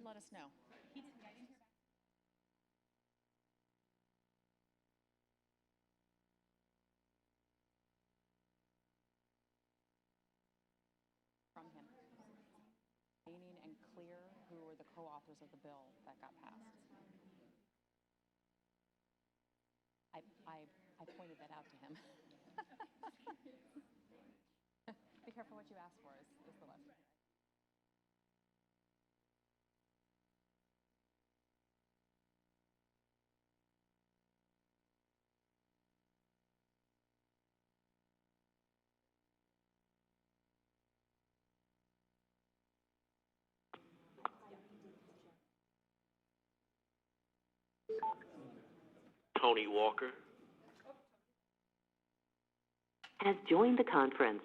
let us know. From him. Meaning and clear who were the co-authors of the bill that got passed. I pointed that out to him. Be careful what you ask for is the lesson. Tony Walker has joined the conference.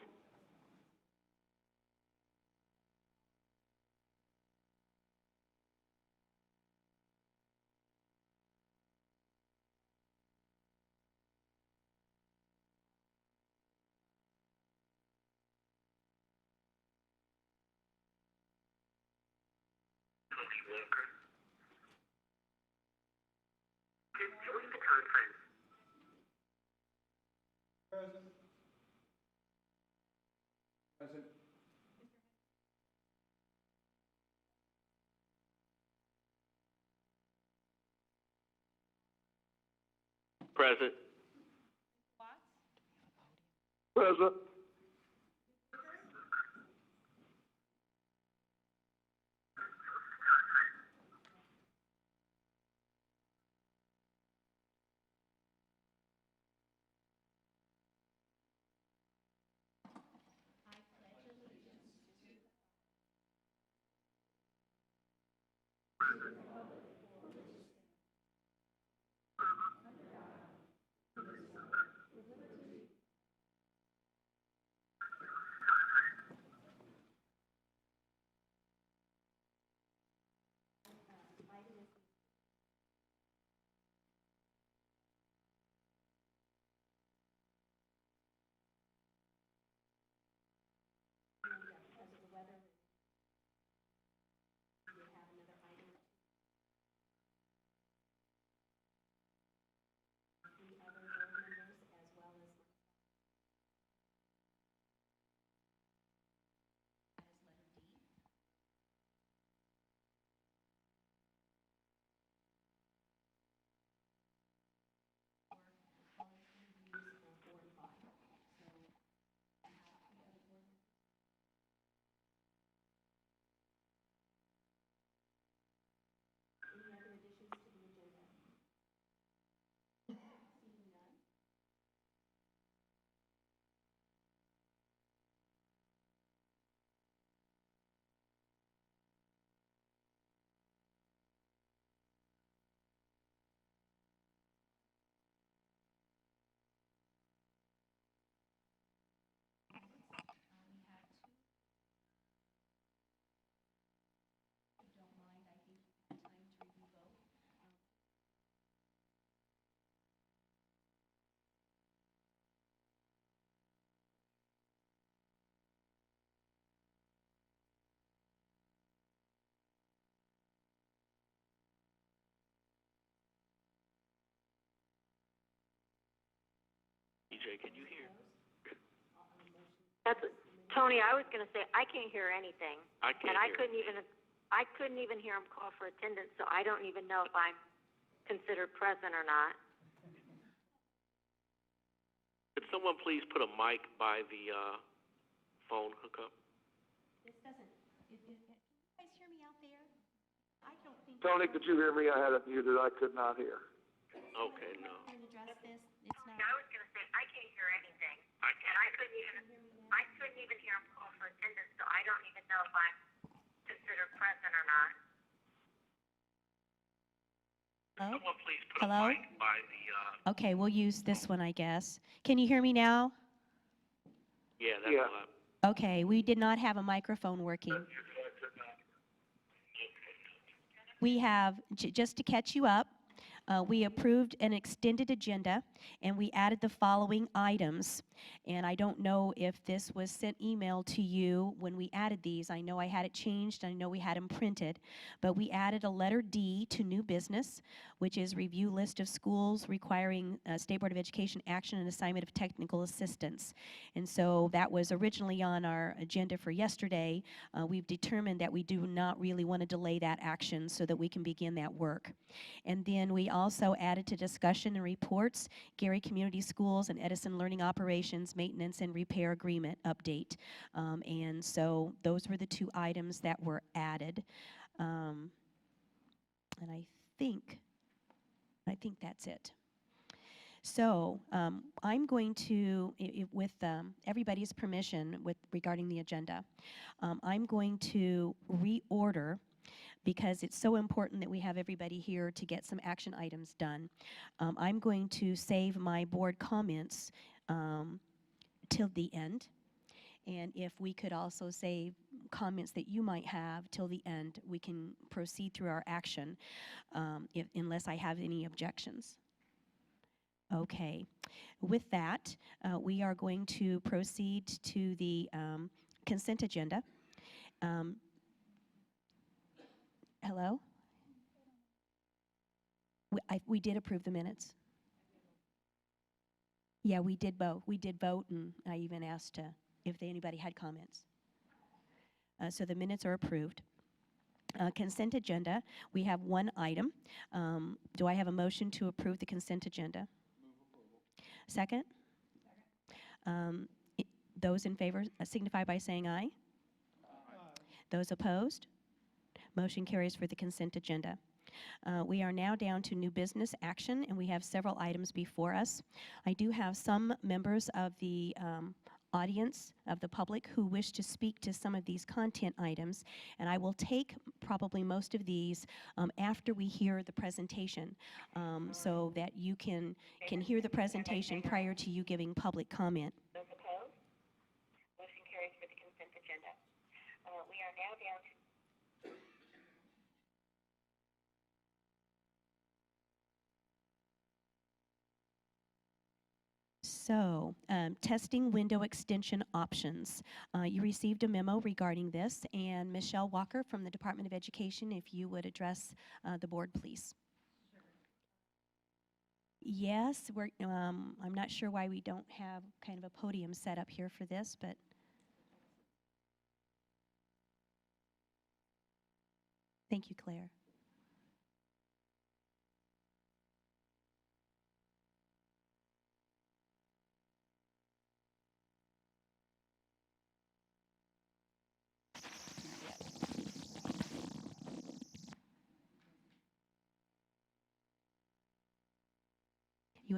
Tony Walker has joined the conference. Present. Present. Present. Present. EJ, can you hear? That's Tony. I was going to say I can't hear anything, I can't and hear. I couldn't even hear him call for attendance. So I don't even know if I'm considered present or not. Could someone please put a mic by the phone hookup? This doesn't, can you guys hear me out there? I don't think. Tony, could you hear me? I had it muted. I could not hear. Okay, no. Can address this, it's not. I was going to say I can't hear anything, and I couldn't even hear him call for attendance. So I don't even know if I'm considered present or not. Hello? Someone please put Hello? a mic by the Okay, we'll use this one, I guess. Can you hear me now? yeah, that's Yeah. what Okay, we did not have a microphone working. We have, just to catch you up, We approved an extended agenda, and we added the following items. And I don't know if this was sent email to you when we added these. I know I had it changed. I know we had them printed. But we added a letter D to new business, which is review list of schools requiring State Board of Education action and assignment of technical assistance. And so that was originally on our agenda for yesterday. We've determined that we do not really want to delay that action so that we can begin that work. And then we also added to discussion and reports Gary Community Schools and Edison Learning Operations Maintenance and Repair Agreement update. And so those were the two items that were added. And I think that's it. So I'm going to, with everybody's permission regarding the agenda, I'm going to reorder, because it's so important that we have everybody here to get some action items done. I'm going to save my board comments till the end. And if we could also save comments that you might have till the end, we can proceed through our action unless I have any objections. Okay. With that, we are going to proceed to the consent agenda. Hello? We did approve the minutes. Yeah, we did vote. We did vote, and I even asked if anybody had comments. So the minutes are approved. Consent agenda, we have one item. Do I have a motion to approve the consent agenda? Second? Those in favor signify by saying aye. Those opposed? Motion carries for the consent agenda. We are now down to new business action, and we have several items before us. I do have some members of the audience, of the public, who wish to speak to some of these content items, and I will take probably most of these after we hear the presentation, so that you can hear the presentation prior to you giving public comment. Those opposed? Motion carries for the consent agenda. We are now down to So, testing window extension options. You received a memo regarding this, and Michelle Walker from the Department of Education, if you would address the board, please. Yes, I'm not sure why we don't have kind of a podium set up here for this, but thank you, Claire. You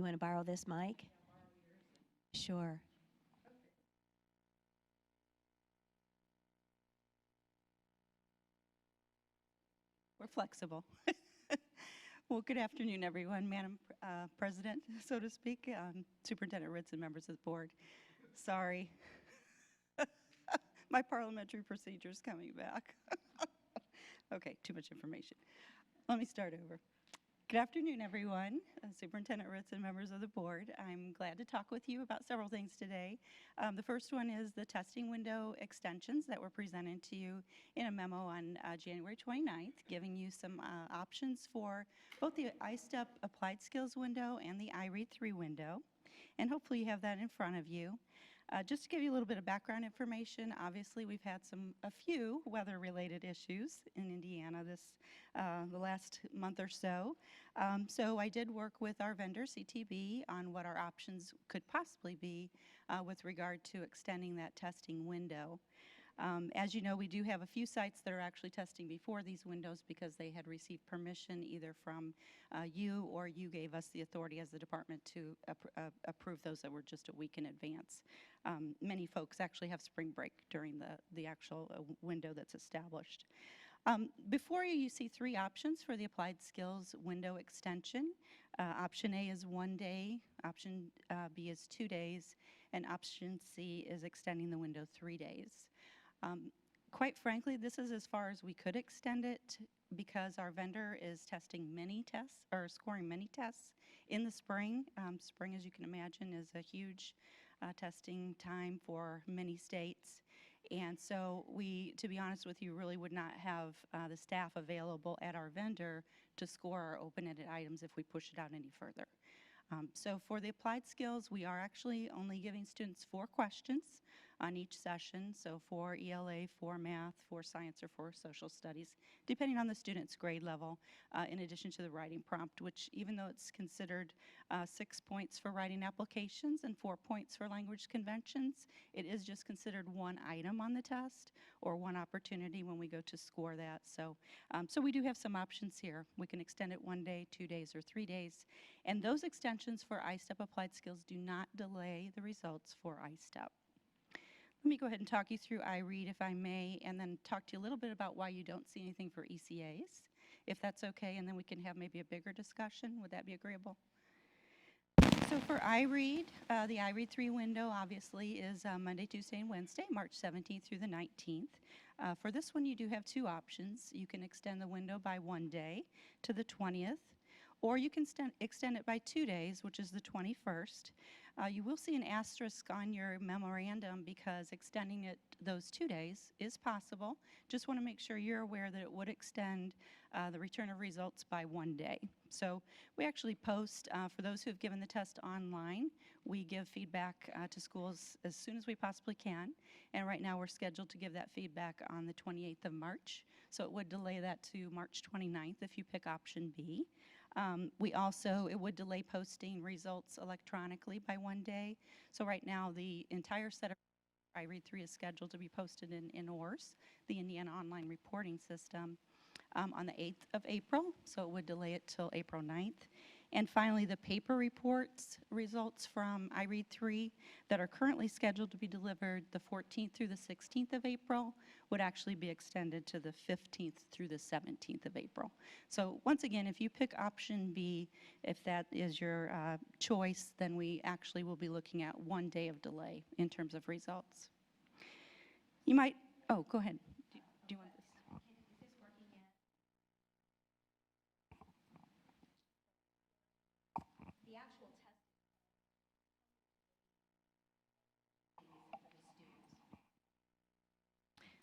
want to borrow this mic? Sure. We're flexible. Well, good afternoon, everyone. Madam President, so to speak, Superintendent Ritz and members of the board. Sorry. My parliamentary procedure is coming back. Okay, too much information. Let me start over. Good afternoon, everyone. Superintendent Ritz and members of the board. I'm glad to talk with you about several things today. The first one is the testing window extensions that were presented to you in a memo on January 29th, giving you some options for both the iStep Applied Skills window and the iRead3 window. And hopefully you have that in front of you. Just to give you a little bit of background information, obviously we've had a few weather-related issues in Indiana the last month or so. So I did work with our vendor, CTB, on what our options could possibly be with regard to extending that testing window. As you know, we do have a few sites that are actually testing before these windows because they had received permission either from you or you gave us the authority as the department to approve those that were just a week in advance. Many folks actually have spring break during the actual window that's established. Before you see three options for the Applied Skills window extension. Option A is 1 day, option B is 2 days, and option C is extending the window 3 days. Quite frankly, this is as far as we could extend it because our vendor is testing many tests or scoring many tests in the spring. Spring, as you can imagine, is a huge testing time for many states. And so we, to be honest with you, really would not have the staff available at our vendor to score our open-ended items if we push it out any further. So for the applied skills, we are actually only giving students 4 questions on each session, so 4 ELA, 4 math, 4 science, or 4 social studies, depending on the student's grade level, in addition to the writing prompt, which even though it's considered 6 points for writing applications and 4 points for language conventions, it is just considered 1 item on the test or 1 opportunity when we go to score that. So, so we do have some options here. We can extend it 1 day, 2 days, or 3 days. And those extensions for iStep Applied Skills do not delay the results for iStep. Let me go ahead and talk you through iRead, if I may, and then talk to you a little bit about why you don't see anything for ECAs, if that's okay, and then we can have maybe a bigger discussion. Would that be agreeable? So for iRead, the iRead 3 window obviously is Monday, Tuesday, and Wednesday, March 17th through the 19th. For this one, you do have 2 options. You can extend the window by 1 day to the 20th, or you can extend it by 2 days, which is the 21st. You will see an asterisk on your memorandum because extending it those 2 days is possible. Just want to make sure you're aware that it would extend the return of results by 1 day. So we actually post, for those who have given the test online, we give feedback to schools as soon as we possibly can. And right now we're scheduled to give that feedback on the 28th of March. So it would delay that to March 29th if you pick option B. It would delay posting results electronically by 1 day. So right now, the entire set of iRead 3 is scheduled to be posted in ORS, the Indiana Online Reporting System, on the 8th of April. So it would delay it till April 9th. And finally, the paper reports results from iRead 3 that are currently scheduled to be delivered the 14th through the 16th of April would actually be extended to the 15th through the 17th of April. So once again, if you pick option B, if that is your choice, then we actually will be looking at 1 day of delay in terms of results. You might, oh, go ahead. Do you want this?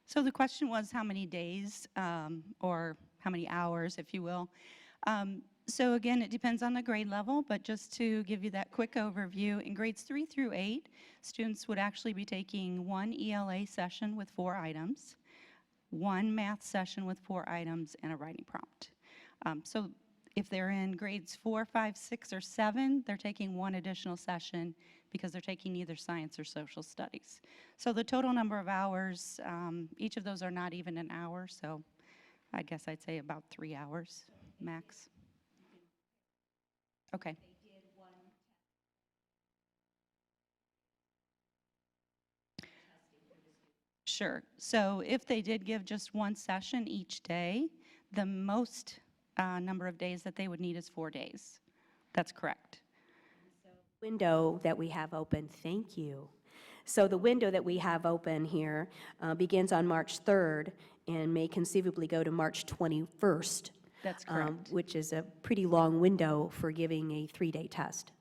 So the question was how many days or how many hours, if you will. So again, it depends on the grade level, but just to give you that quick overview, in grades 3 through 8, students would actually be taking 1 ELA session with 4 items, 1 math session with 4 items, and a writing prompt. So if they're in grades 4, 5, 6, or 7, they're taking 1 additional session because they're taking either science or social studies. So the total number of hours, each of those are not even an hour, so I guess I'd say about 3 hours max. Okay. Sure. So if they did give just 1 session each day, the most number of days that they would need is 4 days. That's correct. Window that we have open, thank you. So the window that we have open here begins on March 3rd and may conceivably go to March 21st. That's correct. Which is a pretty long window for giving a 3-day test.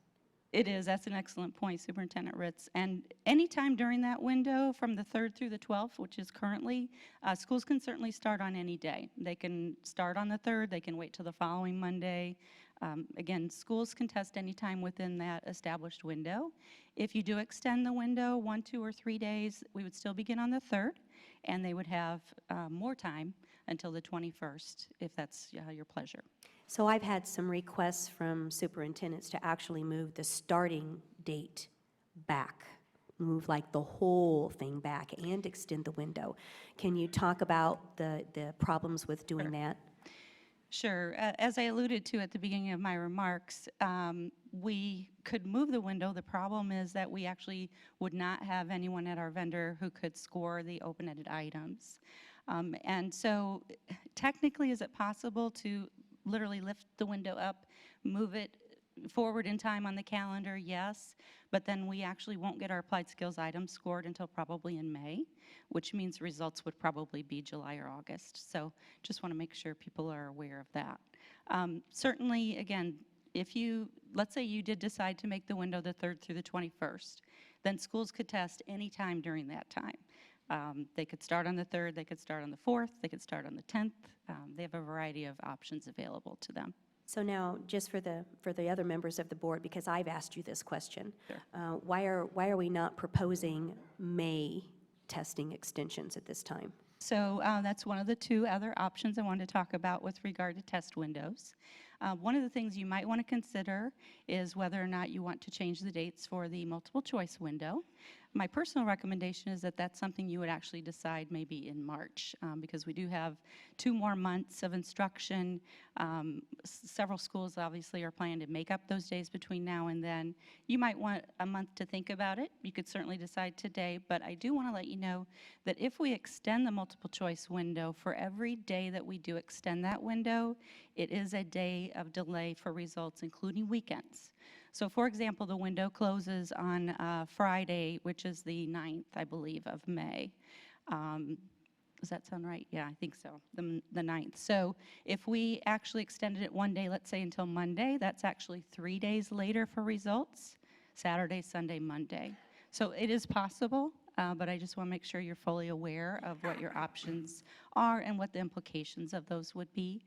It is. That's an excellent point, Superintendent Ritz. And anytime during that window, from the 3rd through the 12th, which is currently, schools can certainly start on any day. They can start on the 3rd. They can wait till the following Monday. Again, schools can test anytime within that established window. If you do extend the window 1, 2, or 3 days, we would still begin on the 3rd, and they would have more time until the 21st, if that's your pleasure. So I've had some requests from superintendents to actually move the starting date back, move like the whole thing back and extend the window. Can you talk about the problems with doing that? Sure. As I alluded to at the beginning of my remarks, we could move the window. The problem is that we actually would not have anyone at our vendor who could score the open-ended items. And so technically, is it possible to literally lift the window up, move it forward in time on the calendar, yes, but then we actually won't get our applied skills items scored until probably in May, which means results would probably be July or August. So just want to make sure people are aware of that. Certainly, again, if you, let's say you did decide to make the window the 3rd through the 21st, then schools could test any time during that time. They could start on the 3rd, they could start on the 4th, they could start on the 10th. They have a variety of options available to them. So now, just for the other members of the board, because I've asked you this question, Sure. why are we not proposing May testing extensions at this time? So that's one of the 2 other options I wanted to talk about with regard to test windows. One of the things you might want to consider is whether or not you want to change the dates for the multiple choice window. My personal recommendation is that that's something you would actually decide maybe in March, because we do have 2 more months of instruction. Several schools obviously are planning to make up those days between now and then. You might want a month to think about it. You could certainly decide today, but I do want to let you know that if we extend the multiple choice window, for every day that we do extend that window, it is a day of delay for results, including weekends. So for example, the window closes on Friday, which is the 9th, I believe, of May. Does that sound right? Yeah, I think so, the 9th. So if we actually extended it one day, let's say until Monday, that's actually 3 days later for results, Saturday, Sunday, Monday. So it is possible, but I just want to make sure you're fully aware of what your options are and what the implications of those would be.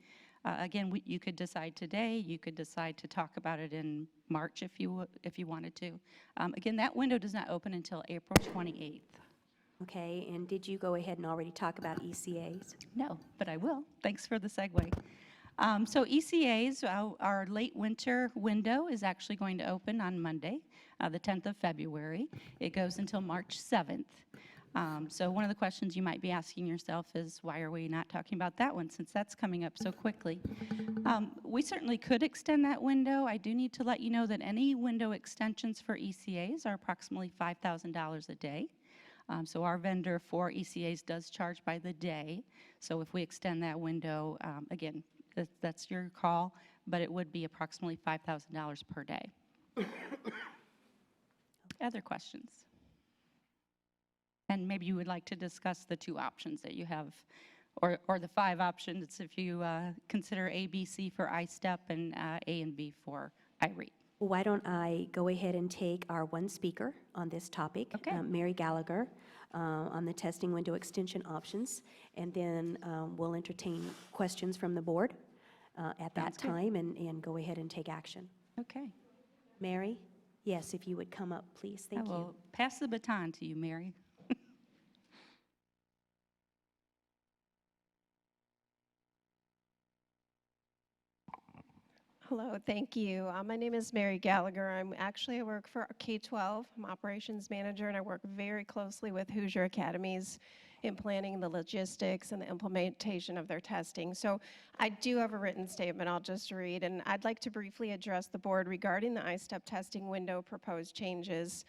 Again, you could decide today. You could decide to talk about it in March if you wanted to. Again, that window does not open until April 28th. Okay, and did you go ahead and already talk about ECAs? No, but I will. Thanks for the segue. So ECAs, our late winter window is actually going to open on Monday, the 10th of February. It goes until March 7th. So one of the questions you might be asking yourself is, why are we not talking about that one since that's coming up so quickly? We certainly could extend that window. I do need to let you know that any window extensions for ECAs are approximately $5,000 a day. So our vendor for ECAs does charge by the day. So if we extend that window, again, that's your call, but it would be approximately $5,000 per day. Other questions? And maybe you would like to discuss the 2 options that you have, or the 5 options if you consider A, B, C for iStep and A and B for iRead. Why don't I go ahead and take our one speaker on this topic, Okay. Mary Gallagher, on the testing window extension options, and then we'll entertain questions from the board at that Sounds good. time and go ahead and take action. Okay. Mary? Yes, if you would come up, please. Thank I you. will pass the baton to you, Mary. Hello, thank you. My name is Mary Gallagher. I work for K-12. I'm operations manager, and I work very closely with Hoosier Academies in planning the logistics and the implementation of their testing. So I do have a written statement I'll just read, and I'd like to briefly address the board regarding the iStep testing window proposed changes.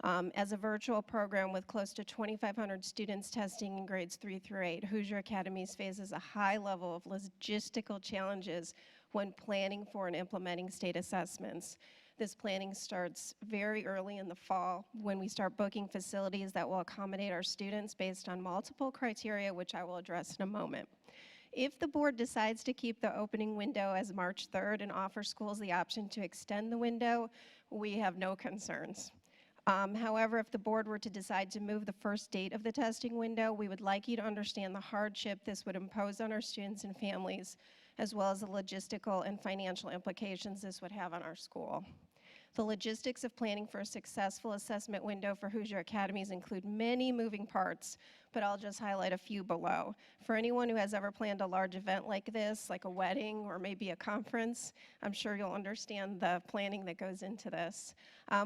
As a virtual program with close to 2,500 students testing in grades 3 through 8, Hoosier Academies faces a high level of logistical challenges when planning for and implementing state assessments. This planning starts very early in the fall when we start booking facilities that will accommodate our students based on multiple criteria, which I will address in a moment. If the board decides to keep the opening window as March 3rd and offer schools the option to extend the window, we have no concerns. However, if the board were to decide to move the first date of the testing window, we would like you to understand the hardship this would impose on our students and families, as well as the logistical and financial implications this would have on our school. The logistics of planning for a successful assessment window for Hoosier Academies include many moving parts, but I'll just highlight a few below. For anyone who has ever planned a large event like this, like a wedding or maybe a conference, I'm sure you'll understand the planning that goes into this.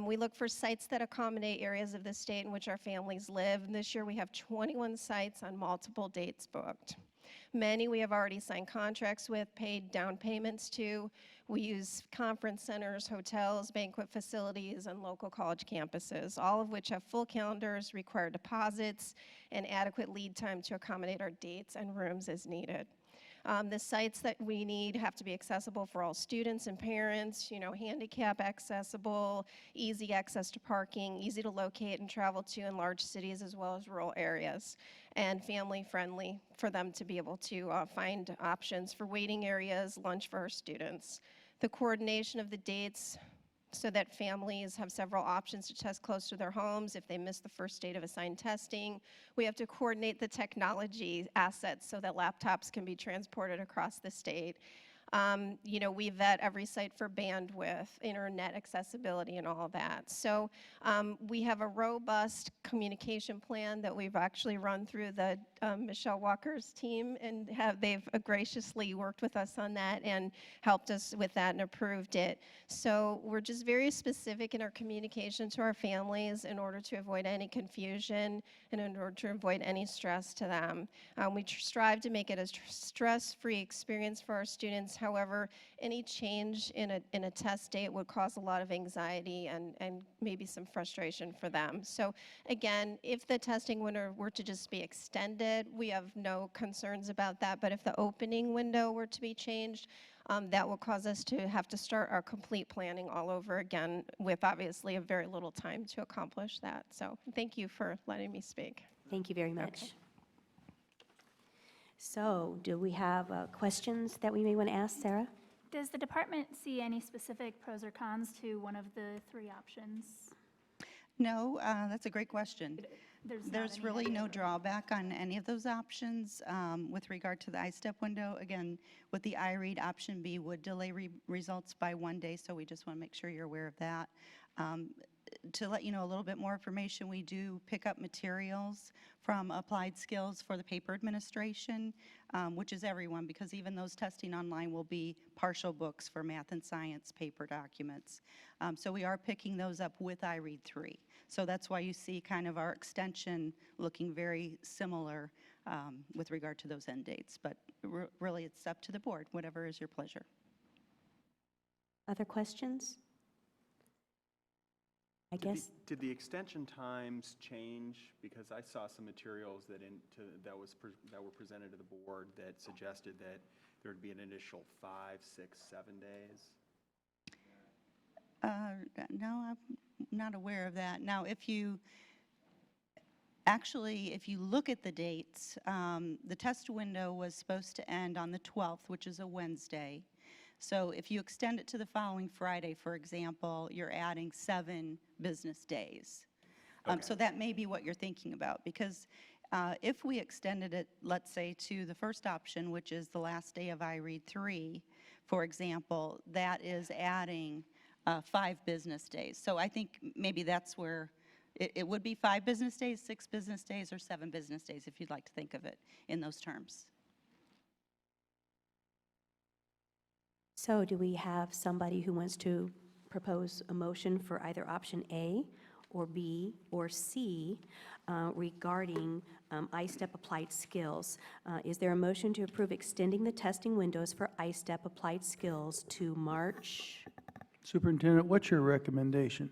We look for sites that accommodate areas of the state in which our families live, and this year we have 21 sites on multiple dates booked. Many we have already signed contracts with, paid down payments to. We use conference centers, hotels, banquet facilities, and local college campuses, all of which have full calendars, require deposits, and adequate lead time to accommodate our dates and rooms as needed. The sites that we need have to be accessible for all students and parents, handicap accessible, easy access to parking, easy to locate and travel to in large cities as well as rural areas, and family friendly for them to be able to find options for waiting areas, lunch for our students. The coordination of the dates so that families have several options to test close to their homes if they miss the first date of assigned testing. We have to coordinate the technology assets so that laptops can be transported across the state. We vet every site for bandwidth, internet accessibility, and all of that. So we have a robust communication plan that we've actually run through the Michelle Walker's team, and they've graciously worked with us on that and helped us with that and approved it. So we're just very specific in our communication to our families in order to avoid any confusion and in order to avoid any stress to them. We strive to make it a stress-free experience for our students. However, any change in a test date would cause a lot of anxiety and maybe some frustration for them. So again, if the testing window were to just be extended, we have no concerns about that. But if the opening window were to be changed, that will cause us to have to start our complete planning all over again with obviously a very little time to accomplish that. So thank you for letting me speak. Thank you very much. So do we have questions that we may want to ask Sarah? Does the department see any specific pros or cons to one of the three options? No, that's a great question. There's There's really no drawback on any of those options. With regard to the iStep window, again, with the iRead, option B would delay results by 1 day, so we just want to make sure you're aware of that. To let you know a little bit more information, we do pick up materials from Applied Skills for the paper administration, which is everyone, because even those testing online will be partial books for math and science paper documents. So we are picking those up with iRead 3. So that's why you see kind of our extension looking very similar with regard to those end dates. But really, it's up to the board, whatever is your pleasure. Other questions? I guess. Did the extension times change? Because I saw some materials that were presented to the board that suggested that there would be an initial 5, 6, 7 days. No, I'm not aware of that. Now, if you look at the dates, the test window was supposed to end on the 12th, which is a Wednesday. So if you extend it to the following Friday, for example, you're adding 7 business days. Okay. So that may be what you're thinking about, because if we extended it, let's say, to the first option, which is the last day of iRead 3, for example, that is adding 5 business days. So I think maybe that's where it would be 5 business days, 6 business days, or 7 business days, if you'd like to think of it in those terms. So do we have somebody who wants to propose a motion for either option A or B or C regarding iStep Applied Skills? Is there a motion to approve extending the testing windows for iStep Applied Skills to March? Superintendent, what's your recommendation?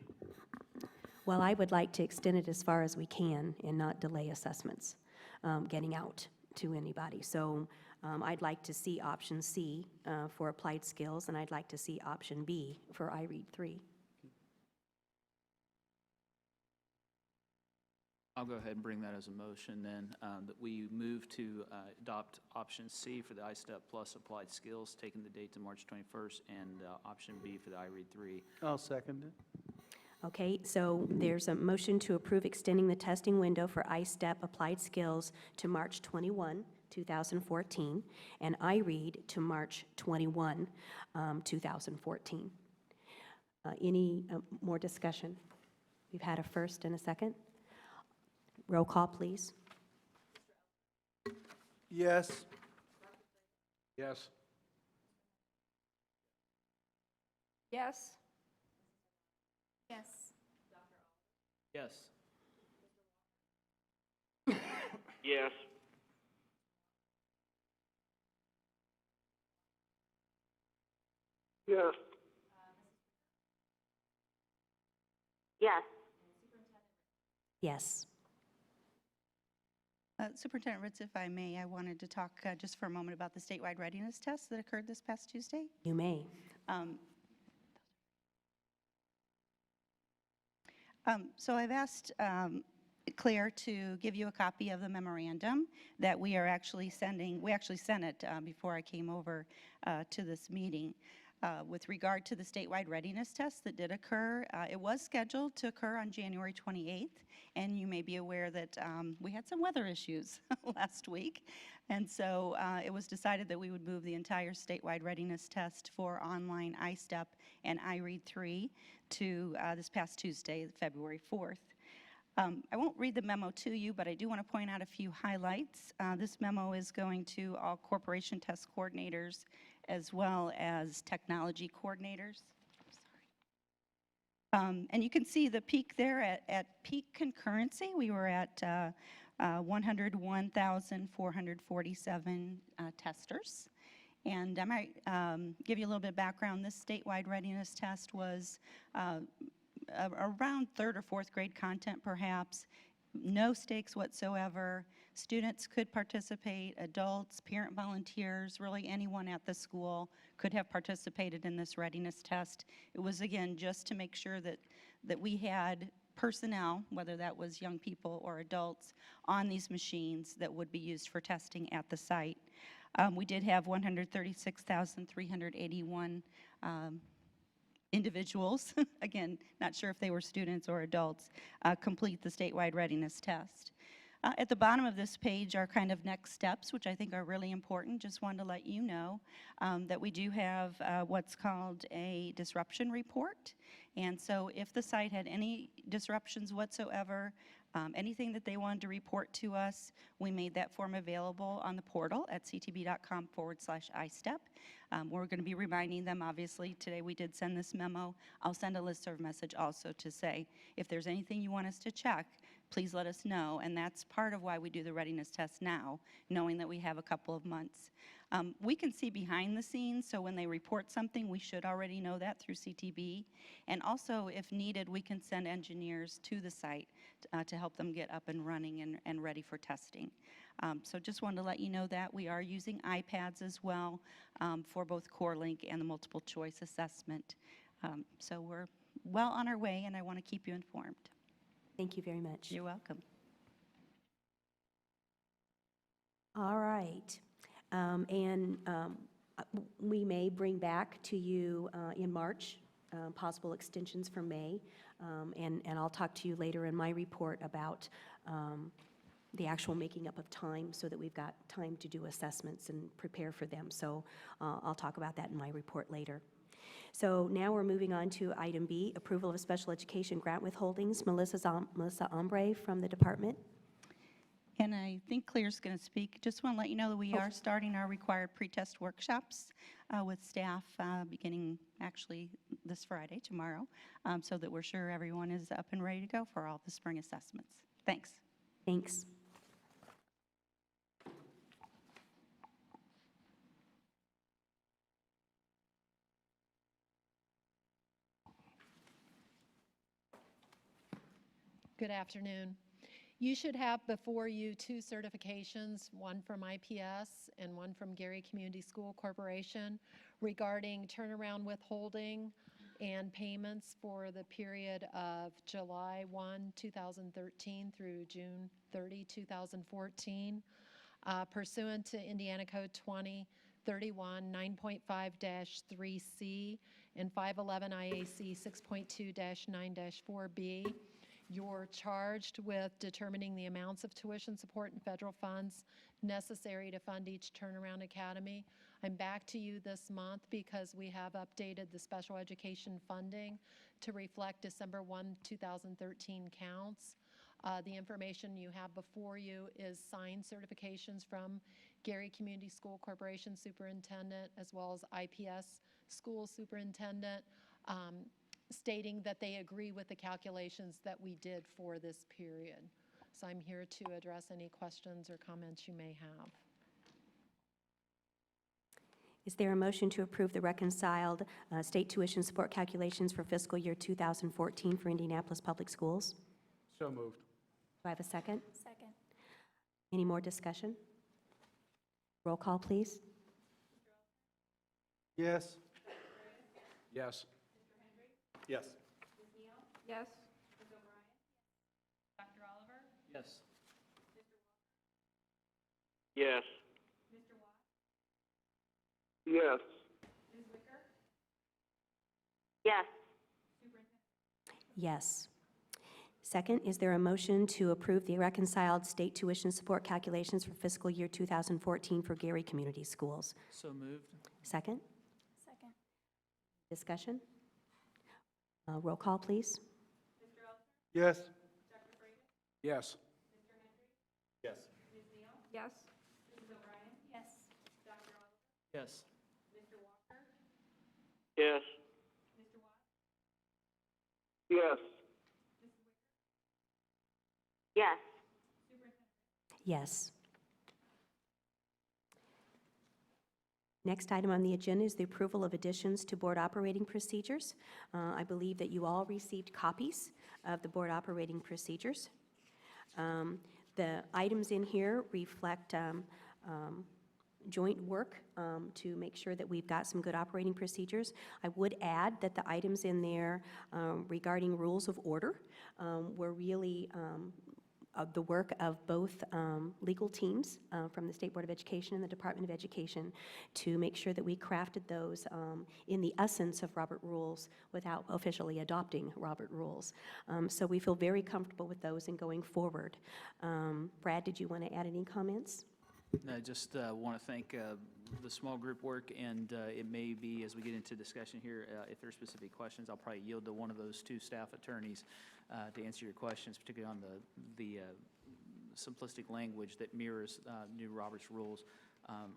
Well, I would like to extend it as far as we can and not delay assessments getting out to anybody. So I'd like to see option C for Applied Skills, and I'd like to see option B for iRead 3. I'll go ahead and bring that as a motion then, that we move to adopt option C for the iStep Plus Applied Skills, taking the date to March 21st, and option B for the iRead 3. I'll second it. Okay, so there's a motion to approve extending the testing window for iStep Applied Skills to March 21, 2014, and iRead to March 21, 2014. Any more discussion? We've had a first and a second. Roll call, please. Yes. Yes. Yes. Yes. Yes. Yes. Yes. Yes. Yes. Superintendent Ritz, if I may, I wanted to talk just for a moment about the statewide readiness test that occurred this past Tuesday. You may. So I've asked Claire to give you a copy of the memorandum that we are actually sending. We actually sent it before I came over to this meeting. With regard to the statewide readiness test that did occur, it was scheduled to occur on January 28th, and you may be aware that we had some weather issues last week, and so it was decided that we would move the entire statewide readiness test for online iStep and iRead 3 to this past Tuesday, February 4th. I won't read the memo to you, but I do want to point out a few highlights. This memo is going to all corporation test coordinators as well as technology coordinators. And you can see the peak there at peak concurrency. We were at 101,447 testers. And I might give you a little bit of background. This statewide readiness test was around third or fourth grade content, perhaps. No stakes whatsoever. Students could participate, adults, parent volunteers, really anyone at the school could have participated in this readiness test. It was, again, just to make sure that we had personnel, whether that was young people or adults, on these machines that would be used for testing at the site. We did have 136,381 individuals, again, not sure if they were students or adults, complete the statewide readiness test. At the bottom of this page are kind of next steps, which I think are really important. Just wanted to let you know that we do have what's called a disruption report. And so if the site had any disruptions whatsoever, anything that they wanted to report to us, we made that form available on the portal at ctb.com/iStep. We're going to be reminding them, obviously, today we did send this memo. I'll send a listserv message also to say, if there's anything you want us to check, please let us know. And that's part of why we do the readiness test now, knowing that we have a couple of months. We can see behind the scenes, so when they report something, we should already know that through CTB. And also, if needed, we can send engineers to the site to help them get up and running and ready for testing. So just wanted to let you know that we are using iPads as well for both CoreLink and the multiple choice assessment. So we're well on our way, and I want to keep you informed. Thank you very much. You're welcome. All right. We may bring back to you in March possible extensions for May, and I'll talk to you later in my report about the actual making up of time so that we've got time to do assessments and prepare for them. So I'll talk about that in my report later. So now we're moving on to item B, approval of special education grant withholdings. Melissa Ombre from the department. And I think Claire's going to speak. Just want to let you know that we are starting our required pretest workshops with staff beginning actually this Friday, tomorrow, so that we're sure everyone is up and ready to go for all the spring assessments. Thanks. Thanks. Good afternoon. You should have before you two certifications, one from IPS and one from Gary Community School Corporation, regarding turnaround withholding and payments for the period of July 1, 2013 through June 30, 2014, pursuant to Indiana Code 2031 9.5-3C and 511 IAC 6.2-9-4B. You're charged with determining the amounts of tuition support and federal funds necessary to fund each turnaround academy. I'm back to you this month because we have updated the special education funding to reflect December 1, 2013 counts. The information you have before you is signed certifications from Gary Community School Corporation Superintendent as well as IPS School Superintendent, stating that they agree with the calculations that we did for this period. So I'm here to address any questions or comments you may have. Is there a motion to approve the reconciled state tuition support calculations for fiscal year 2014 for Indianapolis Public Schools? So moved. Do I have a second? Second. Any more discussion? Roll call, please. Yes. Yes. Yes. Yes. Yes. Yes. Yes. Yes. Yes. Second, is there a motion to approve the reconciled state tuition support calculations for fiscal year 2014 for Gary Community Schools? So moved. Second, Second. discussion? Roll call, please. Yes. Yes. Yes. Yes. Yes. Yes. Yes. Yes. Yes. Yes. Next item on the agenda is the approval of additions to board operating procedures. I believe that you all received copies of the board operating procedures. The items in here reflect joint work to make sure that we've got some good operating procedures. I would add that the items in there regarding rules of order were really of the work of both legal teams from the State Board of Education and the Department of Education to make sure that we crafted those in the essence of Robert Rules without officially adopting Robert Rules. So we feel very comfortable with those and going forward. Brad, did you want to add any comments? I just want to thank the small group work, and it may be, as we get into discussion here, if there are specific questions, I'll probably yield to one of those two staff attorneys to answer your questions, particularly on the simplistic language that mirrors new Robert's Rules.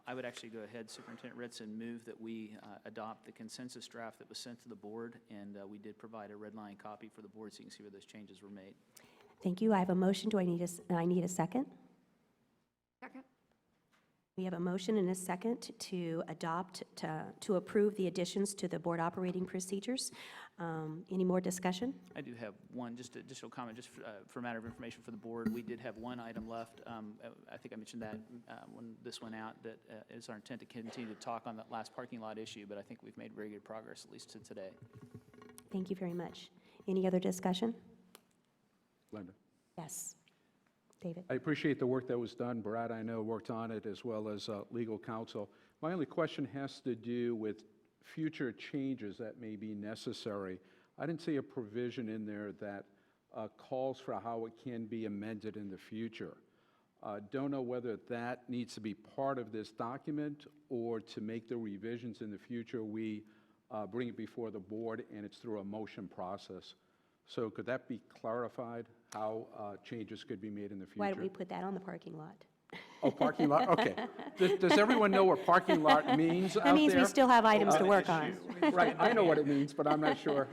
I would actually go ahead, Superintendent Ritson, move that we adopt the consensus draft that was sent to the board, and we did provide a red line copy for the board so you can see where those changes were made. Thank you. I have a motion. Do I need a second? Second. We have a motion and a second to adopt, to approve the additions to the board operating procedures. Any more discussion? I do have one, just additional comment, just for a matter of information for the board. We did have one item left. I think I mentioned that when this went out, that it's our intent to continue to talk on that last parking lot issue, but I think we've made very good progress, at least to today. Thank you very much. Any other discussion? Linda. Yes. David? I appreciate the work that was done. Brad, I know, worked on it, as well as legal counsel. My only question has to do with future changes that may be necessary. I didn't see a provision in there that calls for how it can be amended in the future. Don't know whether that needs to be part of this document, or to make the revisions in the future, we bring it before the board and it's through a motion process. So could that be clarified, how changes could be made in the future? Why don't we put that on the parking lot? Oh, parking lot, okay. Does everyone know what parking lot means out there? That means we still have items to work on. Right, I know what it means, but I'm not sure.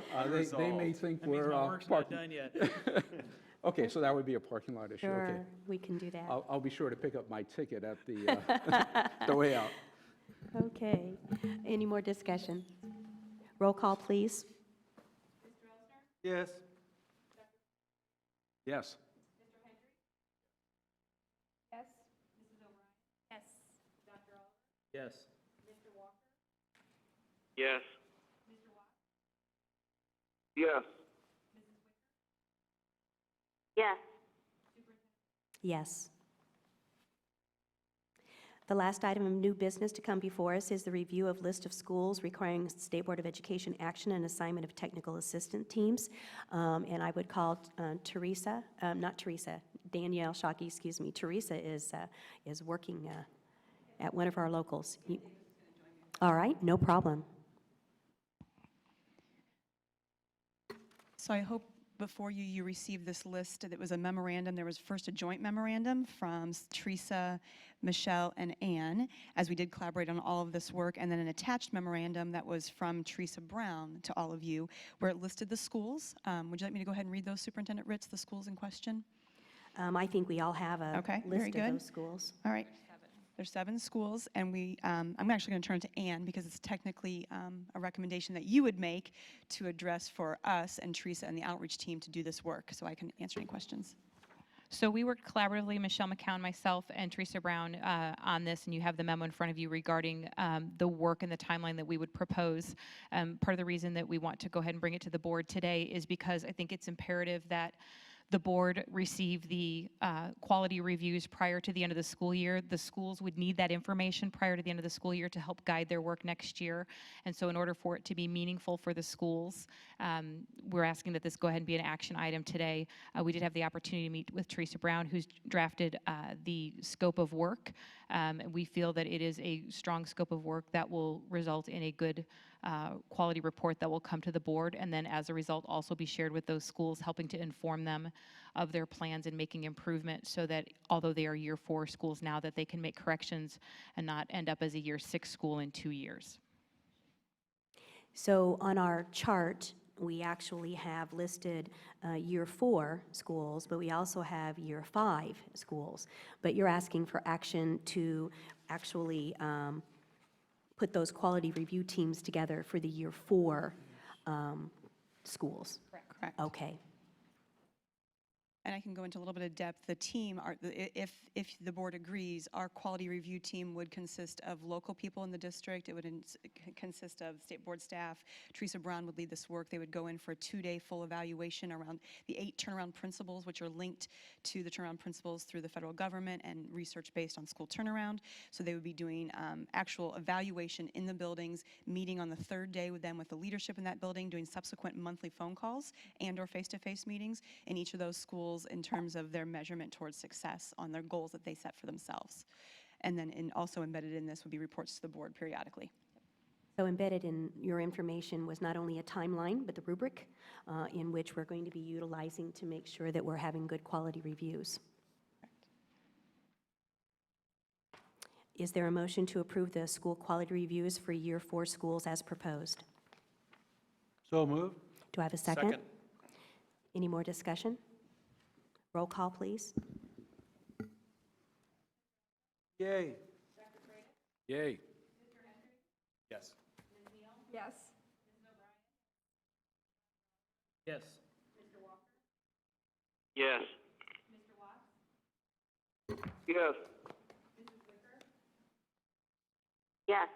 They may think That means we're my work's not done yet. Okay, so that would be a parking lot issue, okay. Sure, we can do that. I'll be sure to pick up my ticket at the, the way out. Okay. Any more discussion? Roll call, please. Yes. Yes. Yes. Yes. Yes. Yes. Yes. Yes. The last item of new business to come before us is the review of list of schools requiring State Board of Education action and assignment of technical assistant teams. And I would call Danielle Shockey, excuse me. Teresa is working at one of our locals. All right, no problem. So I hope before you received this list. That was a memorandum. There was first a joint memorandum from Teresa, Michelle, and Ann, as we did collaborate on all of this work, and then an attached memorandum that was from Teresa Brown to all of you, where it listed the schools. Would you like me to go ahead and read those, Superintendent Ritz, the schools in question? I think we all have a list of those schools. All right. There's 7 schools, and I'm actually going to turn to Ann because it's technically a recommendation that you would make to address for us and Teresa and the outreach team to do this work, so I can answer any questions. So we worked collaboratively, Michelle McCown, myself, and Teresa Brown on this, and you have the memo in front of you regarding the work and the timeline that we would propose. Part of the reason that we want to go ahead and bring it to the board today is because I think it's imperative that the board receive the quality reviews prior to the end of the school year. The schools would need that information prior to the end of the school year to help guide their work next year. And so in order for it to be meaningful for the schools, we're asking that this go ahead and be an action item today. We did have the opportunity to meet with Teresa Brown, who's drafted the scope of work. We feel that it is a strong scope of work that will result in a good quality report that will come to the board, and then as a result also be shared with those schools, helping to inform them of their plans and making improvement so that although they are year 4 schools now, that they can make corrections and not end up as a year 6 school in 2 years. So on our chart, we actually have listed year 4 schools, but we also have year 5 schools. But you're asking for action to actually put those quality review teams together for the year 4 schools. Correct. Okay. And I can go into a little bit of depth. The team, if the board agrees, our quality review team would consist of local people in the district. It would consist of state board staff. Teresa Brown would lead this work. They would go in for a 2-day full evaluation around the 8 turnaround principles, which are linked to the turnaround principles through the federal government and research based on school turnaround. So they would be doing actual evaluation in the buildings, meeting on the 3rd day with them with the leadership in that building, doing subsequent monthly phone calls and or face-to-face meetings in each of those schools in terms of their measurement towards success on their goals that they set for themselves. And then also embedded in this would be reports to the board periodically. So embedded in your information was not only a timeline, but the rubric in which we're going to be utilizing to make sure that we're having good quality reviews. Is there a motion to approve the school quality reviews for year 4 schools as proposed? So moved. Do I have a second? Second. Any more discussion? Roll call, please. Yay. Yay. Yes. Yes. Yes. Yes. Yes. Yes.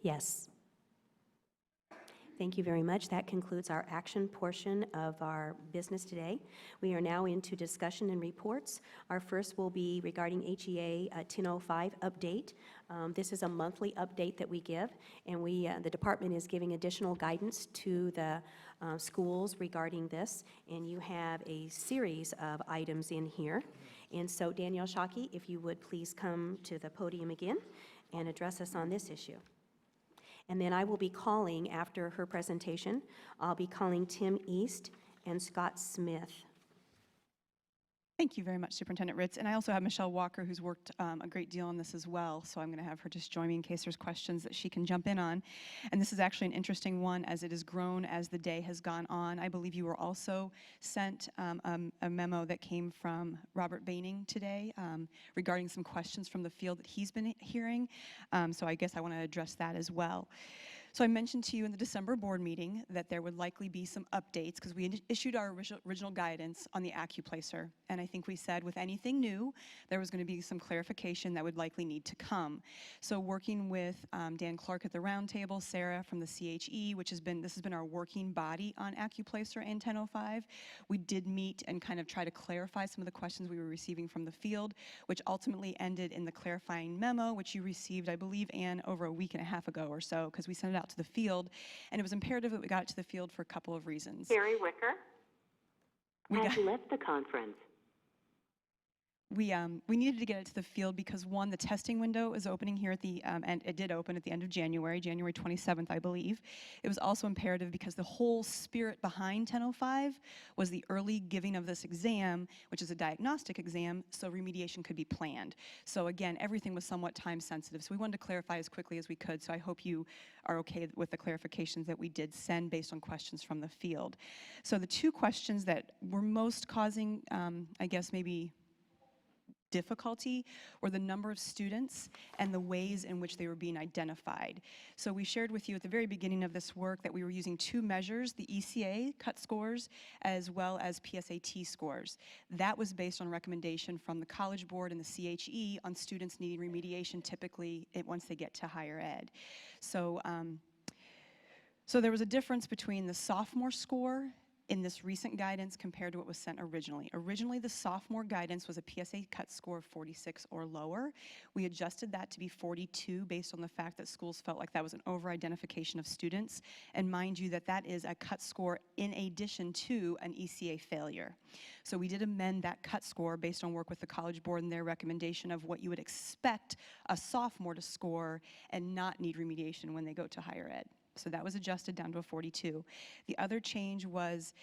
Yes. Thank you very much. That concludes our action portion of our business today. We are now into discussion and reports. Our first will be regarding HEA 1005 update. This is a monthly update that we give, and the department is giving additional guidance to the schools regarding this, and you have a series of items in here. And so Danielle Shockey, if you would please come to the podium again and address us on this issue. And then I will be calling, after her presentation, I'll be calling Tim East and Scott Smith. Thank you very much, Superintendent Ritz. And I also have Michelle Walker, who's worked a great deal on this as well. So I'm going to have her just join me in case there's questions that she can jump in on. And this is actually an interesting one as it has grown as the day has gone on. I believe you were also sent a memo that came from Robert Baining today regarding some questions from the field that he's been hearing. So I guess I want to address that as well. So I mentioned to you in the December board meeting that there would likely be some updates because we issued our original guidance on the AccuPlacer. And I think we said with anything new, there was going to be some clarification that would likely need to come. So working with Dan Clark at the roundtable, Sarah from the CHE, this has been our working body on AccuPlacer and 1005. We did meet and kind of try to clarify some of the questions we were receiving from the field, which ultimately ended in the clarifying memo, which you received, I believe, Ann, over a week and a half ago or so, because we sent it out to the field, and it was imperative that we got it to the field for a couple of reasons. Carrie Wicker has left the conference. We needed to get it to the field because, one, the testing window is opening here at the, and it did open at the end of January 27th, I believe. It was also imperative because the whole spirit behind 1005 was the early giving of this exam, which is a diagnostic exam, so remediation could be planned. So again, everything was somewhat time sensitive, so we wanted to clarify as quickly as we could, so I hope you are okay with the clarifications that we did send based on questions from the field. So the two questions that were most causing, I guess maybe difficulty were the number of students and the ways in which they were being identified. So we shared with you at the very beginning of this work that we were using 2 measures, the ECA cut scores as well as PSAT scores. That was based on recommendation from the College Board and the CHE on students needing remediation typically once they get to higher ed. So, so there was a difference between the sophomore score in this recent guidance compared to what was sent originally. Originally, the sophomore guidance was a PSA cut score of 46 or lower. We adjusted that to be 42 based on the fact that schools felt like that was an over-identification of students. And mind you that that is a cut score in addition to an ECA failure. So we did amend that cut score based on work with the College Board and their recommendation of what you would expect a sophomore to score and not need remediation when they go to higher ed. So that was adjusted down to a 42. The other change was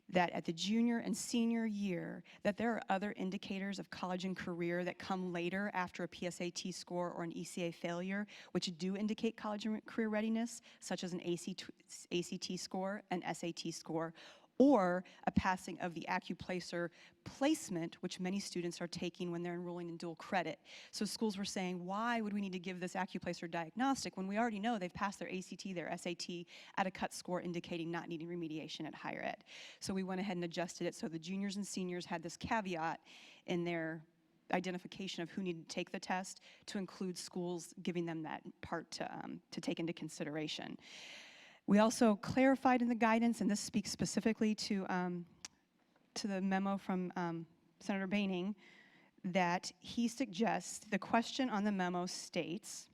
that at the junior and senior year, that there are other indicators of college and career that come later after a PSAT score or an ECA failure, which do indicate college and career readiness, such as an ACT score, an SAT score, or a passing of the AccuPlacer placement, which many students are taking when they're enrolling in dual credit. So schools were saying, why would we need to give this AccuPlacer diagnostic when we already know they've passed their ACT, their SAT at a cut score indicating not needing remediation at higher ed. So we went ahead and adjusted it so the juniors and seniors had this caveat in their identification of who needed to take the test to include schools giving them that part to take into consideration. We also clarified in the guidance, and this speaks specifically to the memo from Senator Boehning, that he suggests, the question on the memo states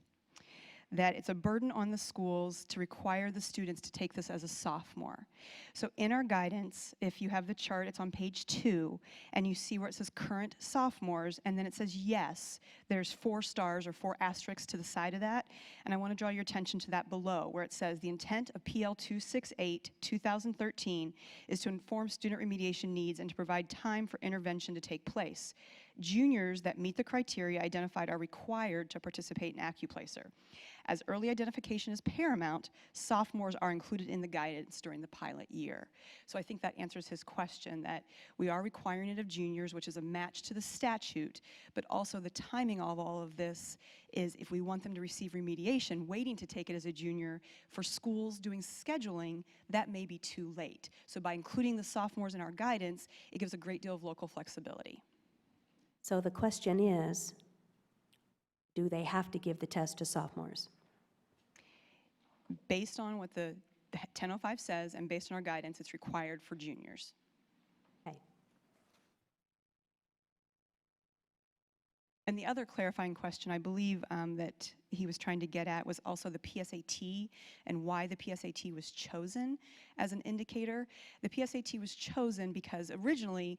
that it's a burden on the schools to require the students to take this as a sophomore. So in our guidance, if you have the chart, it's on page 2, and you see where it says current sophomores, and then it says yes, there's 4 stars or 4 asterisks to the side of that, and I want to draw your attention to that below, where it says the intent of PL 268, 2013 is to inform student remediation needs and to provide time for intervention to take place. Juniors that meet the criteria identified are required to participate in AccuPlacer. As early identification is paramount, sophomores are included in the guidance during the pilot year. So I think that answers his question that we are requiring it of juniors, which is a match to the statute, but also the timing of all of this is if we want them to receive remediation, waiting to take it as a junior, for schools doing scheduling, that may be too late. So by including the sophomores in our guidance, it gives a great deal of local flexibility. So the question is, do they have to give the test to sophomores? Based on what the 1005 says and based on our guidance, it's required for juniors. Okay. And the other clarifying question I believe that he was trying to get at was also the PSAT and why the PSAT was chosen as an indicator. The PSAT was chosen because originally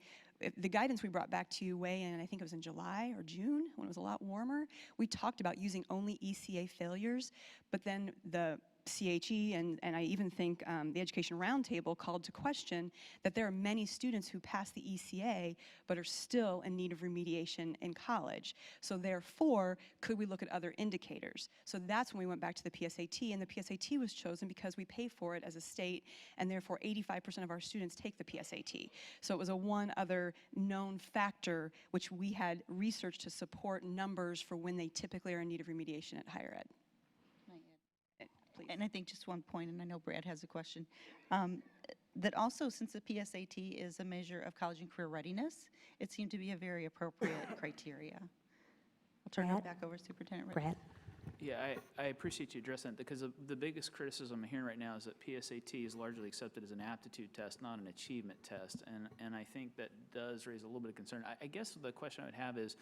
the guidance we brought back to you way in, I think it was in July or June when it was a lot warmer, we talked about using only ECA failures, but then the CHE and I even think the Education Roundtable called to question that there are many students who pass the ECA but are still in need of remediation in college. So therefore, could we look at other indicators? So that's when we went back to the PSAT, and the PSAT was chosen because we pay for it as a state, and therefore 85% of our students take the PSAT. So it was a one other known factor which we had researched to support numbers for when they typically are in need of remediation at higher ed. And I think just one point, and I know Brad has a question, that also since the PSAT is a measure of college and career readiness, it seemed to be a very appropriate criteria. I'll turn it back over to Superintendent Rich. Brad? Yeah, I appreciate you addressing that because the biggest criticism I'm hearing right now is that PSAT is largely accepted as an aptitude test, not an achievement test. And I think that does raise a little bit of concern. I guess the question I would have is,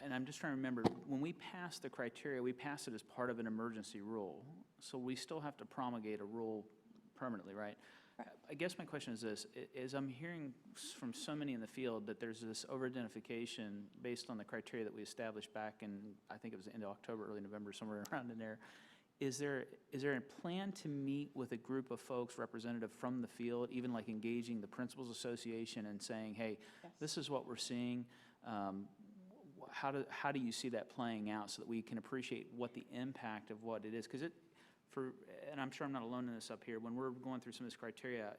and I'm just trying to remember, when we passed the criteria, we passed it as part of an emergency rule. So we still have to promulgate a rule permanently, right? I guess my question is this, is I'm hearing from so many in the field that there's this over-identification based on the criteria that we established back in, I think it was end of October, early November, somewhere around in there. Is there a plan to meet with a group of folks representative from the field, even like engaging the Principals Association and saying, hey, yes, this is what we're seeing, how do you see that playing out so that we can appreciate what the impact of what it is? Because and I'm sure I'm not alone in this up here, when we're going through some of this criteria,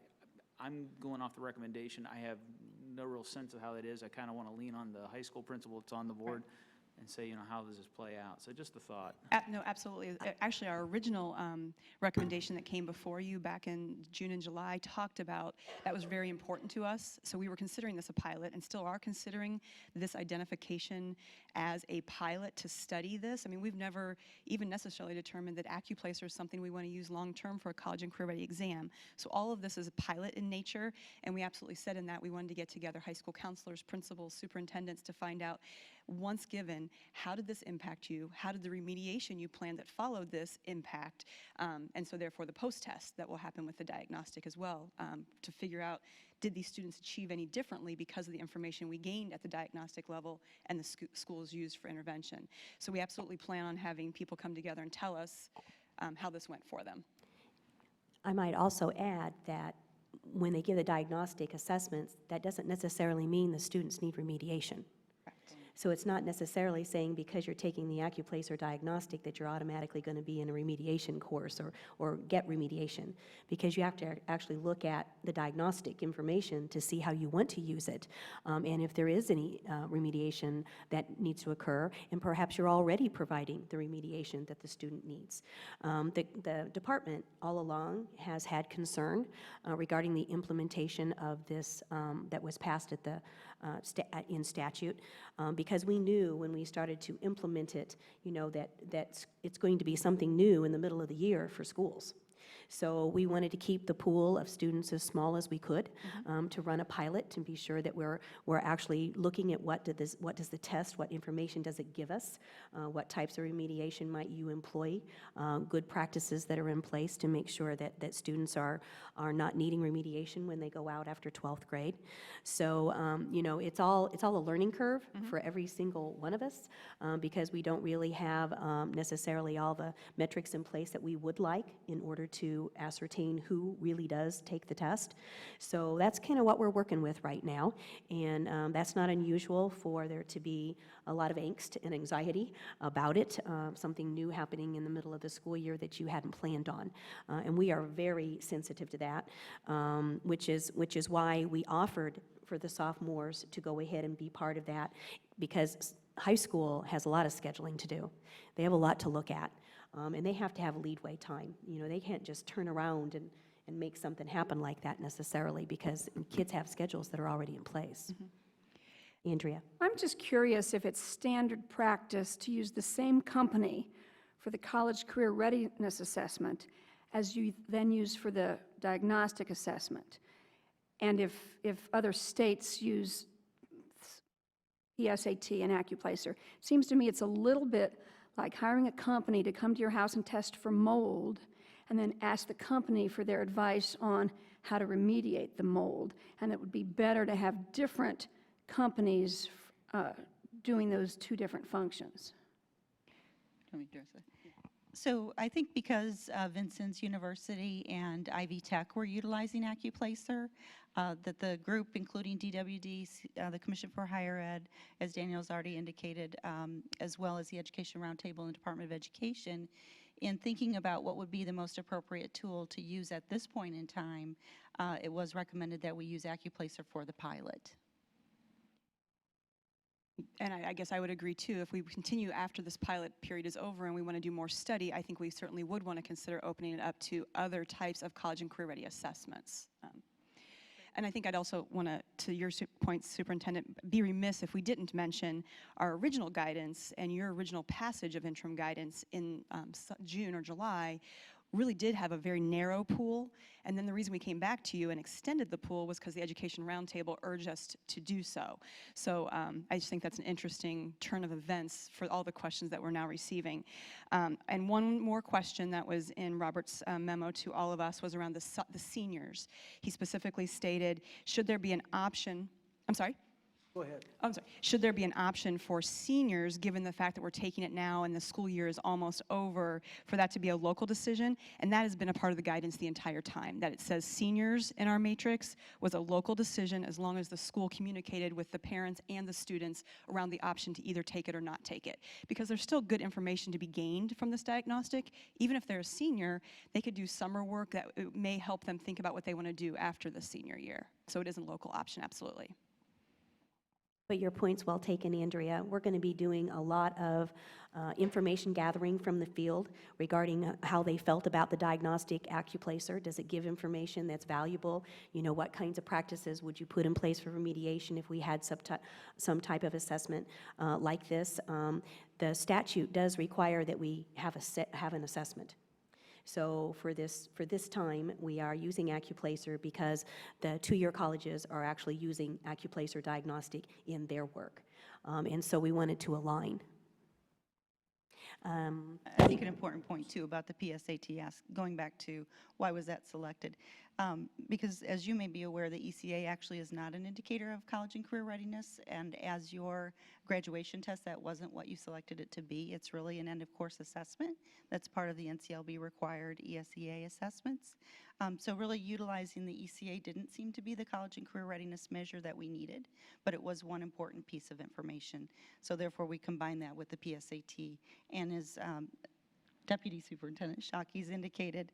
I'm going off the recommendation. I have no real sense of how that is. I kind of want to lean on the high school principal that's on the board and say, how does this play out? So just a thought. No, absolutely. Actually, our original recommendation that came before you back in June and July talked about that was very important to us. So we were considering this a pilot and still are considering this identification as a pilot to study this. I mean, we've never even necessarily determined that AccuPlacer is something we want to use long-term for a college and career ready exam. So all of this is a pilot in nature, and we absolutely said in that we wanted to get together high school counselors, principals, superintendents to find out, once given, how did this impact you? How did the remediation you planned that followed this impact? And so therefore the post-test that will happen with the diagnostic as well, to figure out, did these students achieve any differently because of the information we gained at the diagnostic level and the schools used for intervention? So we absolutely plan on having people come together and tell us how this went for them. I might also add that when they give the diagnostic assessments, that doesn't necessarily mean the students need remediation. So it's not necessarily saying because you're taking the AccuPlacer diagnostic that you're automatically going to be in a remediation course or get remediation, because you have to actually look at the diagnostic information to see how you want to use it, and if there is any remediation that needs to occur, and perhaps you're already providing the remediation that the student needs. The department all along has had concern regarding the implementation of this that was passed at the in statute, because we knew when we started to implement it, that it's going to be something new in the middle of the year for schools. So we wanted to keep the pool of students as small as we could, to run a pilot to be sure that we're actually looking at what does the test, what information does it give us, what types of remediation might you employ, good practices that are in place to make sure that students are not needing remediation when they go out after 12th grade. So it's all a learning curve for every single one of us, because we don't really have necessarily all the metrics in place that we would like in order to ascertain who really does take the test. So that's kind of what we're working with right now, and that's not unusual for there to be a lot of angst and anxiety about it, something new happening in the middle of the school year that you hadn't planned on, and we are very sensitive to that, which is why we offered for the sophomores to go ahead and be part of that, because high school has a lot of scheduling to do. They have a lot to look at. And they have to have leadway time. They can't just turn around and make something happen like that necessarily, because kids have schedules that are already in place. Andrea? I'm just curious if it's standard practice to use the same company for the college career readiness assessment as you then use for the diagnostic assessment, and if other states use ESAT and AccuPlacer. Seems to me it's a little bit like hiring a company to come to your house and test for mold, and then ask the company for their advice on how to remediate the mold. And it would be better to have different companies doing those two different functions. Let me address that. So I think because Vincennes University and Ivy Tech were utilizing AccuPlacer, that the group, including DWD, the Commission for Higher Ed, as Daniel's already indicated, as well as the Education Roundtable and Department of Education, in thinking about what would be the most appropriate tool to use at this point in time, it was recommended that we use AccuPlacer for the pilot. And I guess I would agree too. If we continue after this pilot period is over and we want to do more study, I think we certainly would want to consider opening it up to other types of college and career ready assessments. And I think I'd also want to your point, Superintendent, be remiss if we didn't mention our original guidance and your original passage of interim guidance in June or July really did have a very narrow pool. And then the reason we came back to you and extended the pool was because the Education Roundtable urged us to do so. So I just think that's an interesting turn of events for all the questions that we're now receiving. And one more question that was in Robert's memo to all of us was around the seniors. He specifically stated, should there be an option, I'm sorry? Go ahead. I'm sorry. Should there be an option for seniors, given the fact that we're taking it now and the school year is almost over, for that to be a local decision? And that has been a part of the guidance the entire time, that it says seniors in our matrix was a local decision as long as the school communicated with the parents and the students around the option to either take it or not take it. Because there's still good information to be gained from this diagnostic. Even if they're a senior, they could do summer work that may help them think about what they want to do after the senior year. So it is a local option, absolutely. But your point's well taken, Andrea. We're going to be doing a lot of information gathering from the field regarding how they felt about the diagnostic acuplacer. Does it give information that's valuable? You know, what kinds of practices would you put in place for remediation if we had some type of assessment like this? The statute does require that we have an assessment. So for this time, we are using acuplacer because the two-year colleges are actually using acuplacer diagnostic in their work. And so we wanted to align. I think an important point, too, about the PSAT, going back to why was that selected? Because as you may be aware, the ECA actually is not an indicator of college and career readiness, and as your graduation test, that wasn't what you selected it to be. It's really an end-of-course assessment. That's part of the NCLB required ESEA assessments. So really utilizing the ECA didn't seem to be the college and career readiness measure that we needed, but it was one important piece of information. So therefore, we combined that with the PSAT. And as Deputy Superintendent Shockey's indicated,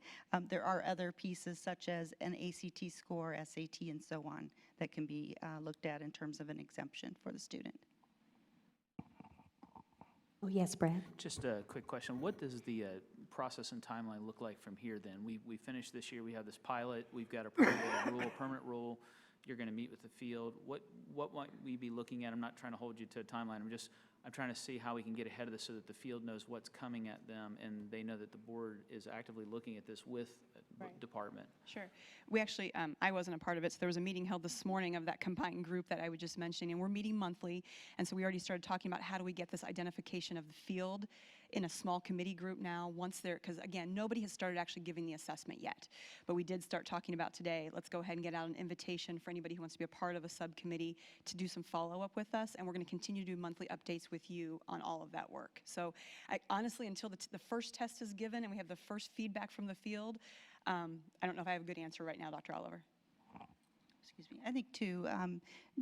there are other pieces such as an ACT score, SAT, and so on that can be looked at in terms of an exemption for the student. Oh, yes, Brad? Just a quick question. What does the process and timeline look like from here then? We finished this year, we have this pilot, we've got a permanent rule, you're going to meet with the field. What might we be looking at? I'm not trying to hold you to a timeline. I'm trying to see how we can get ahead of this so that the field knows what's coming at them and they know that the board is actively looking at this with the department. Sure. We actually, I wasn't a part of it, so there was a meeting held this morning of that combined group that I was just mentioning, and we're meeting monthly, and so we already started talking about how do we get this identification of the field in a small committee group now, once they're, because again, nobody has started actually giving the assessment yet, but we did start talking about today, let's go ahead and get out an invitation for anybody who wants to be a part of a subcommittee to do some follow-up with us, and we're going to continue to do monthly updates with you on all of that work. So honestly, until the first test is given and we have the first feedback from the field, I don't know if I have a good answer right now, Dr. Oliver. Excuse me. I think, too,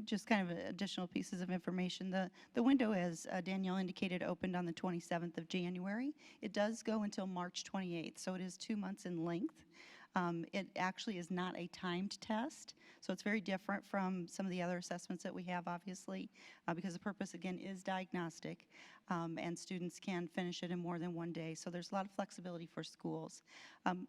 just kind of additional pieces of information. The window, as Danielle indicated, opened on the 27th of January. It does go until March 28th, so it is 2 months in length. It actually is not a timed test, so it's very different from some of the other assessments that we have, obviously, because the purpose, again, is diagnostic, and students can finish it in more than one day, so there's a lot of flexibility for schools.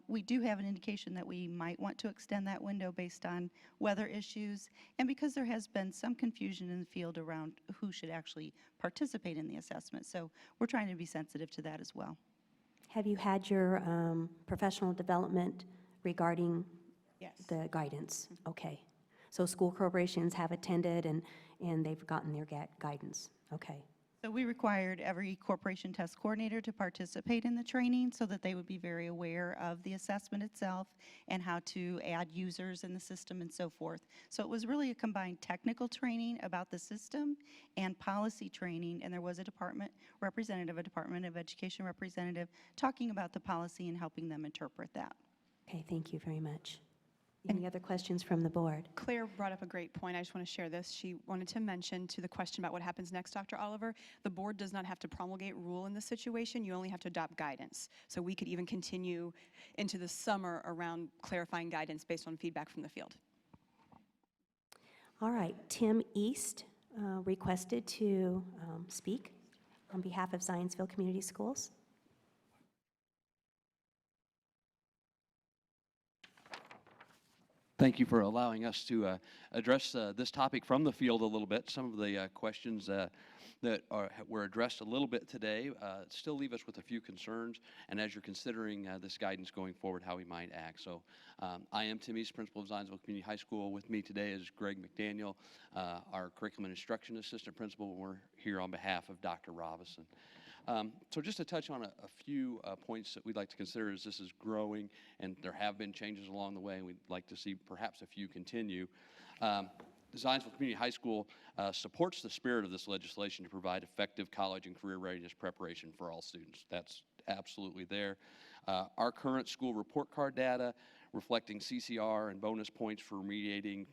We do have an indication that we might want to extend that window based on weather issues, and because there has been some confusion in the field around who should actually participate in the assessment, so we're trying to be sensitive to that as well. Have you had your professional development regarding the guidance? Okay. So school corporations have attended and they've gotten their guidance. Okay. So we required every corporation test coordinator to participate in the training so that they would be very aware of the assessment itself and how to add users in the system and so forth. So it was really a combined technical training about the system and policy training, and there was a department representative, a Department of Education representative, talking about the policy and helping them interpret that. Okay, thank you very much. Any other questions from the board? Claire brought up a great point. I just want to share this. She wanted to mention to the question about what happens next, Dr. Oliver, the board does not have to promulgate rule in this situation. You only have to adopt guidance. So we could even continue into the summer around clarifying guidance based on feedback from the field. All right, Tim East requested to speak on behalf of Zionsville Community Schools. Thank you for allowing us to address this topic from the field a little bit. Some of the questions that were addressed a little bit today still leave us with a few concerns, and as you're considering this guidance going forward, how we might act. So I am Tim East, principal of Zionsville Community High School. With me today is Greg McDaniel, our curriculum and instruction assistant principal, and we're here on behalf of Dr. Robison. So just to touch on a few points that we'd like to consider as this is growing, and there have been changes along the way, and we'd like to see perhaps a few continue. Zionsville Community High School supports the spirit of this legislation to provide effective college and career readiness preparation for all students. That's absolutely there. Our current school report card data reflecting CCR and bonus points for remediating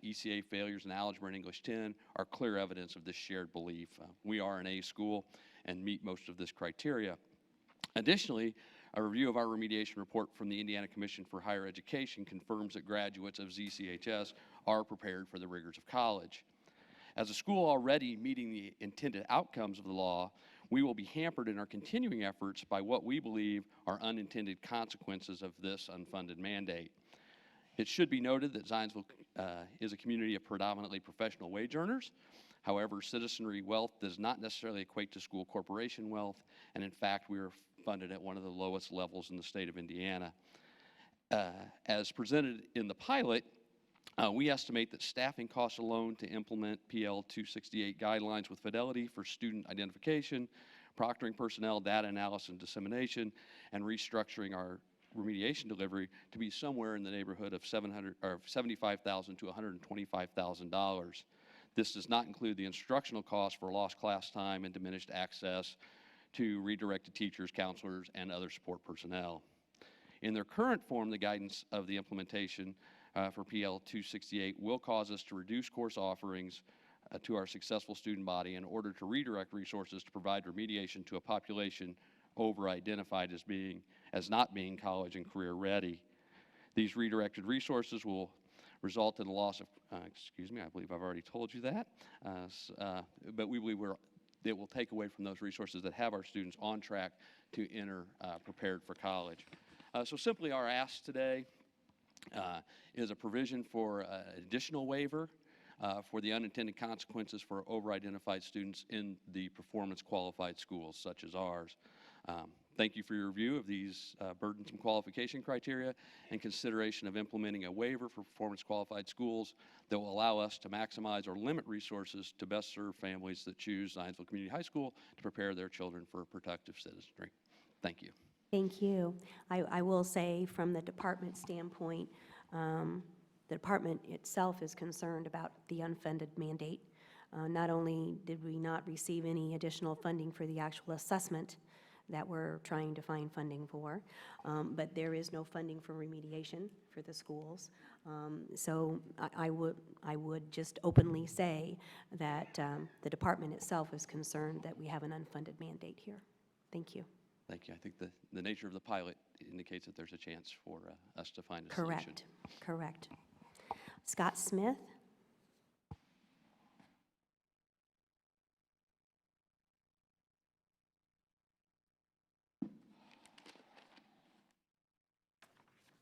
ECA failures in Algebra and English 10 are clear evidence of this shared belief. We are an A school and meet most of this criteria. Additionally, a review of our remediation report from the Indiana Commission for Higher Education confirms that graduates of ZCHS are prepared for the rigors of college. As a school already meeting the intended outcomes of the law, we will be hampered in our continuing efforts by what we believe are unintended consequences of this unfunded mandate. It should be noted that Zionsville is a community of predominantly professional wage earners. However, citizenry wealth does not necessarily equate to school corporation wealth, and in fact, we are funded at one of the lowest levels in the state of Indiana. As presented in the pilot, we estimate that staffing costs alone to implement PL 268 guidelines with fidelity for student identification, proctoring personnel, data analysis and dissemination, and restructuring our remediation delivery to be somewhere in the neighborhood of $75,000 to $125,000. This does not include the instructional costs for lost class time and diminished access to redirected teachers, counselors, and other support personnel. In their current form, the guidance of the implementation for PL 268 will cause us to reduce course offerings to our successful student body in order to redirect resources to provide remediation to a population over-identified as not being college and career ready. These redirected resources will result in the loss of, excuse me, I believe I've already told you that, but we believe it will take away from those resources that have our students on track to enter prepared for college. So simply our ask today is a provision for an additional waiver for the unintended consequences for over-identified students in the performance-qualified schools such as ours. Thank you for your review of these burdensome qualification criteria and consideration of implementing a waiver for performance-qualified schools that will allow us to maximize or limit resources to best serve families that choose Zionsville Community High School to prepare their children for productive citizenry. Thank you. Thank you. I will say from the department standpoint, the department itself is concerned about the unfunded mandate. Not only did we not receive any additional funding for the actual assessment that we're trying to find funding for, but there is no funding for remediation for the schools. So I would just openly say that the department itself is concerned that we have an unfunded mandate here. Thank you. Thank you. I think the nature of the pilot indicates that there's a chance for us to find a solution. Correct. Correct. Scott Smith.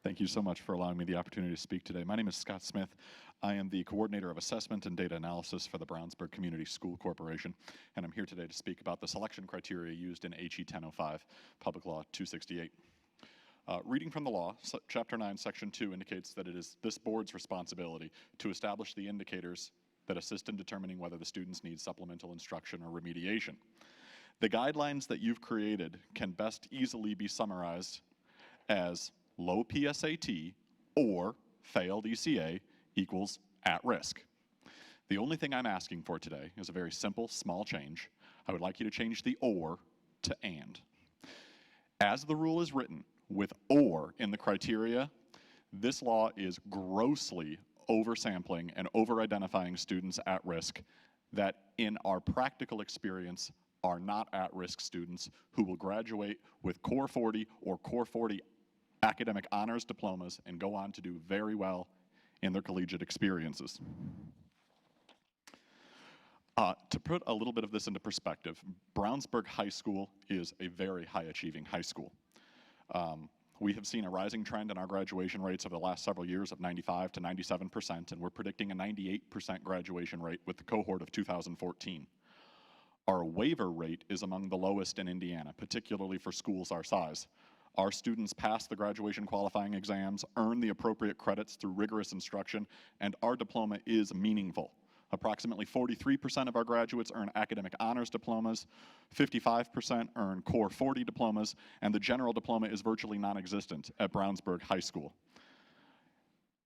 Thank you so much for allowing me the opportunity to speak today. My name is Scott Smith. I am the Coordinator of Assessment and Data Analysis for the Brownsburg Community School Corporation, and I'm here today to speak about the selection criteria used in HE 1005, Public Law 268. Reading from the law, Chapter 9, Section 2 indicates that it is this board's responsibility to establish the indicators that assist in determining whether the students need supplemental instruction or remediation. The guidelines that you've created can best easily be summarized as low PSAT or failed ECA equals at risk. The only thing I'm asking for today is a very simple, small change. I would like you to change the or to and. As the rule is written, with or in the criteria, this law is grossly oversampling and over-identifying students at risk that in our practical experience are not at-risk students who will graduate with Core 40 or Core 40 academic honors diplomas and go on to do very well in their collegiate experiences. To put a little bit of this into perspective, Brownsburg High School is a very high-achieving high school. We have seen a rising trend in our graduation rates over the last several years of 95 to 97%, and we're predicting a 98% graduation rate with the cohort of 2014. Our waiver rate is among the lowest in Indiana, particularly for schools our size. Our students pass the graduation qualifying exams, earn the appropriate credits through rigorous instruction, and our diploma is meaningful. Approximately 43% of our graduates earn academic honors diplomas, 55% earn Core 40 diplomas, and the general diploma is virtually non-existent at Brownsburg High School.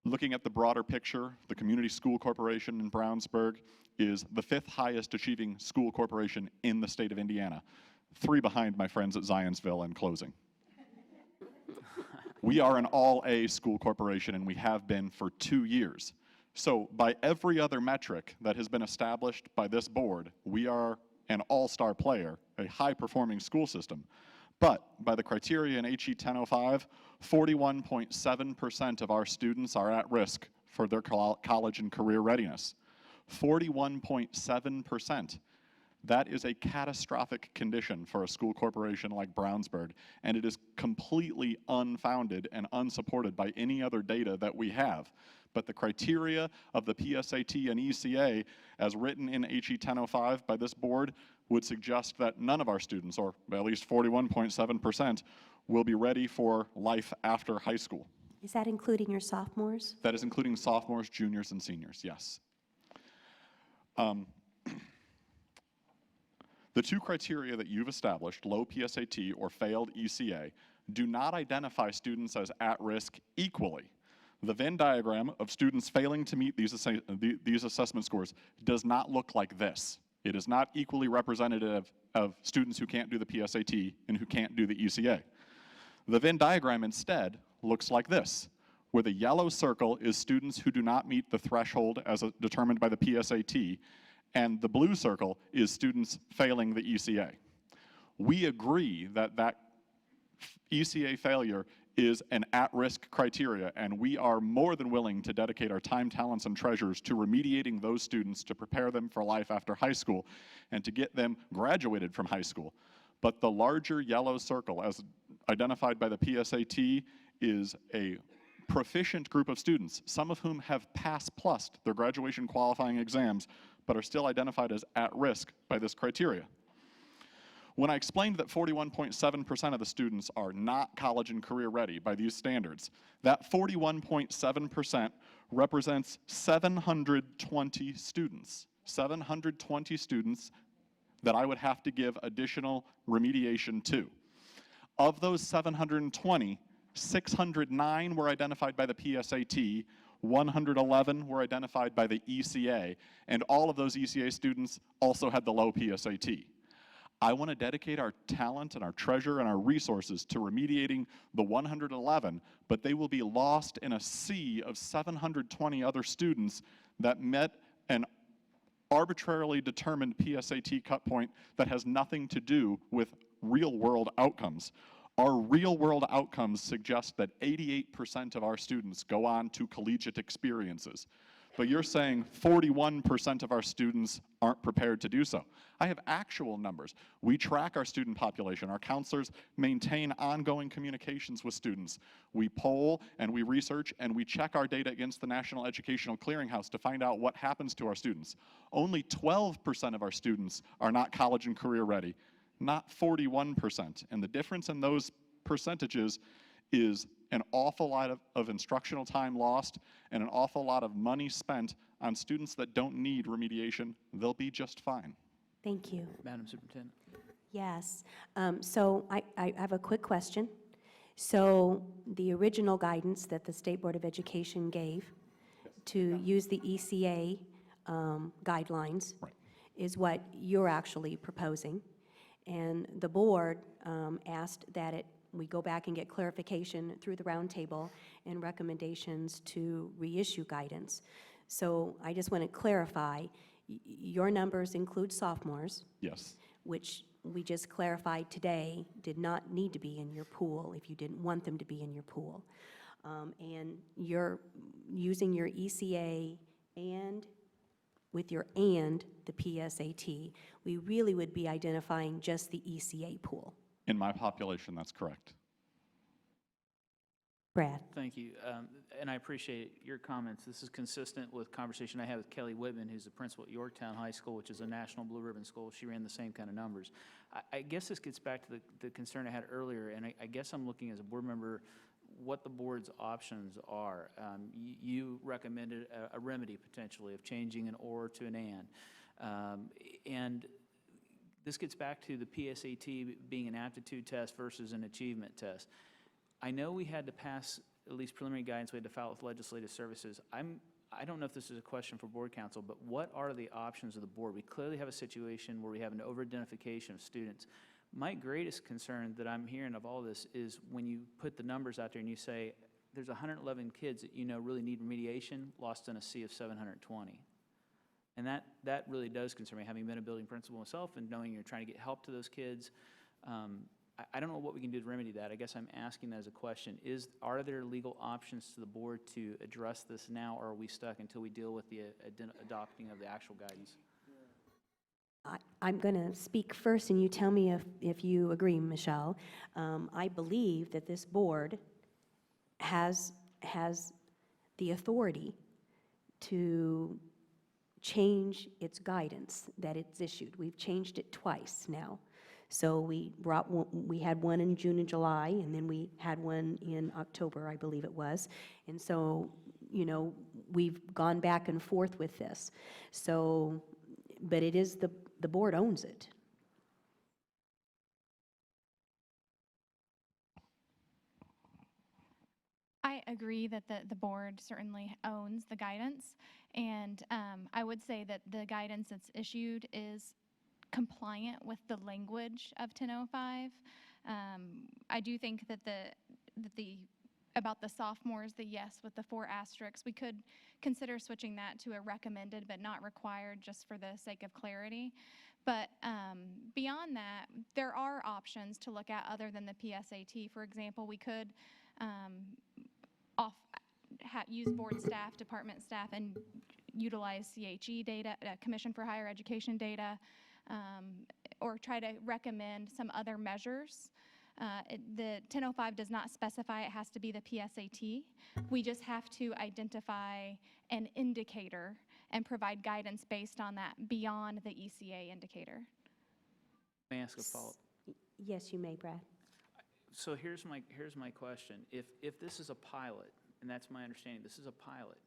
Looking at the broader picture, the Community School Corporation in Brownsburg is the 5th highest achieving school corporation in the state of Indiana, 3 behind my friends at Zionsville and closing. We are an all-A school corporation, and we have been for 2 years. So by every other metric that has been established by this board, we are an all-star player, a high-performing school system. But by the criteria in HE 1005, 41.7% of our students are at risk for their college and career readiness. 41.7%. That is a catastrophic condition for a school corporation like Brownsburg, and it is completely unfounded and unsupported by any other data that we have. But the criteria of the PSAT and ECA, as written in HE 1005 by this board, would suggest that none of our students, or at least 41.7%, will be ready for life after high school. Is that including your sophomores? That is including sophomores, juniors, and seniors, yes. The two criteria that you've established, low PSAT or failed ECA, do not identify students as at risk equally. The Venn diagram of students failing to meet these assessment scores does not look like this. It is not equally representative of students who can't do the PSAT and who can't do the ECA. The Venn diagram instead looks like this, where the yellow circle is students who do not meet the threshold as determined by the PSAT, and the blue circle is students failing the ECA. We agree that that ECA failure is an at-risk criteria, and we are more than willing to dedicate our time, talents, and treasures to remediating those students to prepare them for life after high school and to get them graduated from high school. But the larger yellow circle, as identified by the PSAT, is a proficient group of students, some of whom have pass-plussed their graduation qualifying exams, but are still identified as at risk by this criteria. When I explained that 41.7% of the students are not college and career ready by these standards, that 41.7% represents 720 students. 720 students that I would have to give additional remediation to. Of those 720, 609 were identified by the PSAT, 111 were identified by the ECA, and all of those ECA students also had the low PSAT. I want to dedicate our talent and our treasure and our resources to remediating the 111, but they will be lost in a sea of 720 other students that met an arbitrarily determined PSAT cut point that has nothing to do with real-world outcomes. Our real-world outcomes suggest that 88% of our students go on to collegiate experiences. But you're saying 41% of our students aren't prepared to do so. I have actual numbers. We track our student population. Our counselors maintain ongoing communications with students. We poll and we research and we check our data against the National Educational Clearinghouse to find out what happens to our students. Only 12% of our students are not college and career ready, not 41%. And the difference in those percentages is an awful lot of instructional time lost and an awful lot of money spent on students that don't need remediation. They'll be just fine. Thank you. Madam Superintendent. Yes. So I have a quick question. So the original guidance that the State Board of Education gave to use the ECA guidelines is what you're actually proposing. And the board asked that we go back and get clarification through the roundtable and recommendations to reissue guidance. So I just want to clarify, your numbers include sophomores. Yes. Which we just clarified today did not need to be in your pool if you didn't want them to be in your pool. And you're using your ECA and with your and the PSAT, we really would be identifying just the ECA pool. In my population, that's correct. Brad. Thank you. And I appreciate your comments. This is consistent with conversation I had with Kelly Whitman, who's the principal at Yorktown High School, which is a national blue ribbon school. She ran the same kind of numbers. I guess this gets back to the concern I had earlier, and I guess I'm looking as a board member what the board's options are. You recommended a remedy potentially of changing an or to an and this gets back to the PSAT being an aptitude test versus an achievement test. I know we had to pass at least preliminary guidance, we had to file with legislative services. I don't know if this is a question for board council, but what are the options of the board? We clearly have a situation where we have an over-identification of students. My greatest concern that I'm hearing of all this is when you put the numbers out there and you say, there's 111 kids that you know really need remediation, lost in a sea of 720. And that really does concern me, having been a building principal myself and knowing you're trying to get help to those kids. I don't know what we can do to remedy that. I guess I'm asking that as a question. Are there legal options to the board to address this now, or are we stuck until we deal with the adopting of the actual guidance? I'm going to speak first, and you tell me if you agree, Michelle. I believe that this board has the authority to change its guidance that it's issued. We've changed it twice now. So we had one in June and July, and then we had one in October, I believe it was. And so, you know, we've gone back and forth with this. So, but it is the board owns it. I agree that the board certainly owns the guidance, and I would say that the guidance that's issued is compliant with the language of 1005. I do think that about the sophomores, the yes with the 4 asterisks, we could consider switching that to a recommended but not required, just for the sake of clarity. But beyond that, there are options to look at other than the PSAT. For example, we could use board staff, department staff, and utilize CHE data, Commission for Higher Education data, or try to recommend some other measures. The 1005 does not specify it has to be the PSAT. We just have to identify an indicator and provide guidance based on that beyond the ECA indicator. May I ask a follow-up? Yes, you may, Brad. So here's my question. If this is a pilot, and that's my understanding, this is a pilot,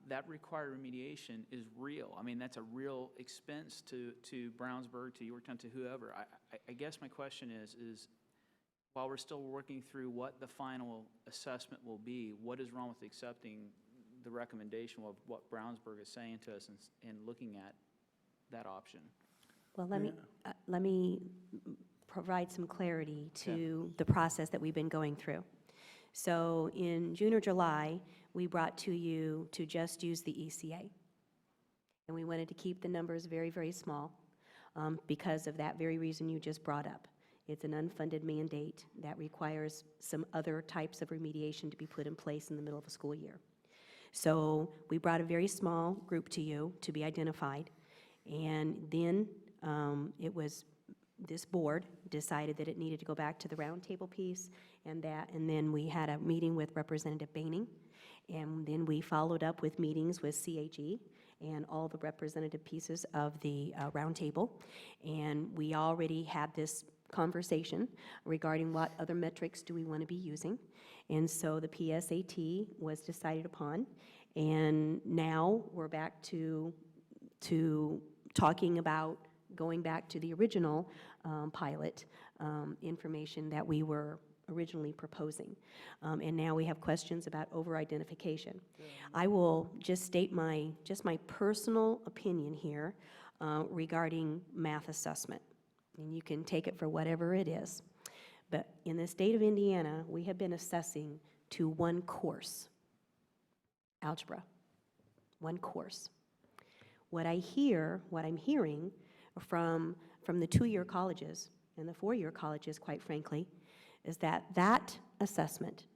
that required remediation is real. I mean, that's a real expense to Brownsburg, to Yorktown, to whoever. I guess my question is while we're still working through what the final assessment will be, what is wrong with accepting the recommendation of what Brownsburg is saying to us and looking at that option? Well, let me provide some clarity to the process that we've been going through. So in June or July, we brought to you to just use the ECA. And we wanted to keep the numbers very, very small because of that very reason you just brought up. It's an unfunded mandate that requires some other types of remediation to be put in place in the middle of a school year. So we brought a very small group to you to be identified. And then it was this board decided that it needed to go back to the roundtable piece, and then we had a meeting with Representative Baining, and then we followed up with meetings with CHE and all the representative pieces of the roundtable, and we already had this conversation regarding what other metrics do we want to be using, and so the PSAT was decided upon, and now we're back to talking about going back to the original pilot information that we were originally proposing. And now we have questions about over-identification. I will just state my personal opinion here regarding math assessment. And you can take it for whatever it is. But in the state of Indiana, we have been assessing to one course, algebra, one course. What I'm hearing from the 2-year colleges and the 4-year colleges, quite frankly, is that assessment,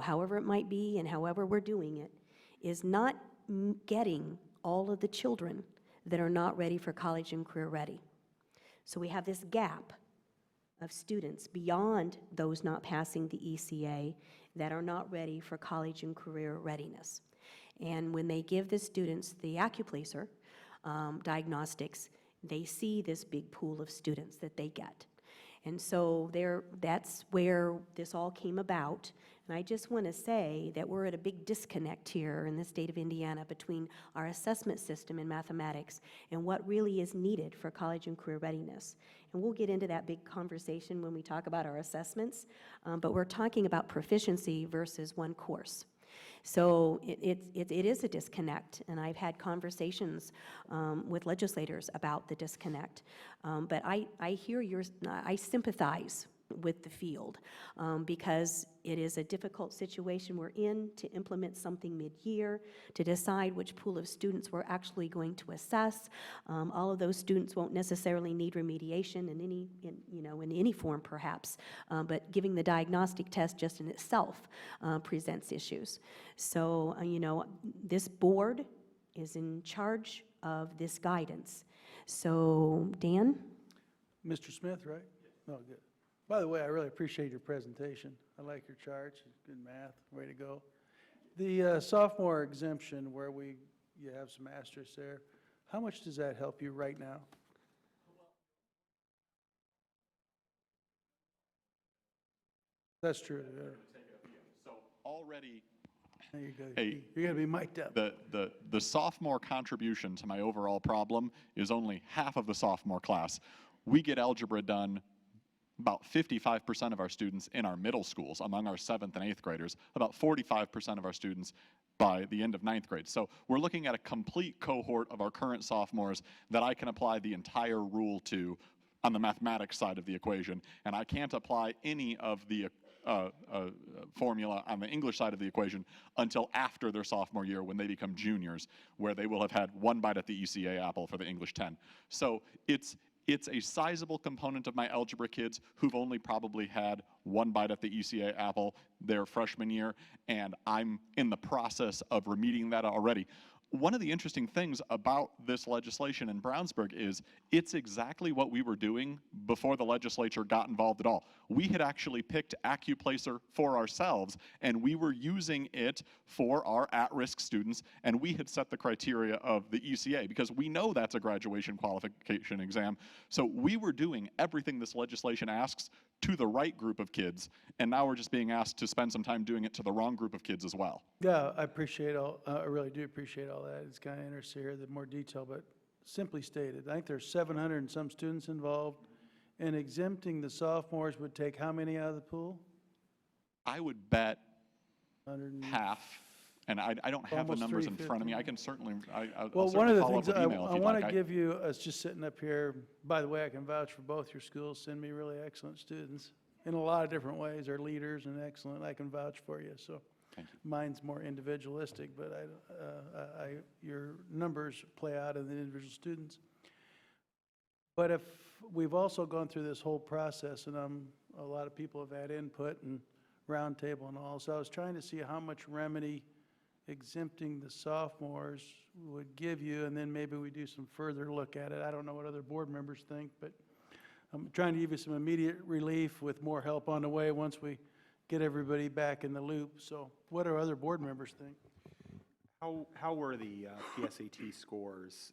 however it might be and however we're doing it, is not getting all of the children that are not ready for college and career ready. So we have this gap of students beyond those not passing the ECA that are not ready for college and career readiness. And when they give the students the acuplacer diagnostics, they see this big pool of students that they get. And so that's where this all came about. And I just want to say that we're at a big disconnect here in the state of Indiana between our assessment system in mathematics and what really is needed for college and career readiness. And we'll get into that big conversation when we talk about our assessments, but we're talking about proficiency versus one course. So it is a disconnect, and I've had conversations with legislators about the disconnect. But I hear I sympathize with the field, because it is a difficult situation we're in to implement something mid-year, to decide which pool of students we're actually going to assess. All of those students won't necessarily need remediation in any form perhaps, but giving the diagnostic test just in itself presents issues. So, this board is in charge of this guidance. So, Dan? Mr. Smith, right? Oh, good. By the way, I really appreciate your presentation. I like your charts, good math, way to go. The sophomore exemption where you have some asterisks there, how much does that help you right now? That's true. Yeah. So already, There you go. Hey, You're going to be mic'd up. the sophomore contribution to my overall problem is only half of the sophomore class. We get algebra done, about 55% of our students in our middle schools, among our 7th and 8th graders, about 45% of our students by the end of 9th grade. So we're looking at a complete cohort of our current sophomores that I can apply the entire rule to on the mathematics side of the equation, and I can't apply any of the formula on the English side of the equation until after their sophomore year when they become juniors, where they will have had one bite at the ECA apple for the English 10. So it's a sizable component of my algebra kids who've only probably had one bite at the ECA apple their freshman year, and I'm in the process of remedying that already. One of the interesting things about this legislation in Brownsburg is it's exactly what we were doing before the legislature got involved at all. We had actually picked AccuPlacer for ourselves, and we were using it for our at-risk students, and we had set the criteria of the ECA because we know that's a graduation qualification exam. So we were doing everything this legislation asks to the right group of kids, and now we're just being asked to spend some time doing it to the wrong group of kids as well. Yeah, I appreciate I really do appreciate all that. It's kind of interesting to hear the more detail, but simply stated, I think there's 700 and some students involved, and exempting the sophomores would take how many out of the pool? I would bet half, and I don't have the Almost numbers in front of me. 350. I can certainly, Well, I'll one of certainly the follow things up with I email if you'd want like. to give you, us just sitting up here, by the way, I can vouch for both your schools, send me really excellent students in a lot of different ways. They're leaders and excellent. I can vouch for you. So mine's more individualistic, but your numbers play out in the individual students. But if we've also gone through this whole process, and a lot of people have had input and roundtable and all, so I was trying to see how much remedy exempting the sophomores would give you, and then maybe we do some further look at it. I don't know what other board members think, but I'm trying to give you some immediate relief with more help on the way once we get everybody back in the loop. So what do other board members think? How were the PSAT scores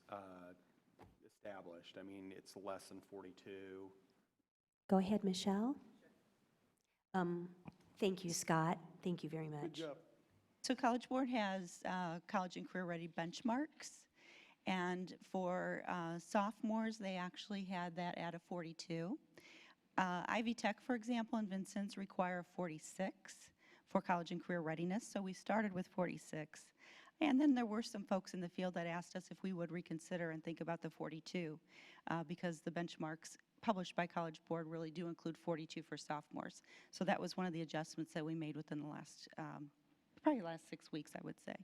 established? I mean, it's less than 42. Go ahead, Michelle. Thank you, Scott. Thank you very much. Good job. So College Board has college and career ready benchmarks. And for sophomores, they actually had that at a 42. Ivy Tech, for example, and Vincennes require a 46 for college and career readiness. So we started with 46. And then there were some folks in the field that asked us if we would reconsider and think about the 42 because the benchmarks published by College Board really do include 42 for sophomores. So that was one of the adjustments that we made within the last, probably last 6 weeks, I would say.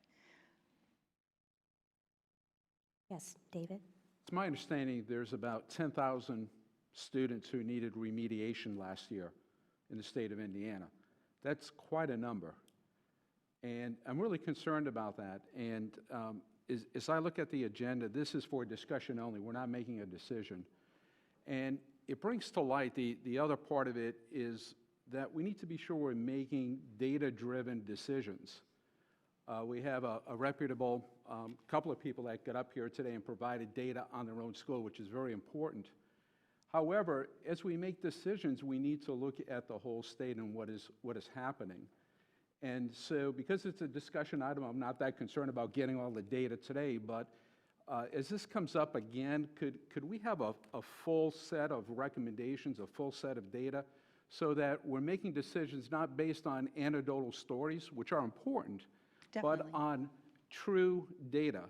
Yes, David? It's my understanding there's about 10,000 students who needed remediation last year in the state of Indiana. That's quite a number. And I'm really concerned about that. And as I look at the agenda, this is for discussion only. We're not making a decision. And it brings to light the other part of it is that we need to be sure we're making data-driven decisions. We have a reputable couple of people that got up here today and provided data on their own school, which is very important. However, as we make decisions, we need to look at the whole state and what is happening. And so because it's a discussion item, I'm not that concerned about getting all the data today, but as this comes up again, could we have a full set of recommendations, a full set of data, so that we're making decisions not based on anecdotal stories, which are important, but on true data.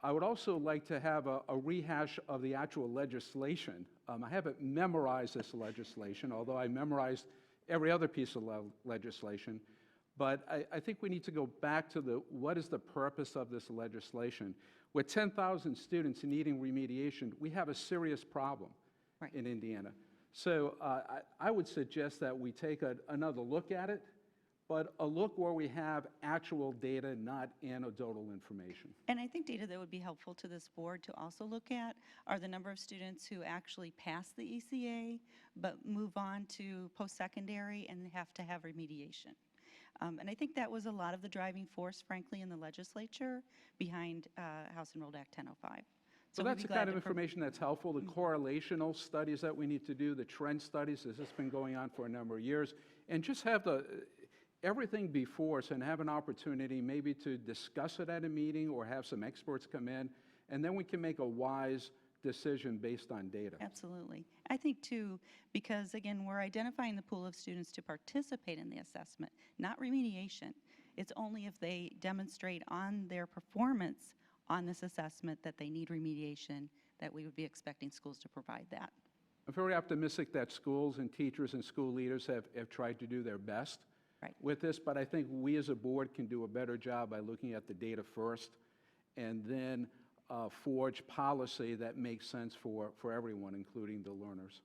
I would also like to have a rehash of the actual legislation I haven't memorized this legislation, although I memorized every other piece of legislation. But I think we need to go back to what is the purpose of this legislation? With 10,000 students needing remediation, we have a serious problem in Indiana. So I would suggest that we take another look at it, but a look where we have actual data, not anecdotal information. And I think data that would be helpful to this board to also look at are the number of students who actually pass the ECA, but move on to post-secondary and have to have remediation. And I think that was a lot of the driving force, frankly, in the legislature behind House Enrolled Act 1005. So that's the kind of information that's helpful, the correlational studies that we need to do, the trend studies, this has been going on for a number of years, and just have everything before us and have an opportunity maybe to discuss it at a meeting or have some experts come in, and then we can make a wise decision based on data. Absolutely. I think too, because again, we're identifying the pool of students to participate in the assessment, not remediation. It's only if they demonstrate on their performance on this assessment that they need remediation that we would be expecting schools to provide that. I'm very optimistic that schools and teachers and school leaders have tried to do their best with this, but I think we as a board can do a better job by looking at the data first and then forge policy that makes sense for everyone, including the learners.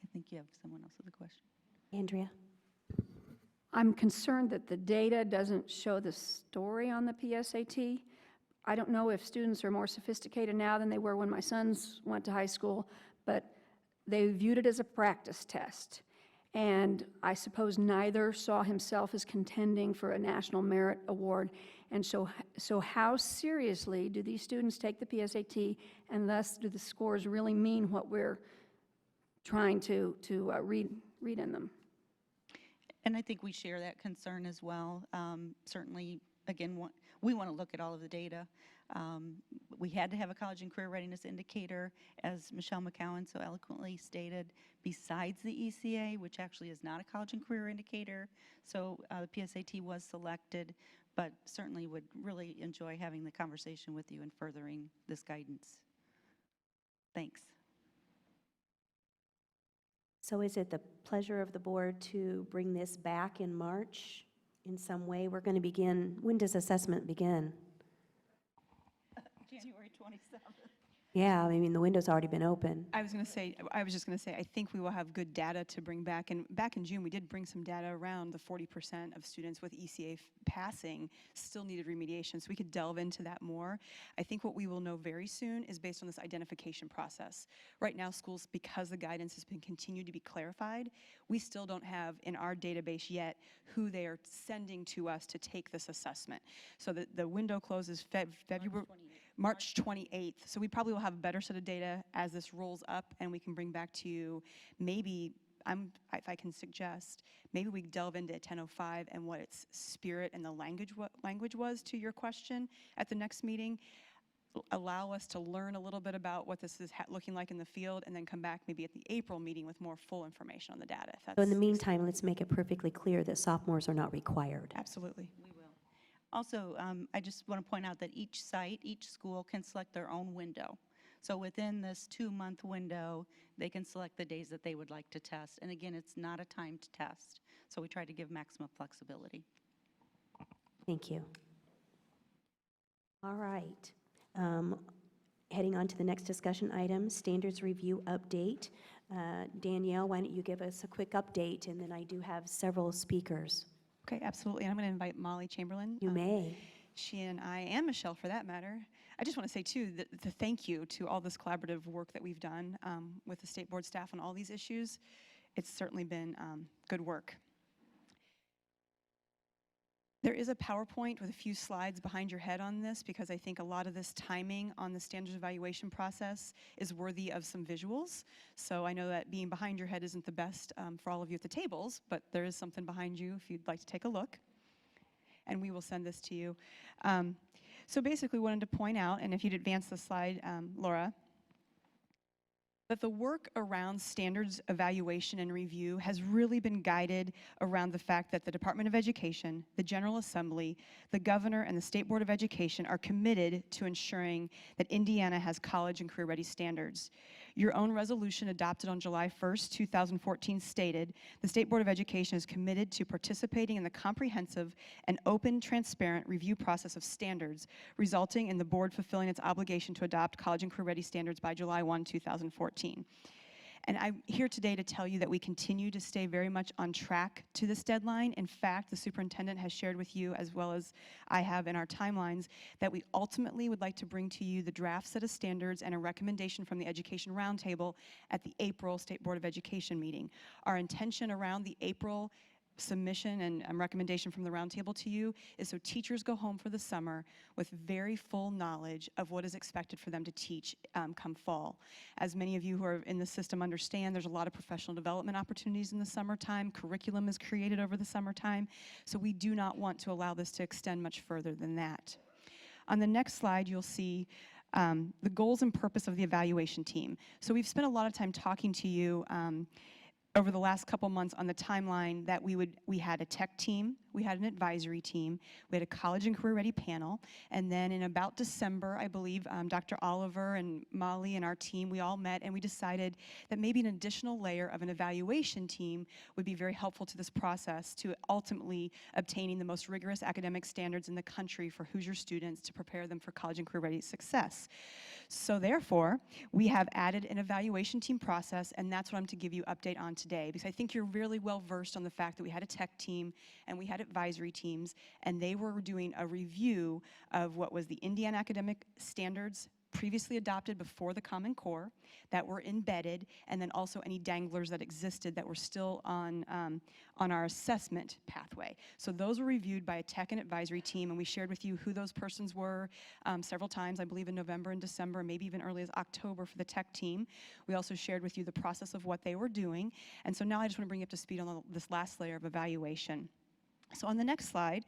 I think you have someone else with a question. Andrea? I'm concerned that the data doesn't show the story on the PSAT. I don't know if students are more sophisticated now than they were when my sons went to high school, but they viewed it as a practice test. And I suppose neither saw himself as contending for a National Merit Award. And so how seriously do these students take the PSAT, and thus do the scores really mean what we're trying to read in them? And I think we share that concern as well. Certainly, again, we want to look at all of the data. We had to have a college and career readiness indicator, as Michelle McCowan so eloquently stated, besides the ECA, which actually is not a college and career indicator. So the PSAT was selected, but certainly would really enjoy having the conversation with you and furthering this guidance. Thanks. So is it the pleasure of the board to bring this back in March in some way? We're going to begin, when does assessment begin? January 27th. Yeah, I mean, the window's already been open. I was just going to say, I think we will have good data to bring back. And back in June, we did bring some data around the 40% of students with ECA passing still needed remediation. So we could delve into that more. I think what we will know very soon is based on this identification process. Right now, schools, because the guidance has been continued to be clarified, we still don't have in our database yet who they are sending to us to take this assessment. So the window closes February. March 28th. So we probably will have a better set of data as this rolls up, and we can bring back to you maybe, if I can suggest, maybe we delve into 1005 and what its spirit and the language was to your question at the next meeting. Allow us to learn a little bit about what this is looking like in the field, and then come back maybe at the April meeting with more full information on the data. So in the meantime, let's make it perfectly clear that sophomores are not required. Absolutely. We will. Also, I just want to point out that each site, each school can select their own window. So within this 2-month window, they can select the days that they would like to test. And again, it's not a timed test. So we try to give maximum flexibility. Thank you. All right. Heading on to the next discussion item, standards review update. Danielle, why don't you give us a quick update, and then I do have several speakers. Okay, absolutely. And I'm going to invite Molly Chamberlain. You may. She and I, and Michelle for that matter. I just want to say too, the thank you to all this collaborative work that we've done with the state board staff on all these issues. It's certainly been good work. There is a PowerPoint with a few slides behind your head on this, because I think a lot of this timing on the standards evaluation process is worthy of some visuals. So I know that being behind your head isn't the best for all of you at the tables, but there is something behind you if you'd like to take a look. And we will send this to you. So basically wanted to point out, and if you'd advance the slide, Laura, that the work around standards evaluation and review has really been guided around the fact that the Department of Education, the General Assembly, the Governor, and the State Board of Education are committed to ensuring that Indiana has college and career-ready standards. Your own resolution adopted on July 1st, 2014 stated, "The State Board of Education is committed to participating in the comprehensive and open, transparent review process of standards, resulting in the board fulfilling its obligation to adopt college and career ready standards by July 1, 2014. And I'm here today to tell you that we continue to stay very much on track to this deadline. In fact, the superintendent has shared with you, as well as I have in our timelines, that we ultimately would like to bring to you the draft set of standards and a recommendation from the Education Roundtable at the April State Board of Education meeting. Our intention around the April submission and recommendation from the roundtable to you is so teachers go home for the summer with very full knowledge of what is expected for them to teach come fall. As many of you who are in the system understand, there's a lot of professional development opportunities in the summertime. Curriculum is created over the summertime, so we do not want to allow this to extend much further than that. On the next slide, you'll see the goals and purpose of the evaluation team. So we've spent a lot of time talking to you over the last couple months on the timeline that we had a tech team, we had an advisory team, we had a college and career ready panel, and then in about December, I believe, Dr. Oliver and Molly and our team, we all met and we decided that maybe an additional layer of an evaluation team would be very helpful to this process to ultimately obtaining the most rigorous academic standards in the country for Hoosier students to prepare them for college and career ready success. So therefore, we have added an evaluation team process, and that's what I'm to give you update on today, because I think you're really well versed on the fact that we had a tech team and we had advisory teams, and they were doing a review of what was the Indiana academic standards previously adopted before the Common Core that were embedded, and then also any danglers that existed that were still on our assessment pathway. So those were reviewed by a tech and advisory team, and we shared with you who those persons were several times, I believe in November and December, maybe even early as October for the tech team. We also shared with you the process of what they were doing, and so now I just want to bring you up to speed on this last layer of evaluation. So on the next slide,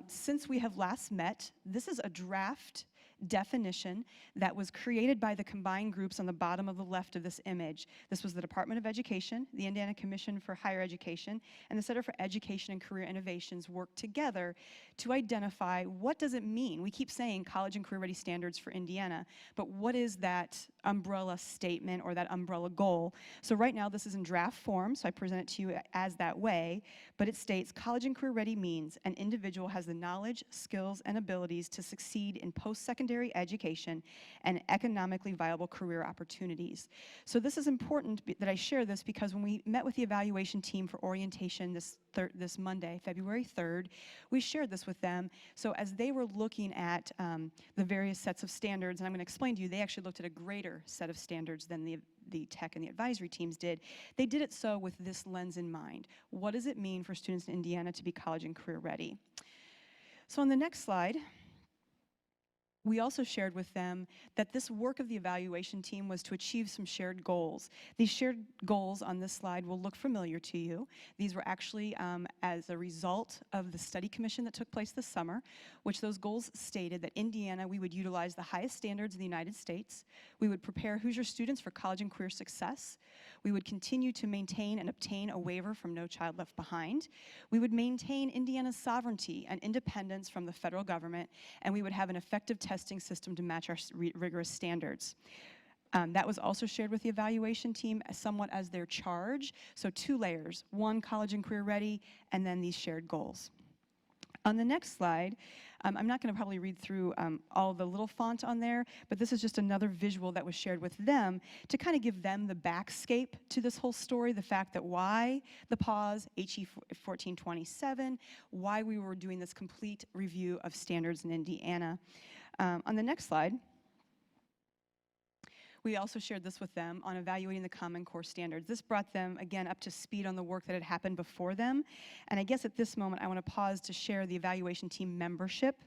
since we have last met, this is a draft definition that was created by the combined groups on the bottom of the left of this image. This was the Department of Education, the Indiana Commission for Higher Education, and the Center for Education and Career Innovations worked together to identify what does it mean. We keep saying college and career ready standards for Indiana, but what is that umbrella statement or that umbrella goal? So right now this is in draft form, so I present it to you as that way, but it states college and career ready means an individual has the knowledge, skills, and abilities to succeed in post-secondary education and economically viable career opportunities. So this is important that I share this because when we met with the evaluation team for orientation this Monday, February 3rd, we shared this with them. So as they were looking at the various sets of standards, and I'm going to explain to you, they actually looked at a greater set of standards than the tech and the advisory teams did. They did it so with this lens in mind. What does it mean for students in Indiana to be college and career ready? So on the next slide, we also shared with them that this work of the evaluation team was to achieve some shared goals. These shared goals on this slide will look familiar to you. These were actually as a result of the study commission that took place this summer, which those goals stated that Indiana, we would utilize the highest standards in the United States. We would prepare Hoosier students for college and career success. We would continue to maintain and obtain a waiver from No Child Left Behind. We would maintain Indiana's sovereignty and independence from the federal government, and we would have an effective testing system to match our rigorous standards. That was also shared with the evaluation team somewhat as their charge. So 2 layers, 1 college and career ready, and then these shared goals. On the next slide, I'm not going to probably read through all the little font on there, but this is just another visual that was shared with them to kind of give them the backscape to this whole story, the fact that why the pause, HE 1427, why we were doing this complete review of standards in Indiana. On the next slide, we also shared this with them on evaluating the Common Core standards. This brought them, again, up to speed on the work that had happened before them. And I guess at this moment, I want to pause to share the evaluation team membership.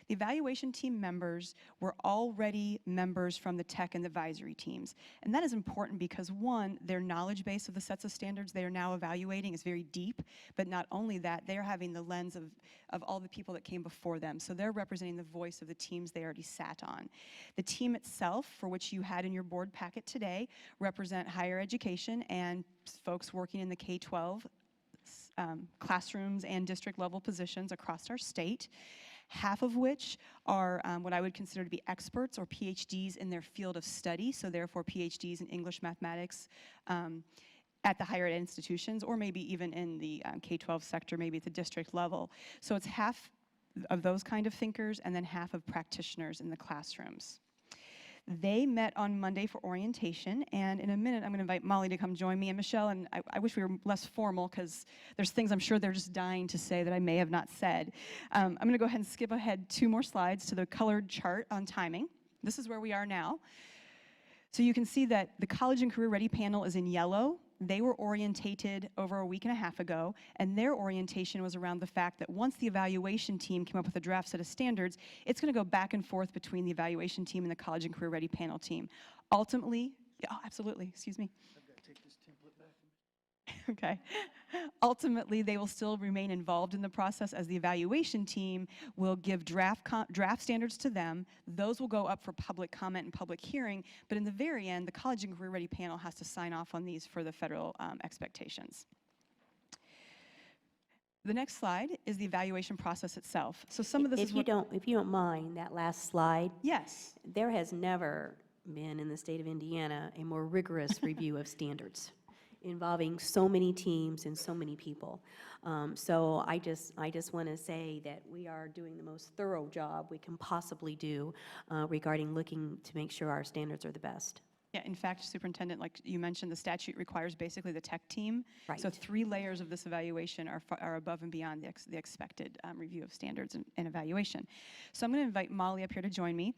The evaluation team members were already members from the tech and advisory teams. And that is important because, one, their knowledge base of the sets of standards they are now evaluating is very deep, but not only that, they're having the lens of all the people that came before them. So they're representing the voice of the teams they already sat on. The team itself, for which you had in your board packet today, represent higher education and folks working in the K-12 classrooms and district level positions across our state. half of which are what I would consider to be experts or PhDs in their field of study, so therefore PhDs in English, mathematics, at the higher ed institutions, or maybe even in the K-12 sector, maybe at the district level. So it's half of those kind of thinkers and then half of practitioners in the classrooms. They met on Monday for orientation, and in a minute I'm going to invite Molly to come join me, and Michelle, and I wish we were less formal because there's things I'm sure they're just dying to say that I may have not said. I'm going to go ahead and skip ahead 2 more slides to the colored chart on timing. This is where we are now. So you can see that the College and Career Ready panel is in yellow. They were orientated over a week and a half ago, and their orientation was around the fact that once the evaluation team came up with a draft set of standards, it's going to go back and forth between the evaluation team and the College and Career Ready panel team. Ultimately, oh, absolutely, excuse me. I've got to take this template back. Okay. Ultimately, they will still remain involved in the process as the evaluation team will give draft standards to them. Those will go up for public comment and public hearing, but in the very end, the College and Career Ready panel has to sign off on these for the federal expectations. The next slide is the evaluation process itself. So some of this if you don't mind, that last slide. Yes. There has never been in the state of Indiana a more rigorous review of standards involving so many teams and so many people. So I just want to say that we are doing the most thorough job we can possibly do regarding looking to make sure our standards are the best. Yeah, in fact, Superintendent, like you mentioned, the statute requires basically the tech team. Right. So 3 layers of this evaluation are above and beyond the expected review of standards and evaluation. So I'm going to invite Molly up here to join me.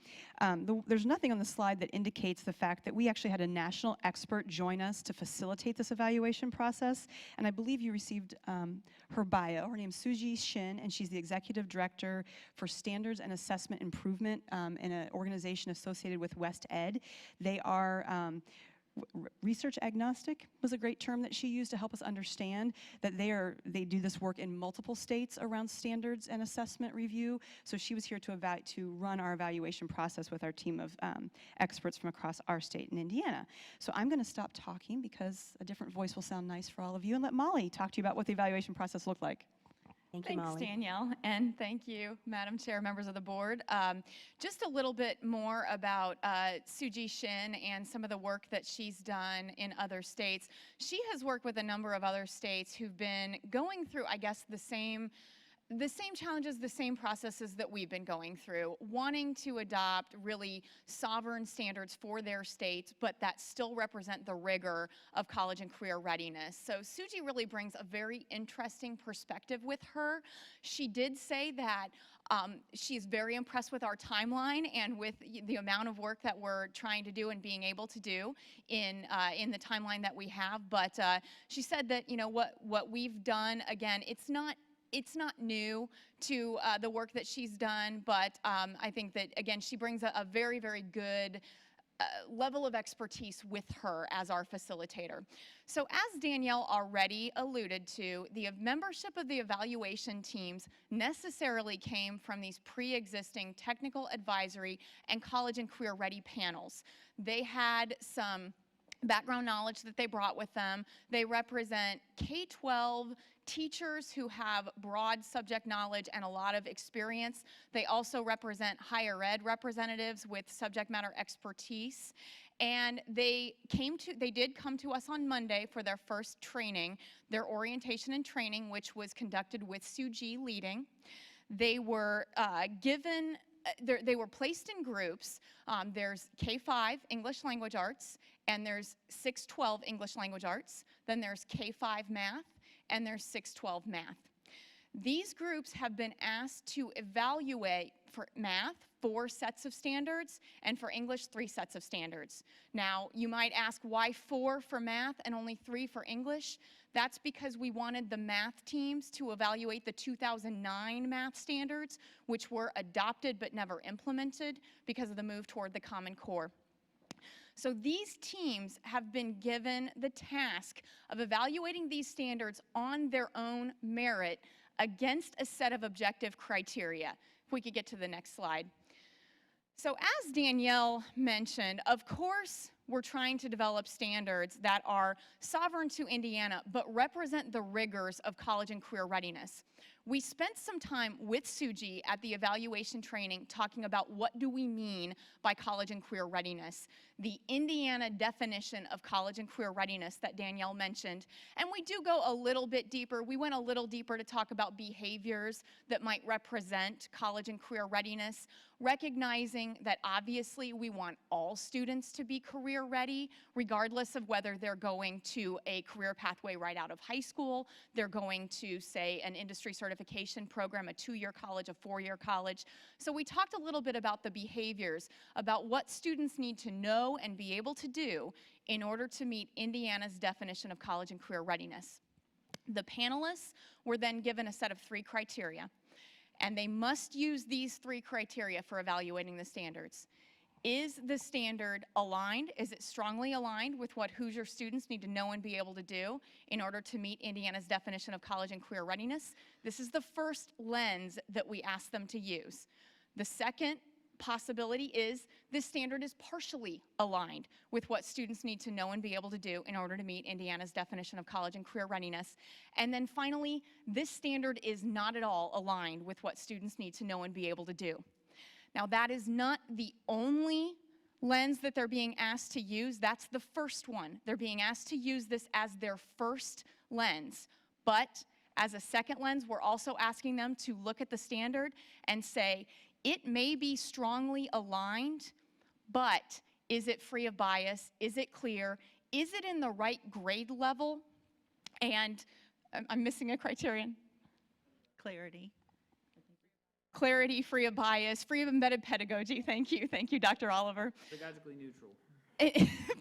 There's nothing on the slide that indicates the fact that we actually had a national expert join us to facilitate this evaluation process. And I believe you received her bio. Her name's Suji Shin, and she's the Executive Director for Standards and Assessment Improvement in an organization associated with West Ed. They are research agnostic was a great term that she used to help us understand that they do this work in multiple states around standards and assessment review. So she was here to run our evaluation process with our team of experts from across our state in Indiana. So I'm going to stop talking because a different voice will sound nice for all of you, and let Molly talk to you about what the evaluation process looked like. Thank you, Thanks, Molly. Danielle, and thank you, Madam Chair, members of the board. Just a little bit more about Suji Shin and some of the work that she's done in other states. She has worked with a number of other states who've been going through, I guess, the same challenges, the same processes that we've been going through, wanting to adopt really sovereign standards for their states, but that still represent the rigor of college and career readiness. So Suji really brings a very interesting perspective with her. She did say that she's very impressed with our timeline and with the amount of work that we're trying to do and being able to do in the timeline that we have. But she said that, you know, what we've done, again, it's not new to the work that she's done, but I think that, again, she brings a very, very good level of expertise with her as our facilitator. So as Danielle already alluded to, the membership of the evaluation teams necessarily came from these pre-existing technical advisory and college and career ready panels. They had some background knowledge that they brought with them. They represent K-12 teachers who have broad subject knowledge and a lot of experience. They also represent higher ed representatives with subject matter expertise. And they did come to us on Monday for their first training, their orientation and training, which was conducted with Suji leading. They were they were placed in groups. There's K-5 English Language Arts, and there's 6-12 English Language Arts. Then there's K-5 Math, and there's 6-12 Math. These groups have been asked to evaluate for math 4 sets of standards, and for English 3 sets of standards. Now, you might ask why 4 for math and only 3 for English? That's because we wanted the math teams to evaluate the 2009 math standards, which were adopted but never implemented because of the move toward the Common Core. So these teams have been given the task of evaluating these standards on their own merit against a set of objective criteria. If we could get to the next slide. So as Danielle mentioned, of course, we're trying to develop standards that are sovereign to Indiana, but represent the rigors of college and career readiness. we spent some time with Suji at the evaluation training talking about what do we mean by college and career readiness, the Indiana definition of college and career readiness that Danielle mentioned. And we do go a little bit deeper. We went a little deeper to talk about behaviors that might represent college and career readiness, recognizing that obviously we want all students to be career ready, regardless of whether they're going to a career pathway right out of high school, they're going to, say, an industry certification program, a 2-year college, a 4-year college. So we talked a little bit about the behaviors, about what students need to know and be able to do in order to meet Indiana's definition of college and career readiness. The panelists were then given a set of 3 criteria, and they must use these 3 criteria for evaluating the standards. Is the standard aligned? Is it strongly aligned with what Hoosier students need to know and be able to do in order to meet Indiana's definition of college and career readiness? This is the first lens that we ask them to use. The second possibility is this standard is partially aligned with what students need to know and be able to do in order to meet Indiana's definition of college and career readiness. And then finally, this standard is not at all aligned with what students need to know and be able to do. Now, that is not the only lens that they're being asked to use. That's the first one. They're being asked to use this as their first lens. But as a second lens, we're also asking them to look at the standard and say, it may be strongly aligned, but is it free of bias? Is it clear? Is it in the right grade level? And I'm missing a criterion. Clarity. Clarity, free of bias, free of embedded pedagogy. Thank you, Dr. Oliver. Pedagogically neutral.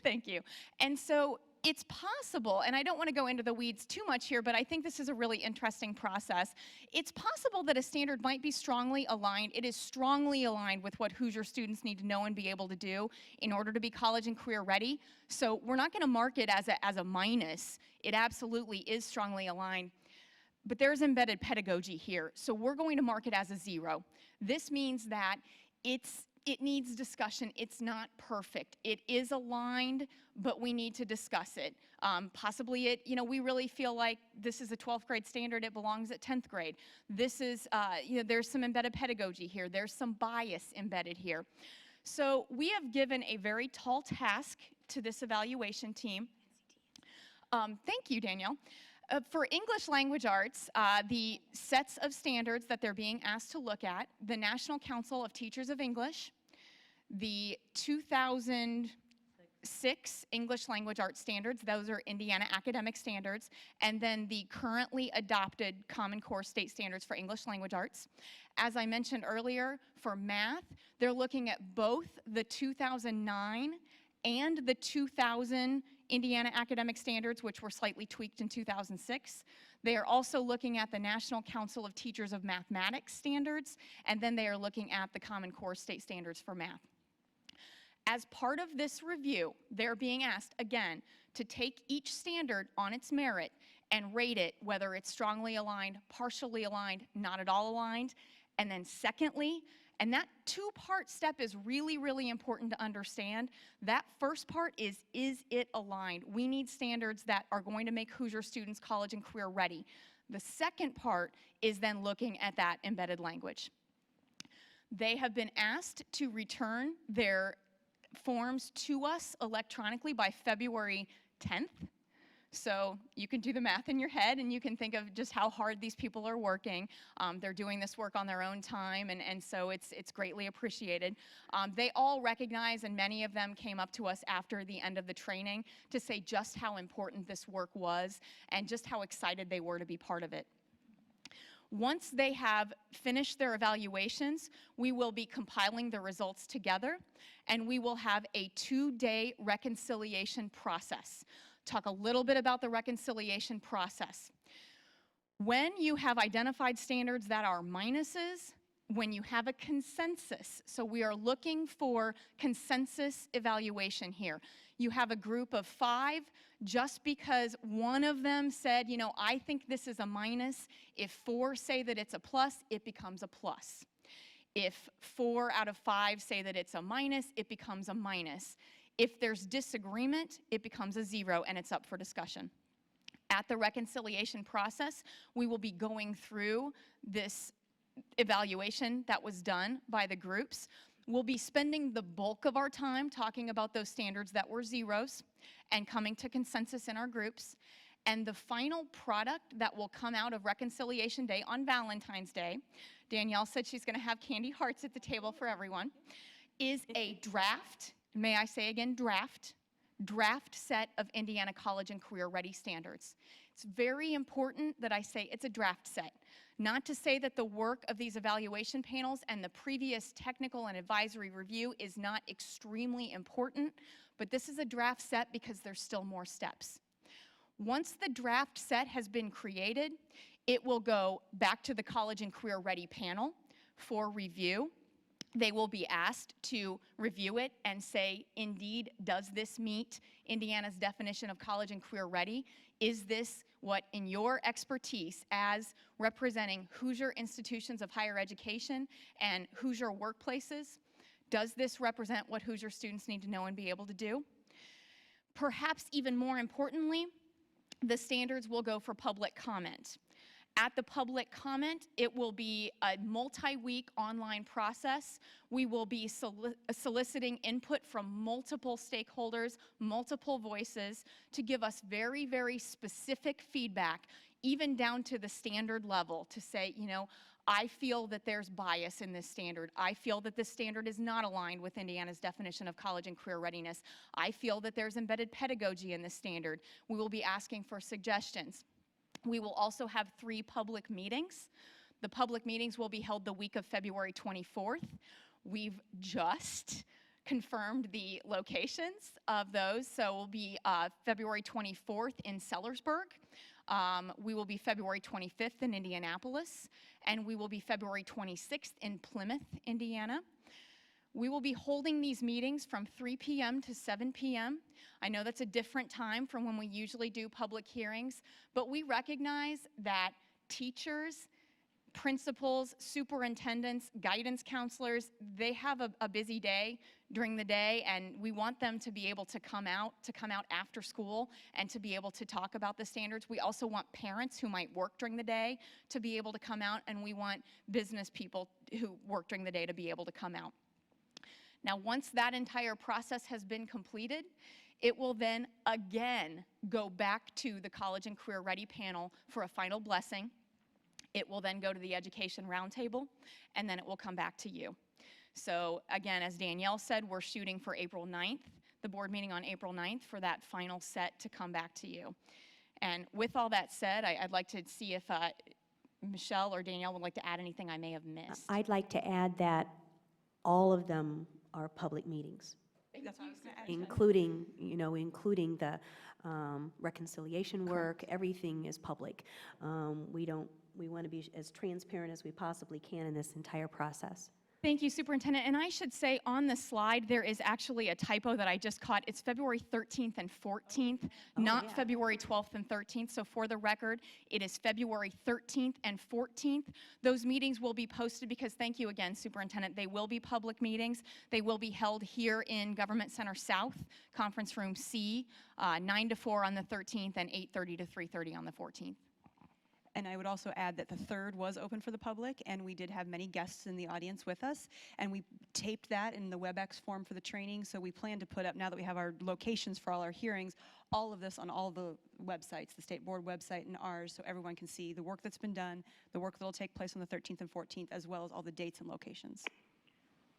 Thank you. And so it's possible, and I don't want to go into the weeds too much here, but I think this is a really interesting process. It's possible that a standard might be strongly aligned. It is strongly aligned with what Hoosier students need to know and be able to do in order to be college and career ready. So we're not going to mark it as a minus. It absolutely is strongly aligned. But there's embedded pedagogy here, so we're going to mark it as a 0. This means that it needs discussion. It's not perfect. It is aligned, but we need to discuss it. Possibly we really feel like this is a 12th grade standard. It belongs at 10th grade. This is, there's some embedded pedagogy here. There's some bias embedded here. So we have given a very tall task to this evaluation team. Thank you, Danielle. For English language arts, the sets of standards that they're being asked to look at, the National Council of Teachers of English, the 2006 English language arts standards, those are Indiana academic standards, and then the currently adopted Common Core state standards for English language arts. As I mentioned earlier, for math, they're looking at both the 2009 and the 2000 Indiana academic standards, which were slightly tweaked in 2006. They are also looking at the National Council of Teachers of Mathematics standards, and then they are looking at the Common Core state standards for math. As part of this review, they're being asked, again, to take each standard on its merit and rate it, whether it's strongly aligned, partially aligned, not at all aligned. And then secondly, and that 2-part step is really, really important to understand. That first part is it aligned? We need standards that are going to make Hoosier students college and career ready. The second part is then looking at that embedded language. They have been asked to return their forms to us electronically by February 10th. So you can do the math in your head and you can think of just how hard these people are working. They're doing this work on their own time, and so it's greatly appreciated. They all recognize, and many of them came up to us after the end of the training to say just how important this work was and just how excited they were to be part of it. Once they have finished their evaluations, we will be compiling the results together, and we will have a 2-day reconciliation process. Talk a little bit about the reconciliation process. When you have identified standards that are minuses, when you have a consensus, so we are looking for consensus evaluation here. You have a group of 5, just because one of them said, I think this is a minus, if 4 say that it's a plus, it becomes a plus. If 4 out of 5 say that it's a minus, it becomes a minus. If there's disagreement, it becomes a 0 and it's up for discussion. At the reconciliation process, we will be going through this evaluation that was done by the groups. We'll be spending the bulk of our time talking about those standards that were zeros and coming to consensus in our groups. And the final product that will come out of Reconciliation Day on Valentine's Day, Danielle said she's going to have candy hearts at the table for everyone, is a draft, may I say again, draft set of Indiana College and Career Ready standards. It's very important that I say it's a draft set. Not to say that the work of these evaluation panels and the previous technical and advisory review is not extremely important, but this is a draft set because there's still more steps. Once the draft set has been created, it will go back to the College and Career Ready panel for review. They will be asked to review it and say, indeed, does this meet Indiana's definition of college and career ready? Is this what, in your expertise as representing Hoosier institutions of higher education and Hoosier workplaces, does this represent what Hoosier students need to know and be able to do? Perhaps even more importantly, the standards will go for public comment. At the public comment, it will be a multi-week online process. We will be soliciting input from multiple stakeholders, multiple voices, to give us very, very specific feedback, even down to the standard level, to say, you know, I feel that there's bias in this standard. I feel that this standard is not aligned with Indiana's definition of college and career readiness. I feel that there's embedded pedagogy in this standard. We will be asking for suggestions. We will also have 3 public meetings. The public meetings will be held the week of February 24th. We've just confirmed the locations of those, so we'll be February 24th in Sellersburg. We will be February 25th in Indianapolis, and we will be February 26th in Plymouth, Indiana. We will be holding these meetings from 3 p.m. to 7 p.m. I know that's a different time from when we usually do public hearings, but we recognize that teachers, principals, superintendents, guidance counselors, they have a busy day during the day, and we want them to be able to come out after school and to be able to talk about the standards. We also want parents who might work during the day to be able to come out, and we want business people who work during the day to be able to come out. Now, once that entire process has been completed, it will then again go back to the College and Career Ready panel for a final blessing. It will then go to the Education Roundtable, and then it will come back to you. So again, as Danielle said, we're shooting for April 9th, the board meeting on April 9th, for that final set to come back to you. And with all that said, I'd like to see if Michelle or Danielle would like to add anything I may have missed. I'd like to add that all of them are public meetings, including the reconciliation work. Everything is public. We want to be as transparent as we possibly can in this entire process. Thank you, Superintendent. And I should say on the slide, there is actually a typo that I just caught. It's February 13th and 14th, not February 12th and 13th. So for the record, it is February 13th and 14th. Those meetings will be posted because, thank you again, Superintendent, they will be public meetings. They will be held here in Government Center South, Conference Room C, 9 to 4 on the 13th and 8:30 to 3:30 on the 14th. And I would also add that the 3rd was open for the public, and we did have many guests in the audience with us, and we taped that in the WebEx form for the training, so we plan to put up, now that we have our locations for all our hearings, all of this on all the websites, the State Board website and ours, so everyone can see the work that's been done, the work that will take place on the 13th and 14th, as well as all the dates and locations. Do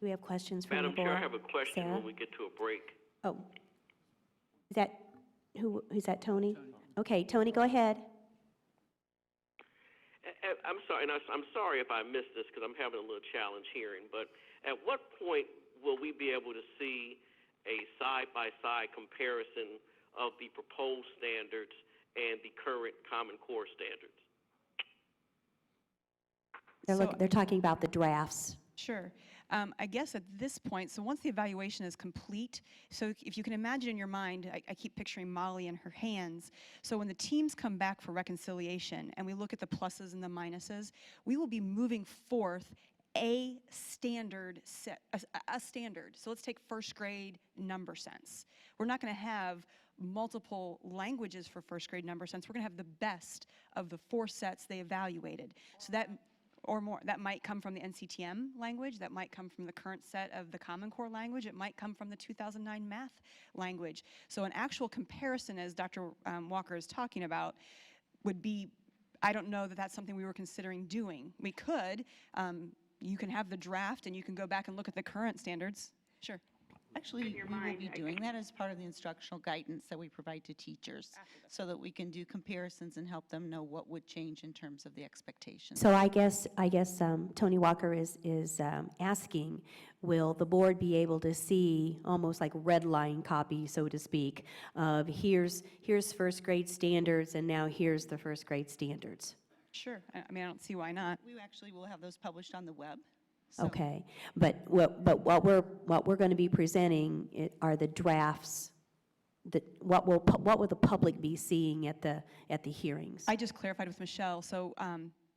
we have questions from Madam the board? Chair, I have a question Sarah? when we get to a break. Oh, is that Tony? Okay, Tony, go ahead. I'm sorry, and I'm sorry if I missed this because I'm having a little challenge hearing, but at what point will we be able to see a side-by-side comparison of the proposed standards and the current Common Core standards? They're talking about the drafts. Sure. I guess at this point, so once the evaluation is complete, so if you can imagine in your mind, I keep picturing Molly and her hands. So when the teams come back for reconciliation and we look at the pluses and the minuses, we will be moving forth a standard set, a standard. So let's take first grade number sense. We're not going to have multiple languages for first grade number sense. We're going to have the best of the 4 sets they evaluated. So that, or more, that might come from the NCTM language, that might come from the current set of the Common Core language, it might come from the 2009 math language. So an actual comparison, as Dr. Walker is talking about, would be, I don't know that that's something we were considering doing. We could, you can have the draft and you can go back and look at the current standards. Sure. Actually, we will be doing that as part of the instructional guidance that we provide to teachers, so that we can do comparisons and help them know what would change in terms of the expectations. So I guess Tony Walker is asking, will the board be able to see almost like red line copy, so to speak, of here's first grade standards and now here's the first grade standards? Sure. I mean, I don't see why not. We actually will have those published on the web. Okay, but what we're going to be presenting are the drafts. What will the public be seeing at the hearings? I just clarified with Michelle. So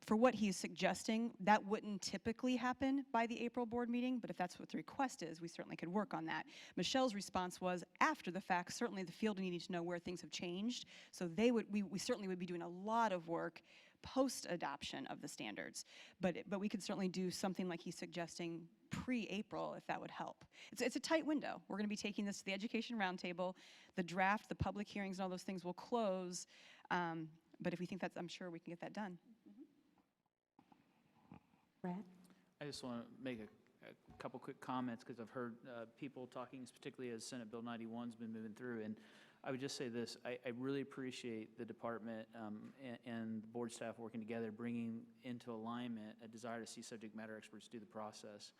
for what he's suggesting, that wouldn't typically happen by the April board meeting, but if that's what the request is, we certainly could work on that. Michelle's response was, after the fact, certainly the field needed to know where things have changed. So we certainly would be doing a lot of work post-adoption of the standards. But we could certainly do something like he's suggesting pre-April, if that would help. It's a tight window. We're going to be taking this to the Education Roundtable. The draft, the public hearings, and all those things will close. But if we think that's, I'm sure we can get that done. Brad? I just want to make a couple quick comments, because I've heard people talking, particularly as Senate Bill 91's been moving through. And I would just say this, I really appreciate the department and the board staff working together, bringing into alignment a desire to see subject matter experts do the process.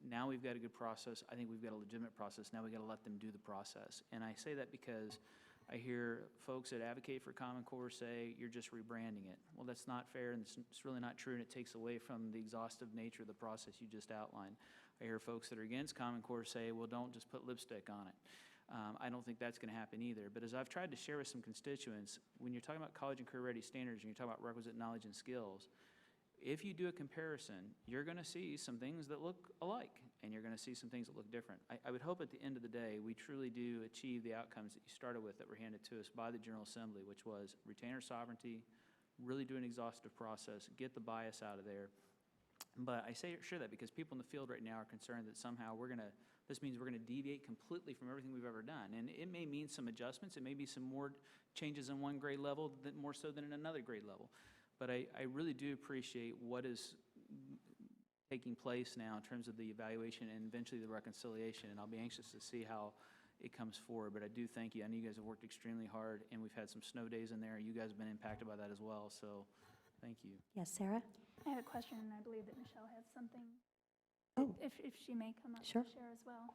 Now we've got a good process. I think we've got a legitimate process. Now we've got to let them do the process. And I say that because I hear folks that advocate for Common Core say, you're just rebranding it. Well, that's not fair, and it's really not true, and it takes away from the exhaustive nature of the process you just outlined. I hear folks that are against Common Core say, well, don't just put lipstick on it. I don't think that's going to happen either. But as I've tried to share with some constituents, when you're talking about college and career ready standards and you're talking about requisite knowledge and skills, if you do a comparison, you're going to see some things that look alike, and you're going to see some things that look different. I would hope at the end of the day we truly do achieve the outcomes that you started with that were handed to us by the General Assembly, which was retain our sovereignty, really do an exhaustive process, get the bias out of there. But I share that because people in the field right now are concerned that somehow this means we're going to deviate completely from everything we've ever done. And it may mean some adjustments. It may be some more changes in one grade level, more so than in another grade level. But I really do appreciate what is taking place now in terms of the evaluation and eventually the reconciliation. And I'll be anxious to see how it comes forward. But I do thank you. I know you guys have worked extremely hard, and we've had some snow days in there. You guys have been impacted by that as well. So thank you. Yes, Sarah? I have a question, and I believe that Michelle has something. Oh. If she may come up Sure. to share as well.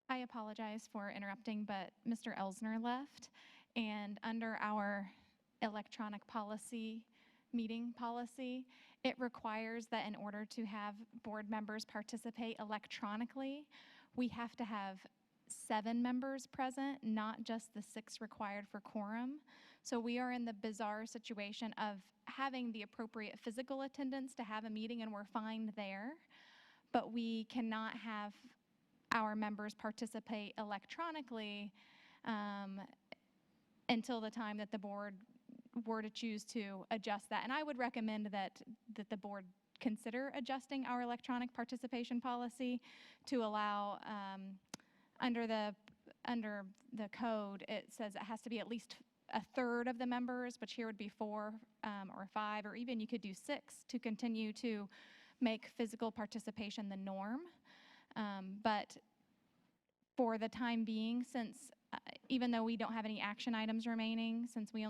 I apologize for interrupting, but Mr. Elsner left, and under our electronic policy, meeting policy, it requires that in order to have board members participate electronically, we have to have 7 members present, not just the 6 required for quorum. So we are in the bizarre situation of having the appropriate physical attendance to have a meeting, and we're fine there, but we cannot have our members participate electronically until the time that the board were to choose to adjust that. And I would recommend that the board consider adjusting our electronic participation policy to allow, under the code, it says it has to be at least a third of the members, which here would be 4 or 5, or even you could do 6 to continue to make physical participation the norm. But for the time being, since even though we don't have any action items remaining, since we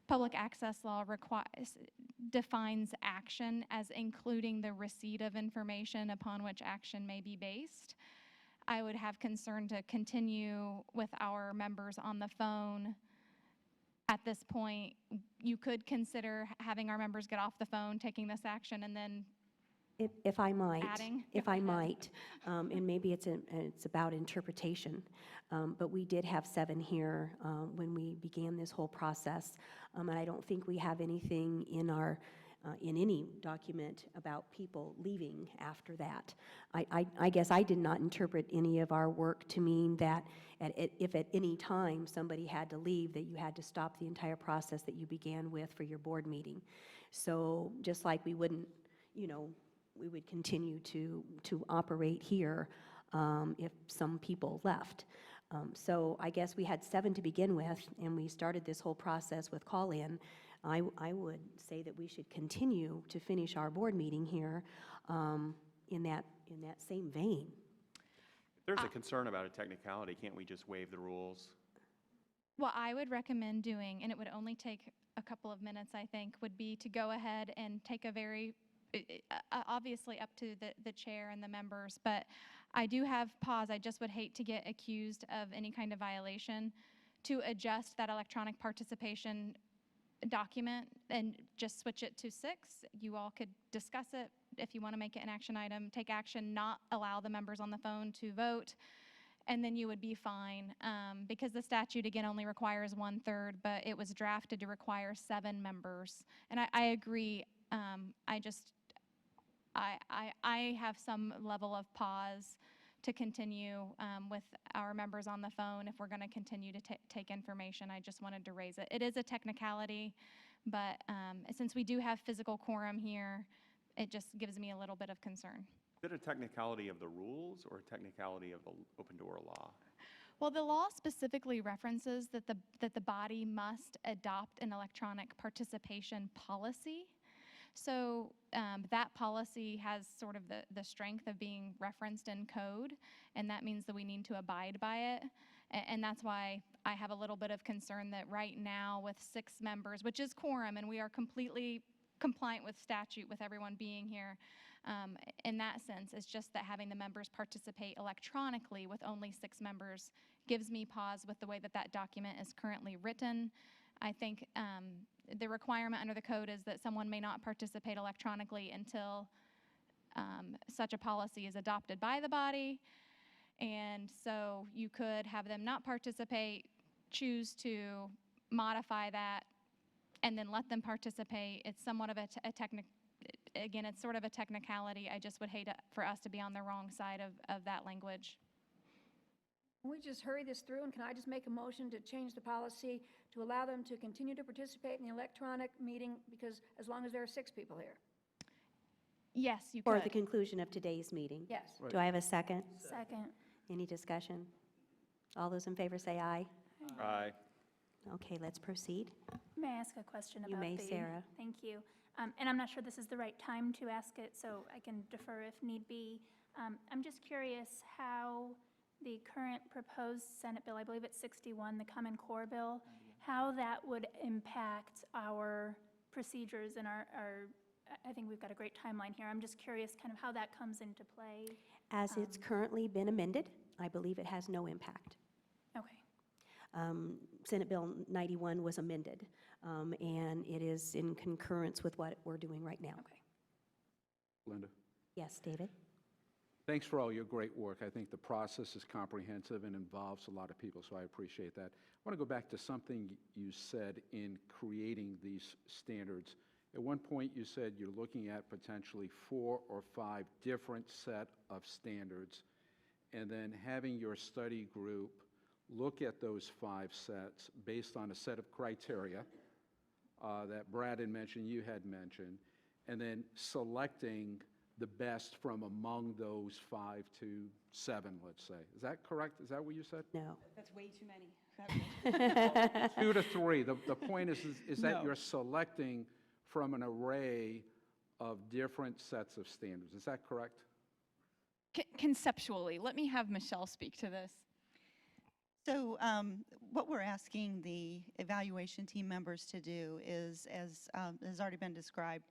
public access law defines action as including the receipt of information upon which action may be based, I would have concern to continue with our members on the phone. At this point, you could consider having our members get off the phone, taking this action, and then If I might, adding. and maybe it's about interpretation, but we did have 7 here when we began this whole process, and I don't think we have anything in our in any document about people leaving after that. I guess I did not interpret any of our work to mean that if at any time somebody had to leave, that you had to stop the entire process that you began with for your board meeting. So just like we wouldn't, we would continue to operate here if some people left. So I guess we had 7 to begin with, and we started this whole process with call-in. I would say that we should continue to finish our board meeting here in that same vein. If there's a concern about a technicality, can't we just waive the rules? What I would recommend doing, and it would only take a couple of minutes, I think, would be to go ahead and take a very, obviously up to the chair and the members, but I do have pause. I just would hate to get accused of any kind of violation, to adjust that electronic participation document and just switch it to 6. You all could discuss it if you want to make it an action item, take action, not allow the members on the phone to vote, and then you would be fine. Because the statute, again, only requires 1/3, but it was drafted to require 7 members. And I agree. I have some level of pause to continue with our members on the phone if we're going to continue to take information. I just wanted to raise it. It is a technicality, but since we do have physical quorum here, it just gives me a little bit of concern. Is it a technicality of the rules or a technicality of the open door law? Well, the law specifically references that the body must adopt an electronic participation policy. So that policy has sort of the strength of being referenced in code, and that means that we need to abide by it. And that's why I have a little bit of concern that right now with 6 members, which is quorum, and we are completely compliant with statute with everyone being here, in that sense, it's just that having the members participate electronically with only 6 members gives me pause with the way that document is currently written. I think the requirement under the code is that someone may not participate electronically until such a policy is adopted by the body. And so you could have them not participate, choose to modify that, and then let them participate. It's somewhat of again, it's sort of a technicality. I just would hate for us to be on the wrong side of that language. Can we just hurry this through, and can I just make a motion to change the policy to allow them to continue to participate in the electronic meeting, because as long as there are 6 people here? Yes, you could. Or at the conclusion of today's meeting? Yes. Do I have a second? Second. Any discussion? All those in favor say aye. Aye. Okay, let's proceed. May I ask a question about You may, Sarah. Thank you. And I'm not sure this is the right time to ask it, so I can defer if need be. I'm just curious how the current proposed Senate bill, I believe it's 61, the Common Core bill, how that would impact our procedures and our I think we've got a great timeline here. I'm just curious kind of how that comes into play. As it's currently been amended, I believe it has no impact. Okay. Senate Bill 91 was amended, and it is in concurrence with what we're doing right now. Okay. Linda? Yes, David? Thanks for all your great work. I think the process is comprehensive and involves a lot of people, so I appreciate that. I want to go back to something you said in creating these standards. At one point, you said you're looking at potentially 4 or 5 different set of standards, and then having your study group look at those 5 sets based on a set of criteria that Brad had mentioned, you had mentioned, and then selecting the best from among those 5 to 7, let's say. Is that correct? Is that what you said? No. That's way too many. 2 to 3. The point is that No. you're selecting from an array of different sets of standards. Is that correct? Conceptually, let me have Michelle speak to this. So what we're asking the evaluation team members to do is, as has already been described,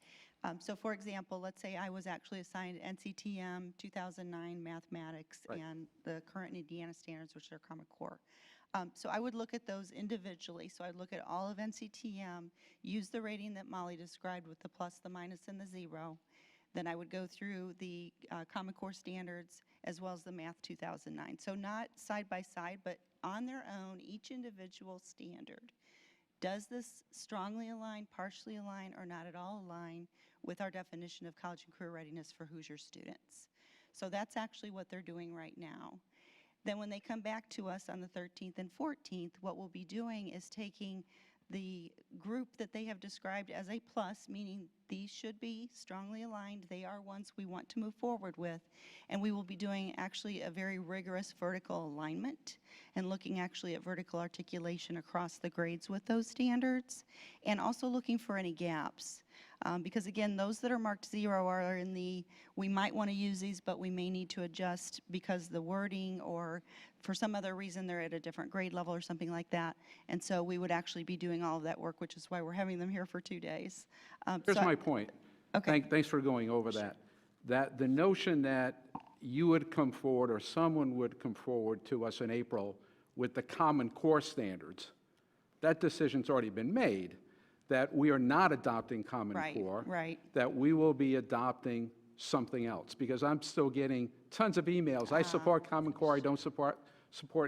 so for example, let's say I was actually assigned NCTM 2009 mathematics and the current Indiana standards, which are Common Core. So I would look at those individually. So I'd look at all of NCTM, use the rating that Molly described with the plus, the minus, and the 0. Then I would go through the Common Core standards as well as the Math 2009. So not side by side, but on their own, each individual standard. does this strongly align, partially align, or not at all align with our definition of college and career readiness for Hoosier students? So that's actually what they're doing right now. Then when they come back to us on the 13th and 14th, what we'll be doing is taking the group that they have described as a plus, meaning these should be strongly aligned, they are ones we want to move forward with, and we will be doing actually a very rigorous vertical alignment and looking actually at vertical articulation across the grades with those standards, and also looking for any gaps. Because again, those that are marked 0 are in the, we might want to use these, but we may need to adjust because the wording or for some other reason they're at a different grade level or something like that. And so we would actually be doing all of that work, which is why we're having them here for 2 days. Here's my point. Okay. Thanks for going over that. That the notion that you would come forward or someone would come forward to us in April with the Common Core standards, that decision's already been made, that we are not adopting Common Core, Right. that we will be adopting something else, because I'm still getting tons of emails. I support Common Core, I don't support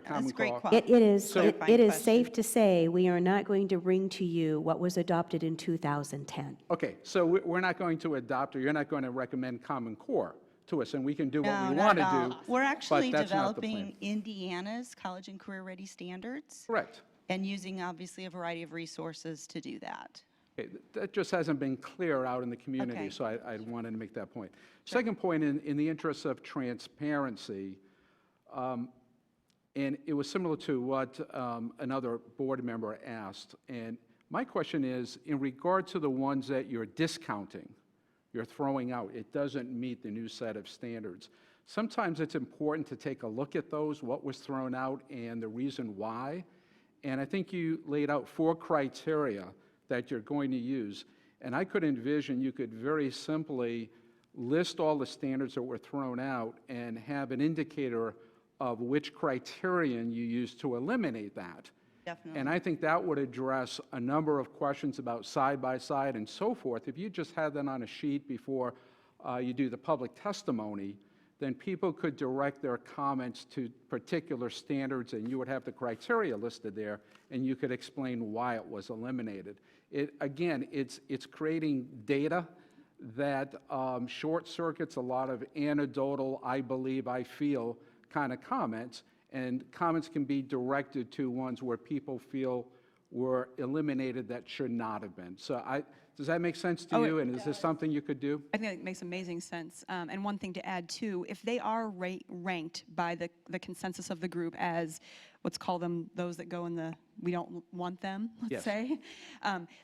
Common Core. It is safe to say we are not going to bring to you what was adopted in 2010. Okay, so we're not going to adopt, or you're not going to recommend Common Core to us, and we can do what No, we not want at to all. do. We're actually but that's not the plan. developing Indiana's college and career ready standards. Correct. And using obviously a variety of resources to do that. Okay, that just hasn't been clear out in the community, Okay. so I wanted to make that point. Second point, in the interest of transparency, and it was similar to what another board member asked, and my question is, in regard to the ones that you're discounting, you're throwing out, it doesn't meet the new set of standards. Sometimes it's important to take a look at those, what was thrown out, and the reason why. And I think you laid out 4 criteria that you're going to use. And I could envision you could very simply list all the standards that were thrown out and have an indicator of which criterion you use to eliminate that. Definitely. And I think that would address a number of questions about side-by-side and so forth. If you just had that on a sheet before you do the public testimony, then people could direct their comments to particular standards, and you would have the criteria listed there, and you could explain why it was eliminated. Again, it's creating data that short circuits a lot of anecdotal, I believe, I feel kind of comments, and comments can be directed to ones where people feel were eliminated that should not have been. So does that make sense to you, and is this something you could do? I think that makes amazing sense. And one thing to add, too, if they are ranked by the consensus of the group as, let's call them those that go in the, we don't want them, let's say,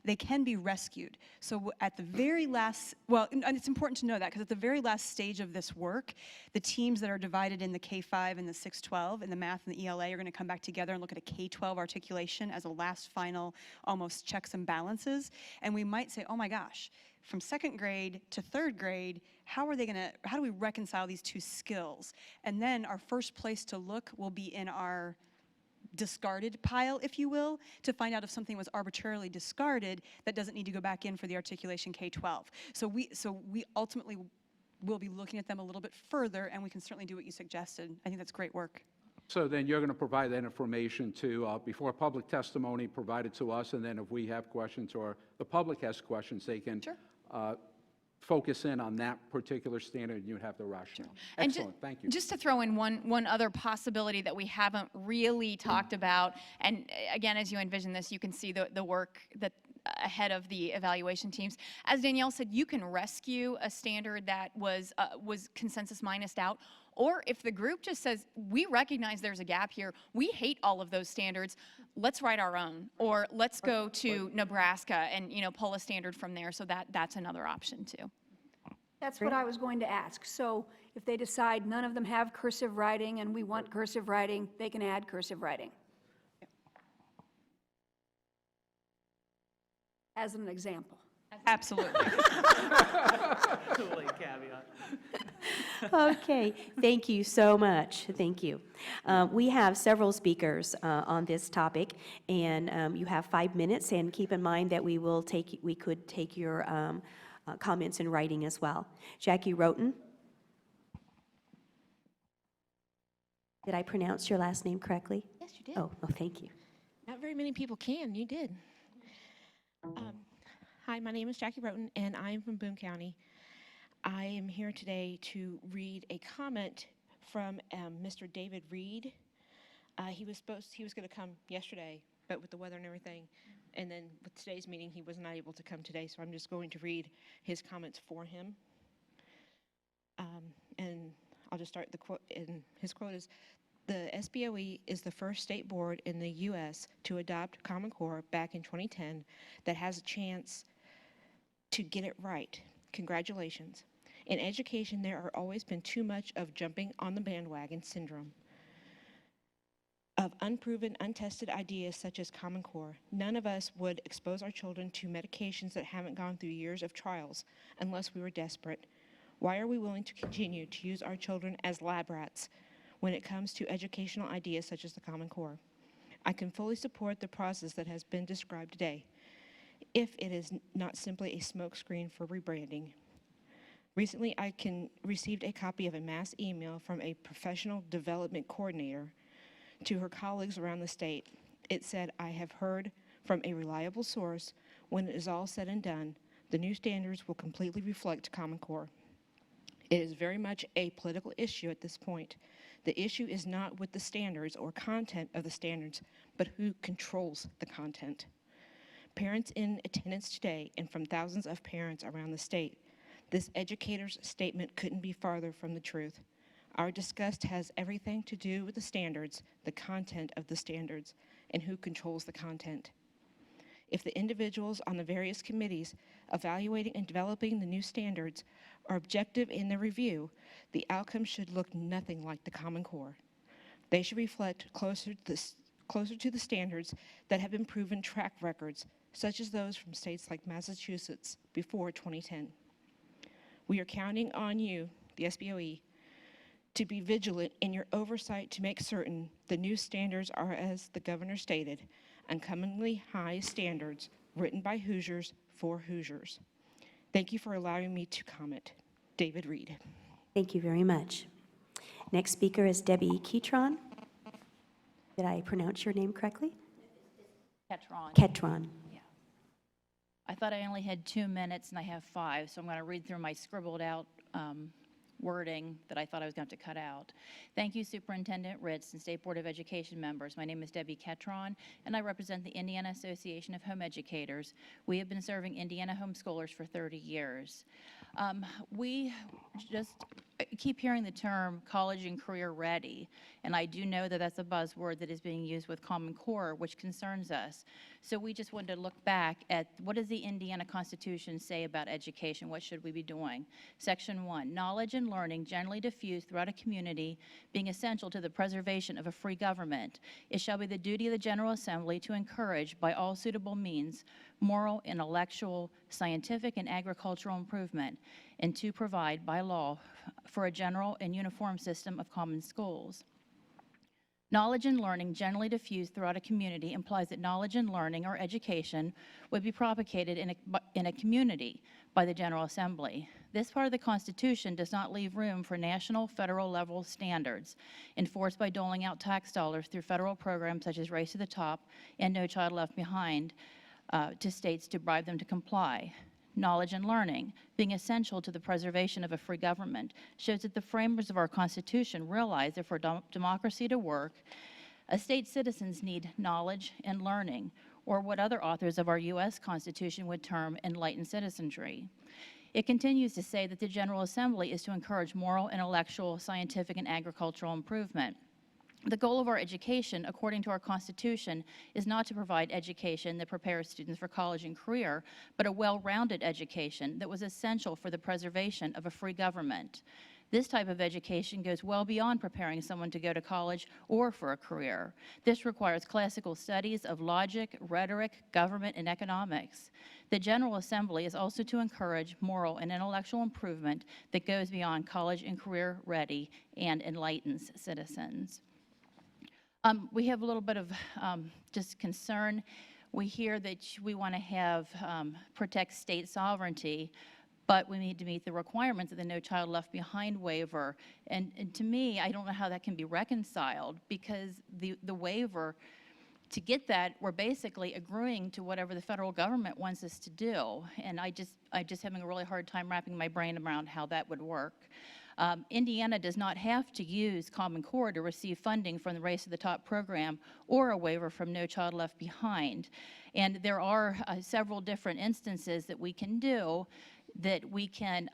they can be rescued. So at the very last, well, and it's important to know that, because at the very last stage of this work, the teams that are divided in the K-5 and the 6-12, and the math and the ELA are going to come back together and look at a K-12 articulation as a last final, almost checks and balances. And we might say, oh my gosh, from 2nd grade to 3rd grade, how do we reconcile these 2 skills? And then our first place to look will be in our discarded pile, if you will, to find out if something was arbitrarily discarded that doesn't need to go back in for the articulation K-12. So we ultimately will be looking at them a little bit further, and we can certainly do what you suggested. I think that's great work. So then you're going to provide that information to, before public testimony, provide it to us, and then if we have questions or the public has questions, they can focus in on that particular standard, and you have the rationale. And Excellent, thank you. Just to throw in one other possibility that we haven't really talked about, and again, as you envision this, you can see the work that ahead of the evaluation teams. As Danielle said, you can rescue a standard that was consensus minused out, or if the group just says, we recognize there's a gap here, we hate all of those standards, let's write our own, or let's go to Nebraska and pull a standard from there. So that's another option too. That's what I was going to ask. So if they decide none of them have cursive writing and we want cursive writing, they can add cursive writing. As an example. Absolutely. Totally caveat. Okay, thank you so much. Thank you. We have several speakers on this topic, and you have 5 minutes. And keep in mind that we could take your comments in writing as well. Jackie Roten. Did I pronounce your last name correctly? Yes, you did. Oh, thank you. Not very many people can. You did. Hi, my name is Jackie Roten, and I am from Boone County. I am here today to read a comment from Mr. David Reed. He was going to come yesterday, but with the weather and everything, and then with today's meeting, he was not able to come today, so I'm just going to read his comments for him. And I'll just start the quote, and his quote is, "The SBOE is the first state board in the U.S. to adopt Common Core back in 2010 that has a chance to get it right. Congratulations. In education, there have always been too much of jumping on the bandwagon syndrome of unproven, untested ideas such as Common Core. None of us would expose our children to medications that haven't gone through years of trials unless we were desperate. Why are we willing to continue to use our children as lab rats when it comes to educational ideas such as the Common Core? I can fully support the process that has been described today, if it is not simply a smokescreen for rebranding. Recently, I received a copy of a mass email from a professional development coordinator to her colleagues around the state. It said, "I have heard from a reliable source, when it is all said and done, the new standards will completely reflect Common Core. It is very much a political issue at this point. The issue is not with the standards or content of the standards, but who controls the content." Parents in attendance today, and from thousands of parents around the state, this educator's statement couldn't be farther from the truth. Our disgust has everything to do with the standards, the content of the standards, and who controls the content. If the individuals on the various committees evaluating and developing the new standards are objective in their review, the outcome should look nothing like the Common Core. They should reflect closer to the standards that have been proven track records, such as those from states like Massachusetts before 2010. We are counting on you, the SBOE, to be vigilant in your oversight to make certain the new standards are, as the governor stated, uncommonly high standards written by Hoosiers for Hoosiers. Thank you for allowing me to comment. David Reed. Thank you very much. Next speaker is Debbie Ketron. Did I pronounce your name correctly? Ketron. Ketron. Yeah. I thought I only had 2 minutes, and I have 5, so I'm going to read through my scribbled out wording that I thought I was going to have to cut out. Thank you, Superintendent Ritz and State Board of Education members. My name is Debbie Ketron, and I represent the Indiana Association of Home Educators. We have been serving Indiana homeschoolers for 30 years. We just keep hearing the term college and career ready, and I do know that that's a buzzword that is being used with Common Core, which concerns us. So we just wanted to look back at what does the Indiana Constitution say about education? What should we be doing? Section 1, knowledge and learning generally diffused throughout a community, being essential to the preservation of a free government. It shall be the duty of the General Assembly to encourage, by all suitable means, moral, intellectual, scientific, and agricultural improvement, and to provide by law for a general and uniform system of common schools. Knowledge and learning generally diffused throughout a community implies that knowledge and learning or education would be propagated in a community by the General Assembly. This part of the Constitution does not leave room for national, federal level standards enforced by doling out tax dollars through federal programs such as Race to the Top and No Child Left Behind to states to bribe them to comply. Knowledge and learning, being essential to the preservation of a free government, shows that the framers of our Constitution realize that for democracy to work, a state's citizens need knowledge and learning, or what other authors of our U.S. Constitution would term enlightened citizenry. It continues to say that the General Assembly is to encourage moral, intellectual, scientific, and agricultural improvement. The goal of our education, according to our Constitution, is not to provide education that prepares students for college and career, but a well-rounded education that was essential for the preservation of a free government. This type of education goes well beyond preparing someone to go to college or for a career. This requires classical studies of logic, rhetoric, government, and economics. The General Assembly is also to encourage moral and intellectual improvement that goes beyond college and career ready and enlightens citizens. We have a little bit of just concern. We hear that we want to have protect state sovereignty, but we need to meet the requirements of the No Child Left Behind waiver. And to me, I don't know how that can be reconciled, because the waiver To get that, we're basically agreeing to whatever the federal government wants us to do. And I just having a really hard time wrapping my brain around how that would work. Indiana does not have to use Common Core to receive funding from the Race to the Top program or a waiver from No Child Left Behind. And there are several different instances that we can do that we can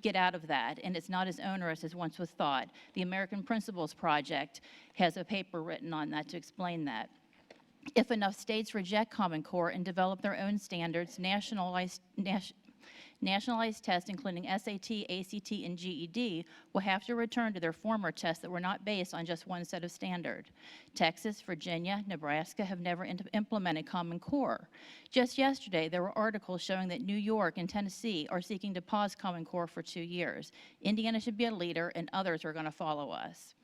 get out of that, and it's not as onerous as once was thought. The American Principles Project has a paper written on that to explain that. If enough states reject Common Core and develop their own standards, nationalized tests, including SAT, ACT, and GED, will have to return to their former tests that were not based on just one set of standard. Texas, Virginia, Nebraska have never implemented Common Core. Just yesterday, there were articles showing that New York and Tennessee are seeking to pause Common Core for 2 years. Indiana should be a leader, and others are going to follow us.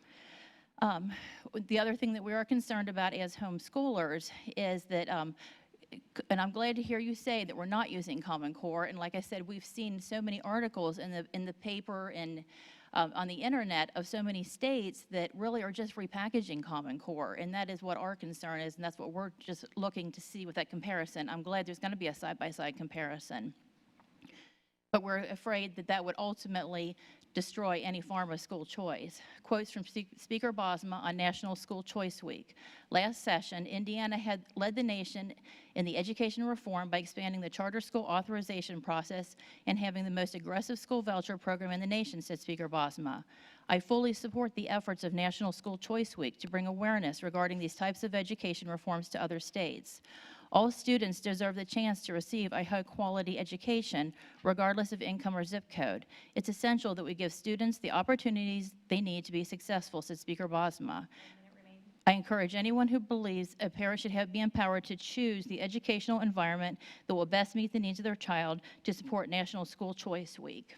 The other thing that we are concerned about as homeschoolers is that and I'm glad to hear you say that we're not using Common Core. And like I said, we've seen so many articles in the paper and on the internet of so many states that really are just repackaging Common Core. And that is what our concern is, and that's what we're just looking to see with that comparison. I'm glad there's going to be a side-by-side comparison. But we're afraid that that would ultimately destroy any form of school choice. Quotes from Speaker Bosma on National School Choice Week. Last session, Indiana had led the nation in the education reform by expanding the charter school authorization process and having the most aggressive school voucher program in the nation, said Speaker Bosma. I fully support the efforts of National School Choice Week to bring awareness regarding these types of education reforms to other states. All students deserve the chance to receive a high-quality education, regardless of income or zip code. It's essential that we give students the opportunities they need to be successful, said Speaker Bosma. I encourage anyone who believes a parent should be empowered to choose the educational environment that will best meet the needs of their child to support National School Choice Week.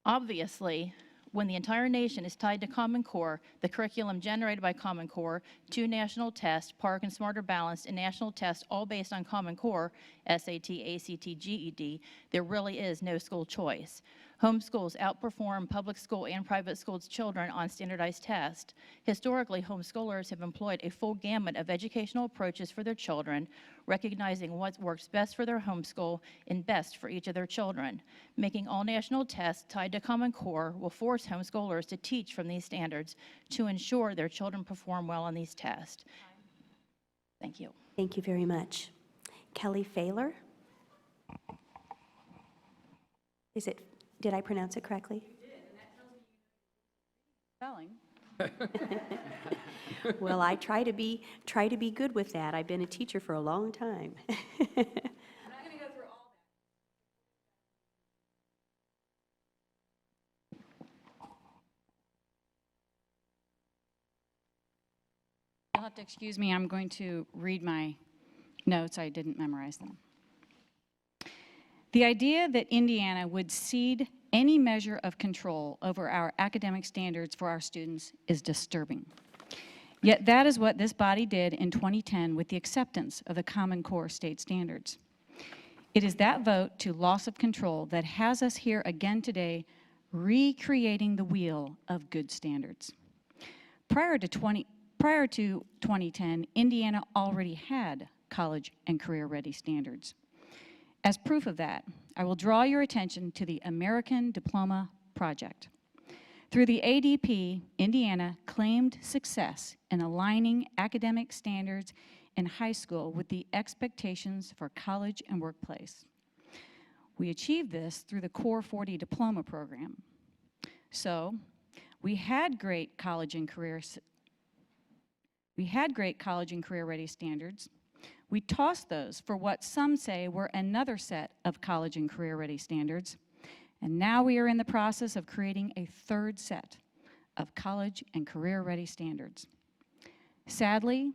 Obviously, when the entire nation is tied to Common Core, the curriculum generated by Common Core, 2 national tests, PARCC and Smarter Balanced, and national tests all based on Common Core, SAT, ACT, GED, there really is no school choice. Homeschools outperform public school and private schools' children on standardized tests. Historically, homeschoolers have employed a full gamut of educational approaches for their children, recognizing what works best for their homeschool and best for each of their children. Making all national tests tied to Common Core will force homeschoolers to teach from these standards to ensure their children perform well on these tests. Thank you. Thank you very much. Kelly Failer? Did I pronounce it correctly? You did, and that tells you spelling. Well, I try to be good with that. I've been a teacher for a long time. I'm not going to go through all that. You'll have to excuse me. I'm going to read my notes. I didn't memorize them. The idea that Indiana would cede any measure of control over our academic standards for our students is disturbing. Yet that is what this body did in 2010 with the acceptance of the Common Core state standards. It is that vote to loss of control that has us here again today recreating the wheel of good standards. Prior to 2010, Indiana already had college and career-ready standards. As proof of that, I will draw your attention to the American Diploma Project. Through the ADP, Indiana claimed success in aligning academic standards in high school with the expectations for college and workplace. We achieved this through the Core 40 Diploma Program. So, we had great college and career ready standards. We tossed those for what some say were another set of college and career-ready standards, and now we are in the process of creating a third set of college and career-ready standards. Sadly,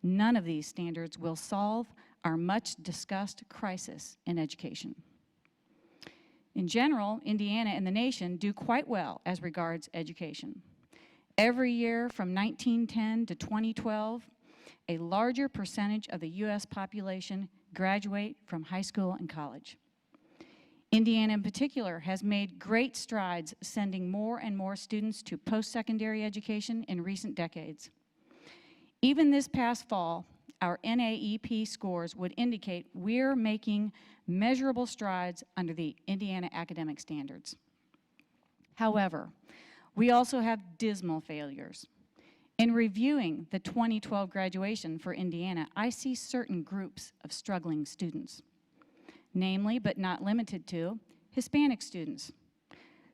none of these standards will solve our much-discussed crisis in education. In general, Indiana and the nation do quite well as regards education. Every year from 1910 to 2012, a larger percentage of the U.S. population graduate from high school and college. Indiana in particular has made great strides sending more and more students to post-secondary education in recent decades. Even this past fall, our NAEP scores would indicate we're making measurable strides under the Indiana academic standards. However, we also have dismal failures. In reviewing the 2012 graduation for Indiana, I see certain groups of struggling students, namely, but not limited to, Hispanic students,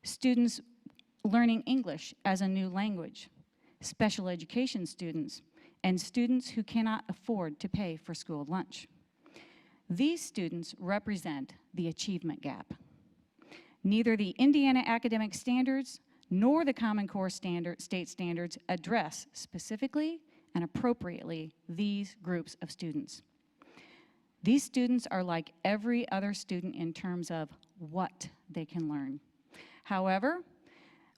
students learning English as a new language, special education students, and students who cannot afford to pay for school lunch. These students represent the achievement gap. Neither the Indiana academic standards nor the Common Core state standards address specifically and appropriately these groups of students. These students are like every other student in terms of what they can learn. However,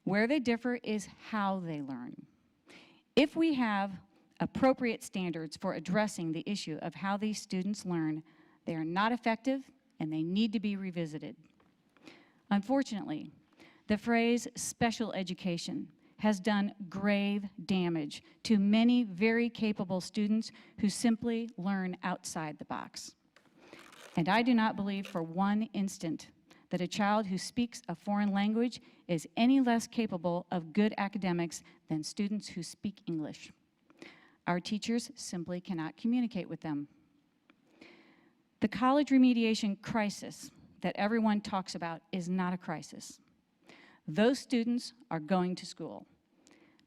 where they differ is how they learn. If we have appropriate standards for addressing the issue of how these students learn, they are not effective and they need to be revisited. Unfortunately, the phrase special education has done grave damage to many very capable students who simply learn outside the box. And I do not believe for one instant that a child who speaks a foreign language is any less capable of good academics than students who speak English. Our teachers simply cannot communicate with them. The college remediation crisis that everyone talks about is not a crisis. Those students are going to school.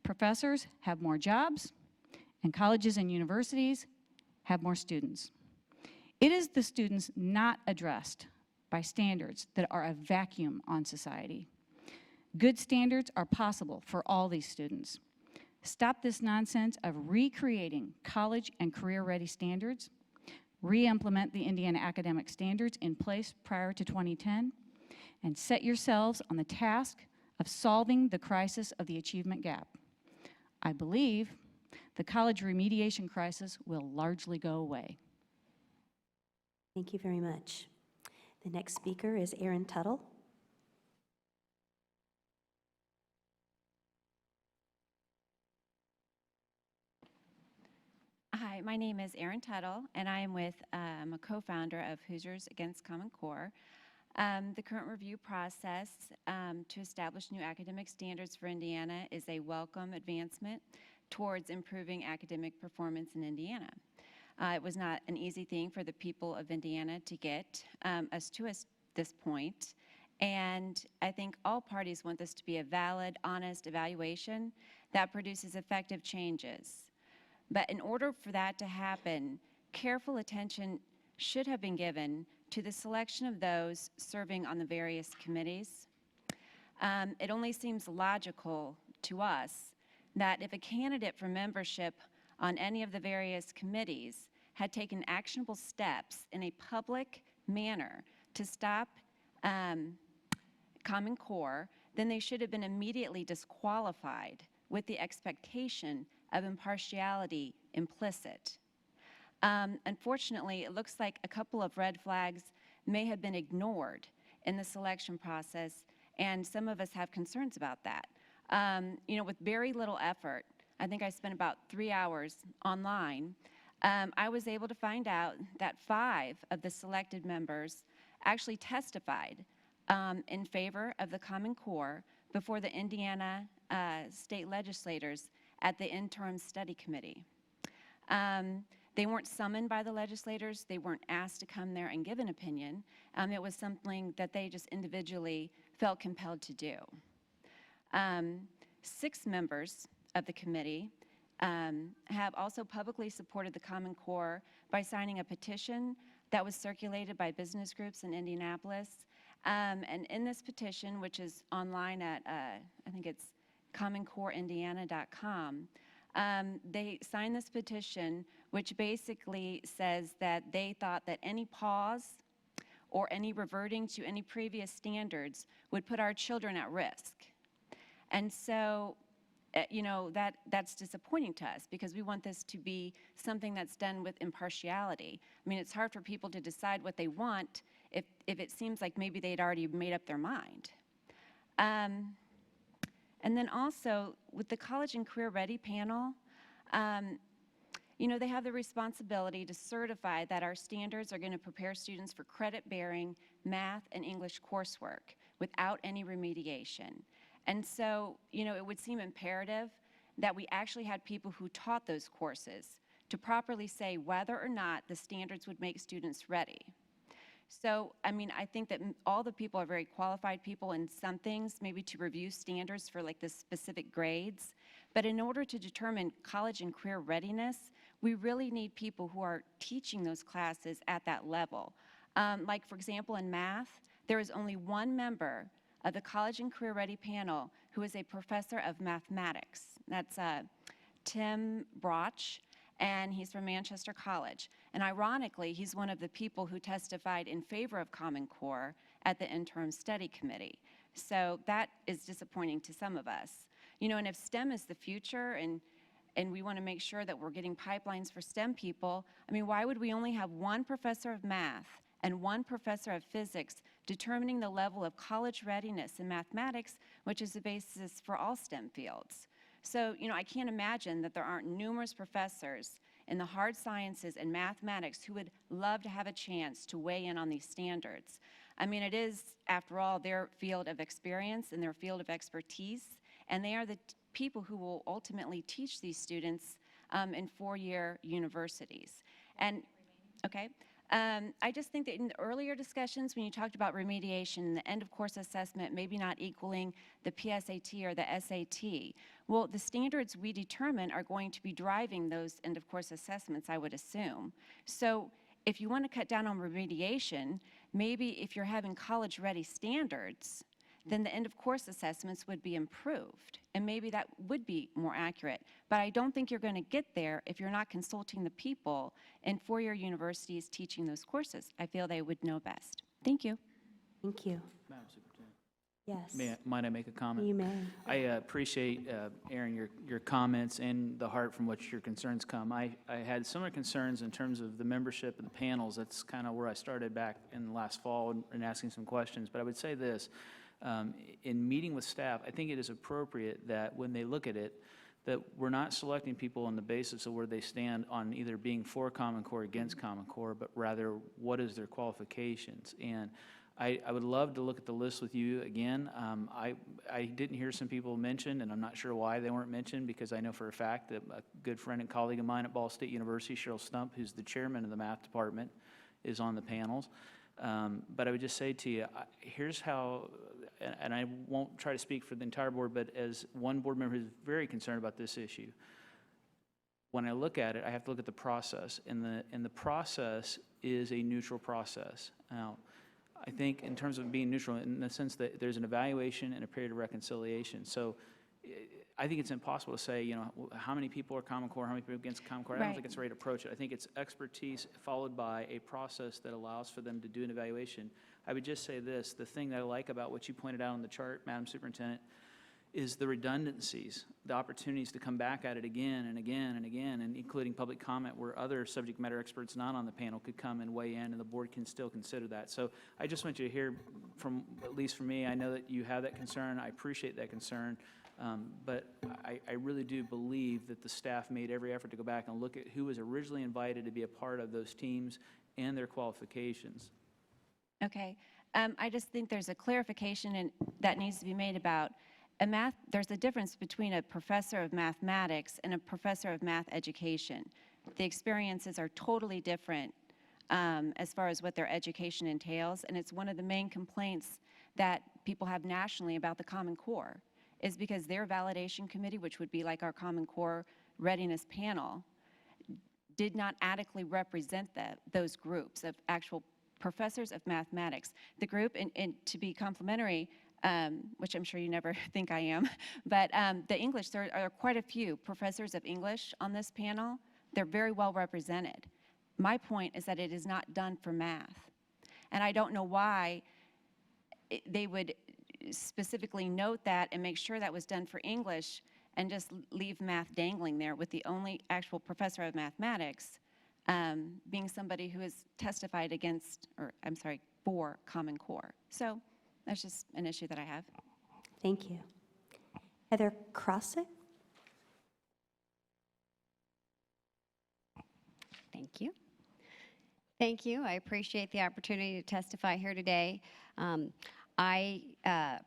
Professors have more jobs, and colleges and universities have more students. It is the students not addressed by standards that are a vacuum on society. Good standards are possible for all these students. Stop this nonsense of recreating college and career-ready standards, re-implement the Indiana academic standards in place prior to 2010, and set yourselves on the task of solving the crisis of the achievement gap. I believe the college remediation crisis will largely go away. Thank you very much. The next speaker is Erin Tuttle. Hi, my name is Erin Tuttle, and I am I'm a co-founder of Hoosiers Against Common Core. The current review process to establish new academic standards for Indiana is a welcome advancement towards improving academic performance in Indiana. It was not an easy thing for the people of Indiana to get us to this point, and I think all parties want this to be a valid, honest evaluation that produces effective changes. But in order for that to happen, careful attention should have been given to the selection of those serving on the various committees. It only seems logical to us that if a candidate for membership on any of the various committees had taken actionable steps in a public manner to stop Common Core, then they should have been immediately disqualified with the expectation of impartiality implicit. Unfortunately, it looks like a couple of red flags may have been ignored in the selection process, and some of us have concerns about that. With very little effort, I think I spent about 3 hours online, I was able to find out that 5 of the selected members actually testified in favor of the Common Core before the Indiana state legislators at the interim study committee. They weren't summoned by the legislators. They weren't asked to come there and give an opinion. It was something that they just individually felt compelled to do. 6 members of the committee have also publicly supported the Common Core by signing a petition that was circulated by business groups in Indianapolis. And in this petition, which is online at, I think it's commoncoreindiana.com, they signed this petition which basically says that they thought that any pause or any reverting to any previous standards would put our children at risk. And so, that's disappointing to us because we want this to be something that's done with impartiality. I mean, it's hard for people to decide what they want if it seems like maybe they'd already made up their mind. And then also, with the College and Career Ready panel, you know, they have the responsibility to certify that our standards are going to prepare students for credit-bearing math and English coursework without any remediation. And so, you know, it would seem imperative that we actually had people who taught those courses to properly say whether or not the standards would make students ready. So, I mean, I think that all the people are very qualified people in some things, maybe to review standards for like the specific grades. But in order to determine college and career readiness, we really need people who are teaching those classes at that level. Like, for example, in math, there is only one member of the College and Career Ready panel who is a professor of mathematics. That's Tim Broch, and he's from Manchester College. And ironically, he's one of the people who testified in favor of Common Core at the interim study committee. So that is disappointing to some of us. You know, and if STEM is the future and we want to make sure that we're getting pipelines for STEM people, I mean, why would we only have one professor of math and one professor of physics determining the level of college readiness in mathematics, which is the basis for all STEM fields? So, you know, I can't imagine that there aren't numerous professors in the hard sciences and mathematics who would love to have a chance to weigh in on these standards. I mean, it is, after all, their field of experience and their field of expertise, and they are the people who will ultimately teach these students in four-year universities. And, okay. I just think that in the earlier discussions, when you talked about remediation, the end-of-course assessment maybe not equaling the PSAT or the SAT, well, the standards we determine are going to be driving those end-of-course assessments, I would assume. So if you want to cut down on remediation, maybe if you're having college-ready standards, then the end-of-course assessments would be improved, and maybe that would be more accurate. But I don't think you're going to get there if you're not consulting the people in four-year universities teaching those courses. I feel they would know best. Thank you. Thank you. Madam Superintendent. Yes. Might I make a comment? You may. I appreciate, Aaron, your comments and the heart from which your concerns come. I had similar concerns in terms of the membership of the panels. That's kind of where I started back in the last fall and asking some questions. But I would say this. In meeting with staff, I think it is appropriate that when they look at it, that we're not selecting people on the basis of where they stand on either being for Common Core or against Common Core, but rather what is their qualifications. And I would love to look at the list with you again. I didn't hear some people mentioned, and I'm not sure why they weren't mentioned, because I know for a fact that a good friend and colleague of mine at Ball State University, Cheryl Stump, who's the chairman of the math department, is on the panels. But I would just say to you, here's how, and I won't try to speak for the entire board, but as one board member who's very concerned about this issue, when I look at it, I have to look at the process, and the process is a neutral process. Now, I think in terms of being neutral, in the sense that there's an evaluation and a period of reconciliation. So I think it's impossible to say, you know, how many people are Common Core, how many people are against Common Core. I don't think it's the right approach. I think it's expertise followed by a process that allows for them to do an evaluation. I would just say this, the thing that I like about what you pointed out on the chart, Madam Superintendent, is the redundancies, the opportunities to come back at it again and again and again, and including public comment where other subject matter experts not on the panel could come and weigh in, and the board can still consider that. So I just want you to hear from, at least from me, I know that you have that concern. I appreciate that concern. But I really do believe that the staff made every effort to go back and look at who was originally invited to be a part of those teams and their qualifications. Okay. I just think there's a clarification that needs to be made about there's a difference between a professor of mathematics and a professor of math education. The experiences are totally different as far as what their education entails, and it's one of the main complaints that people have nationally about the Common Core, is because their validation committee, which would be like our Common Core readiness panel, did not adequately represent those groups of actual professors of mathematics. The group, and to be complimentary, which I'm sure you never think I am, but the English, there are quite a few professors of English on this panel. They're very well represented. My point is that it is not done for math. And I don't know why they would specifically note that and make sure that was done for English and just leave math dangling there, with the only actual professor of mathematics being somebody who has testified against, or I'm sorry, for Common Core. So that's just an issue that I have. Thank you. Heather Crossick? Thank you. Thank you. I appreciate the opportunity to testify here today. I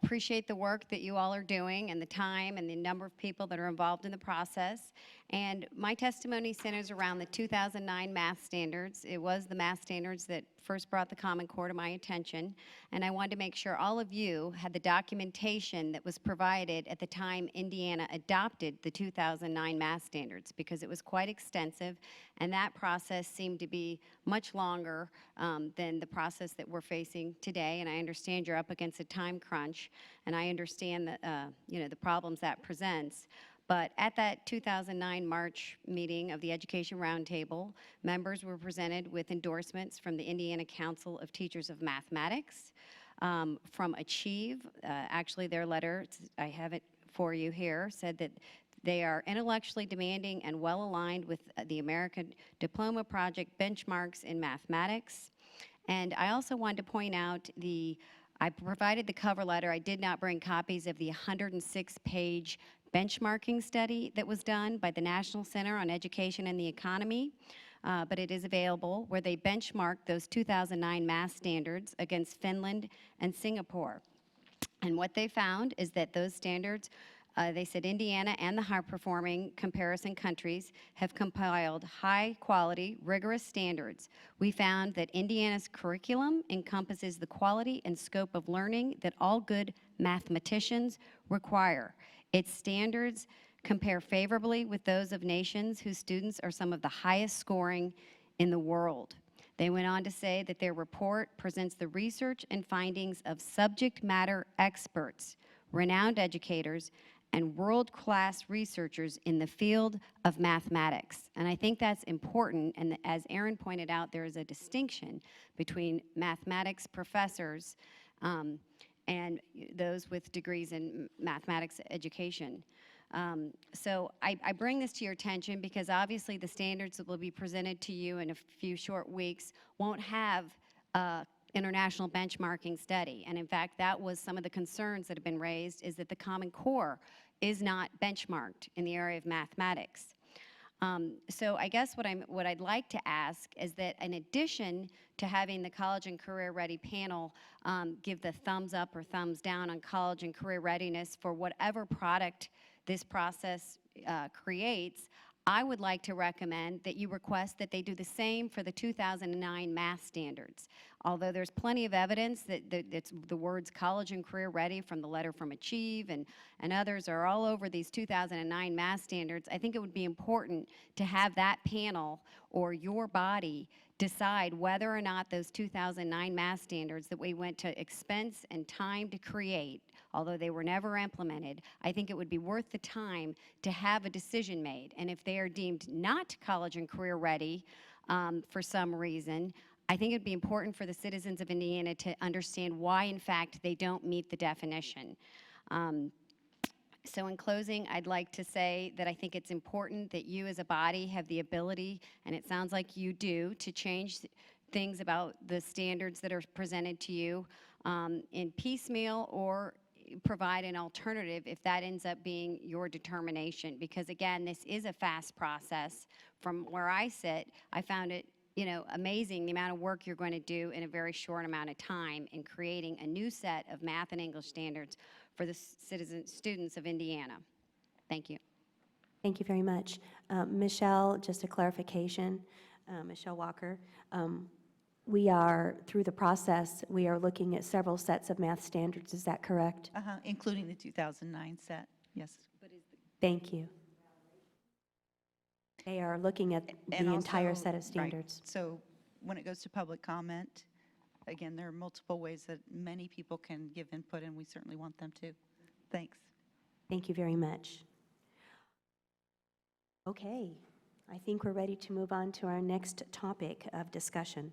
appreciate the work that you all are doing and the time and the number of people that are involved in the process. And my testimony centers around the 2009 math standards. It was the math standards that first brought the Common Core to my attention. And I wanted to make sure all of you had the documentation that was provided at the time Indiana adopted the 2009 math standards, because it was quite extensive. And that process seemed to be much longer than the process that we're facing today. And I understand you're up against a time crunch, and I understand that, the problems that presents. But at that 2009 March meeting of the Education Roundtable, members were presented with endorsements from the Indiana Council of Teachers of Mathematics, from Achieve. Actually, their letter, I have it for you here, said that they are intellectually demanding and well-aligned with the American Diploma Project benchmarks in mathematics. And I also wanted to point out I provided the cover letter. I did not bring copies of the 106-page benchmarking study that was done by the National Center on Education and the Economy, but it is available, where they benchmarked those 2009 math standards against Finland and Singapore. And what they found is that those standards, they said Indiana and the high-performing comparison countries have compiled high-quality, rigorous standards. We found that Indiana's curriculum encompasses the quality and scope of learning that all good mathematicians require. Its standards compare favorably with those of nations whose students are some of the highest scoring in the world. They went on to say that their report presents the research and findings of subject matter experts, renowned educators, and world-class researchers in the field of mathematics. And I think that's important, and as Aaron pointed out, there is a distinction between mathematics professors and those with degrees in mathematics education. So I bring this to your attention because obviously the standards that will be presented to you in a few short weeks won't have international benchmarking study. And in fact, that was some of the concerns that have been raised, is that the Common Core is not benchmarked in the area of mathematics. So I guess what I'd like to ask is that in addition to having the College and Career Ready panel give the thumbs up or thumbs down on college and career readiness for whatever product this process creates, I would like to recommend that you request that they do the same for the 2009 math standards. Although there's plenty of evidence that it's the words college and career ready from the letter from Achieve and others are all over these 2009 math standards, I think it would be important to have that panel or your body decide whether or not those 2009 math standards that we went to expense and time to create, although they were never implemented, I think it would be worth the time to have a decision made. And if they are deemed not college and career ready for some reason, I think it would be important for the citizens of Indiana to understand why, in fact, they don't meet the definition. So in closing, I'd like to say that I think it's important that you as a body have the ability, and it sounds like you do, to change things about the standards that are presented to you in piecemeal or provide an alternative if that ends up being your determination. Because again, this is a fast process. From where I sit, I found it amazing the amount of work you're going to do in a very short amount of time in creating a new set of math and English standards for the students of Indiana. Thank you. Thank you very much. Michelle, just a clarification, Michelle Walker. We are, through the process, we are looking at several sets of math standards, is that correct? Including the 2009 set, yes. Thank you. They are looking at And the entire also- set of right. standards. So when it goes to public comment, again, there are multiple ways that many people can give input, and we certainly want them to. Thanks. Thank you very much. Okay, I think we're ready to move on to our next topic of discussion.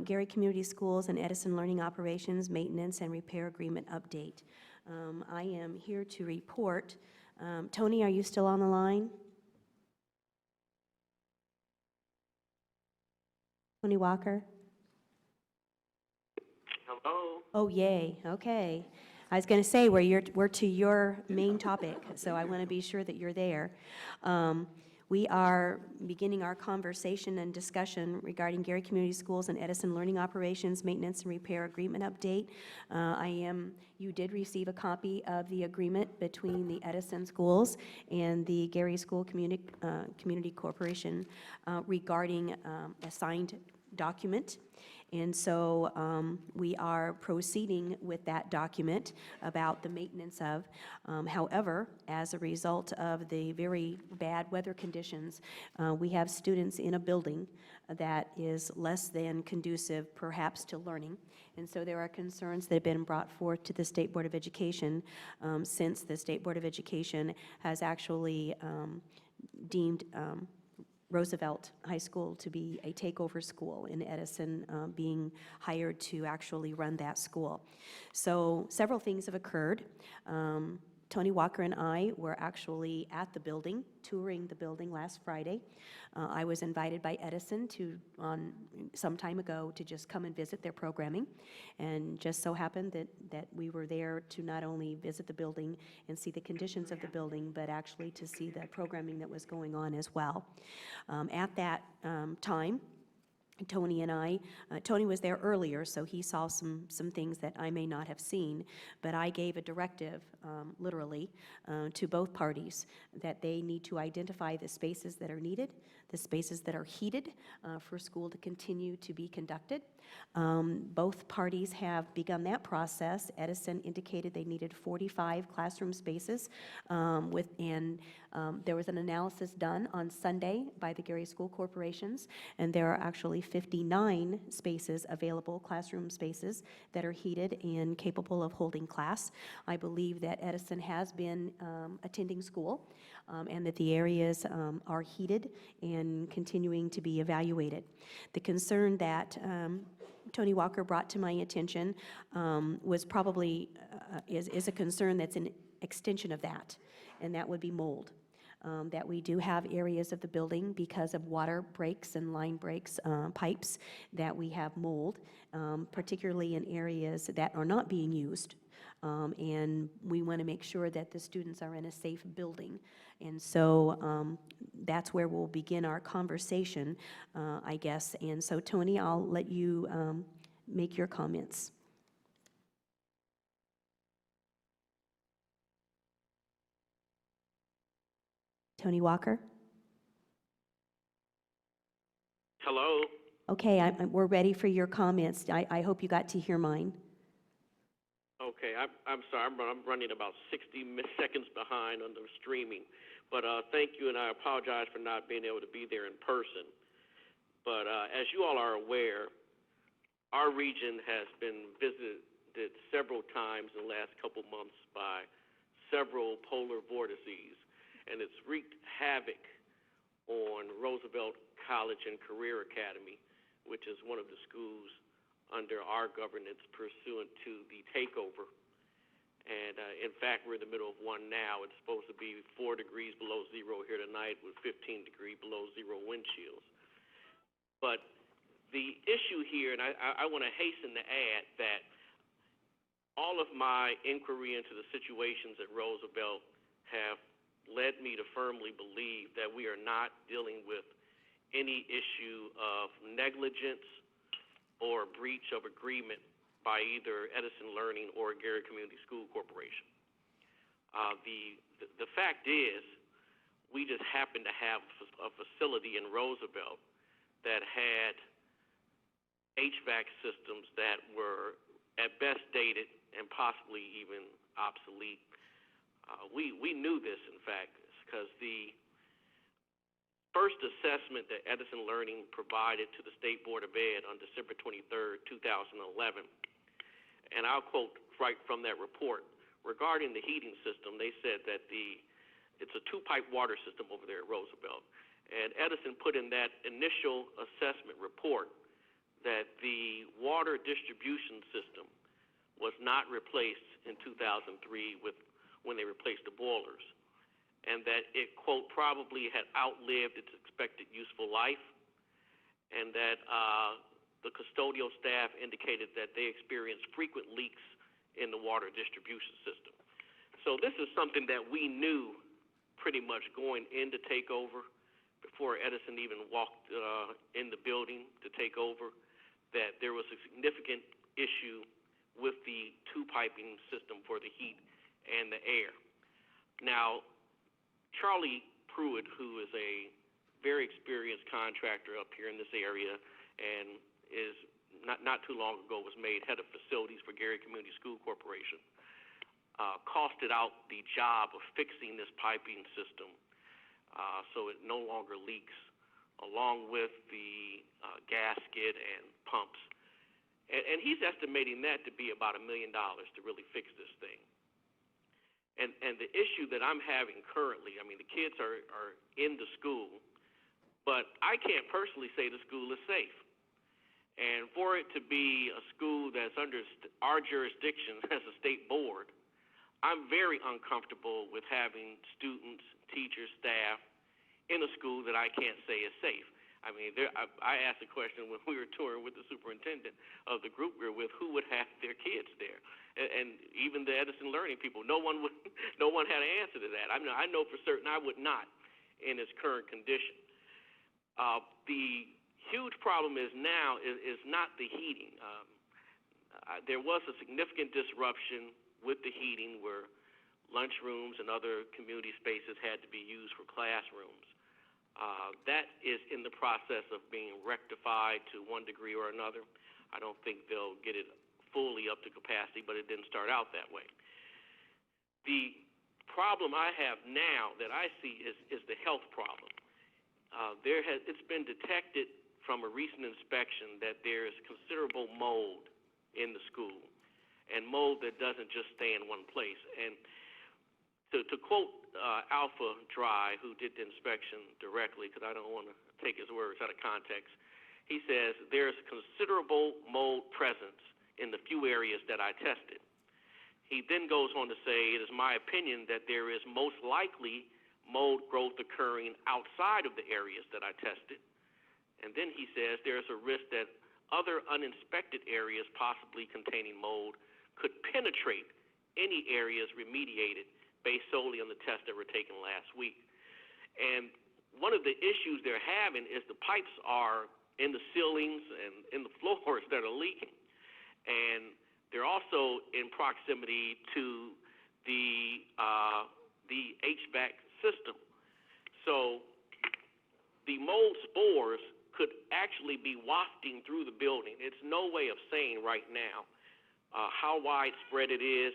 Gary Community Schools and Edison Learning Operations Maintenance and Repair Agreement Update. I am here to report. Tony, are you still on the line? Tony Walker? Hello? Oh, yay, okay. I was going to say, we're to your main topic, so I want to be sure that you're there. We are beginning our conversation and discussion regarding Gary Community Schools and Edison Learning Operations Maintenance and Repair Agreement Update. You did receive a copy of the agreement between the Edison Schools and the Gary School Community Corporation regarding a signed document. And so we are proceeding with that document about the maintenance of. However, as a result of the very bad weather conditions, we have students in a building that is less than conducive perhaps to learning. And so there are concerns that have been brought forth to the State Board of Education since the State Board of Education has actually deemed Roosevelt High School to be a takeover school, and Edison being hired to actually run that school. So several things have occurred. Tony Walker and I were actually at the building, touring the building last Friday. I was invited by Edison some time ago to just come and visit their programming, and just so happened that we were there to not only visit the building and see the conditions of the building, but actually to see the programming that was going on as well. At that time, Tony and I, Tony was there earlier, so he saw some things that I may not have seen, but I gave a directive, literally, to both parties that they need to identify the spaces that are needed, the spaces that are heated for school to continue to be conducted. Both parties have begun that process. Edison indicated they needed 45 classroom spaces, there was an analysis done on Sunday by the Gary School Corporations, and there are actually 59 spaces available, classroom spaces, that are heated and capable of holding class. I believe that Edison has been attending school, and that the areas are heated and continuing to be evaluated. The concern that Tony Walker brought to my attention was probably, is a concern that's an extension of that, and that would be mold. That we do have areas of the building because of water breaks and line breaks, pipes, that we have mold, particularly in areas that are not being used. And we want to make sure that the students are in a safe building. And so that's where we'll begin our conversation, I guess. And so, Tony, I'll let you make your comments. Tony Walker? Hello? Okay, we're ready for your comments. I hope you got to hear mine. Okay, I'm sorry, I'm running about 60 seconds behind on the streaming. But thank you, and I apologize for not being able to be there in person. But as you all are aware, our region has been visited several times in the last couple months by several polar vortices, and it's wreaked havoc on Roosevelt College and Career Academy, which is one of the schools under our governance pursuant to the takeover. And in fact, we're in the middle of one now. It's supposed to be 4 degrees below zero here tonight with 15 degrees below zero wind chills. But the issue here, and I want to hasten to add that all of my inquiry into the situations at Roosevelt have led me to firmly believe that we are not dealing with any issue of negligence or breach of agreement by either Edison Learning or Gary Community School Corporation. The fact is, we just happen to have a facility in Roosevelt that had HVAC systems that were at best dated and possibly even obsolete. We knew this, in fact, because the first assessment that Edison Learning provided to the State Board of Ed on December 23rd, 2011, and I'll quote right from that report, regarding the heating system, they said that it's a two-pipe water system over there at Roosevelt, and Edison put in that initial assessment report that the water distribution system was not replaced in 2003 when they replaced the boilers, and that it, quote, probably had outlived its expected useful life, and that the custodial staff indicated that they experienced frequent leaks in the water distribution system. So this is something that we knew pretty much going into takeover, before Edison even walked in the building to take over, that there was a significant issue with the two-piping system for the heat and the air. Now, Charlie Pruitt, who is a very experienced contractor up here in this area and is not too long ago was made head of facilities for Gary Community School Corporation, costed out the job of fixing this piping system so it no longer leaks, along with the gasket and pumps. And he's estimating that to be about $1 million to really fix this thing. And the issue that I'm having currently, I mean, the kids are in the school, but I can't personally say the school is safe. And for it to be a school that's under our jurisdiction as a state board, I'm very uncomfortable with having students, teachers, staff in a school that I can't say is safe. I mean, I asked a question when we were touring with the superintendent of the group we were with, who would have their kids there? And even the Edison Learning people, no one had an answer to that. I know for certain I would not in its current condition. The huge problem is now is not the heating. There was a significant disruption with the heating where lunchrooms and other community spaces had to be used for classrooms. That is in the process of being rectified to one degree or another. I don't think they'll get it fully up to capacity, but it didn't start out that way. The problem I have now that I see is the health problem. It's been detected from a recent inspection that there is considerable mold in the school, and mold that doesn't just stay in one place. And to quote Alpha Dry, who did the inspection directly, because I don't want to take his words out of context, he says, there's considerable mold presence in the few areas that I tested. He then goes on to say, it is my opinion that there is most likely mold growth occurring outside of the areas that I tested. And then he says there's a risk that other uninspected areas possibly containing mold could penetrate any areas remediated based solely on the tests that were taken last week. And one of the issues they're having is the pipes are in the ceilings and in the floors that are leaking. And they're also in proximity to the HVAC system. So the mold spores could actually be wafting through the building. It's no way of saying right now how widespread it is.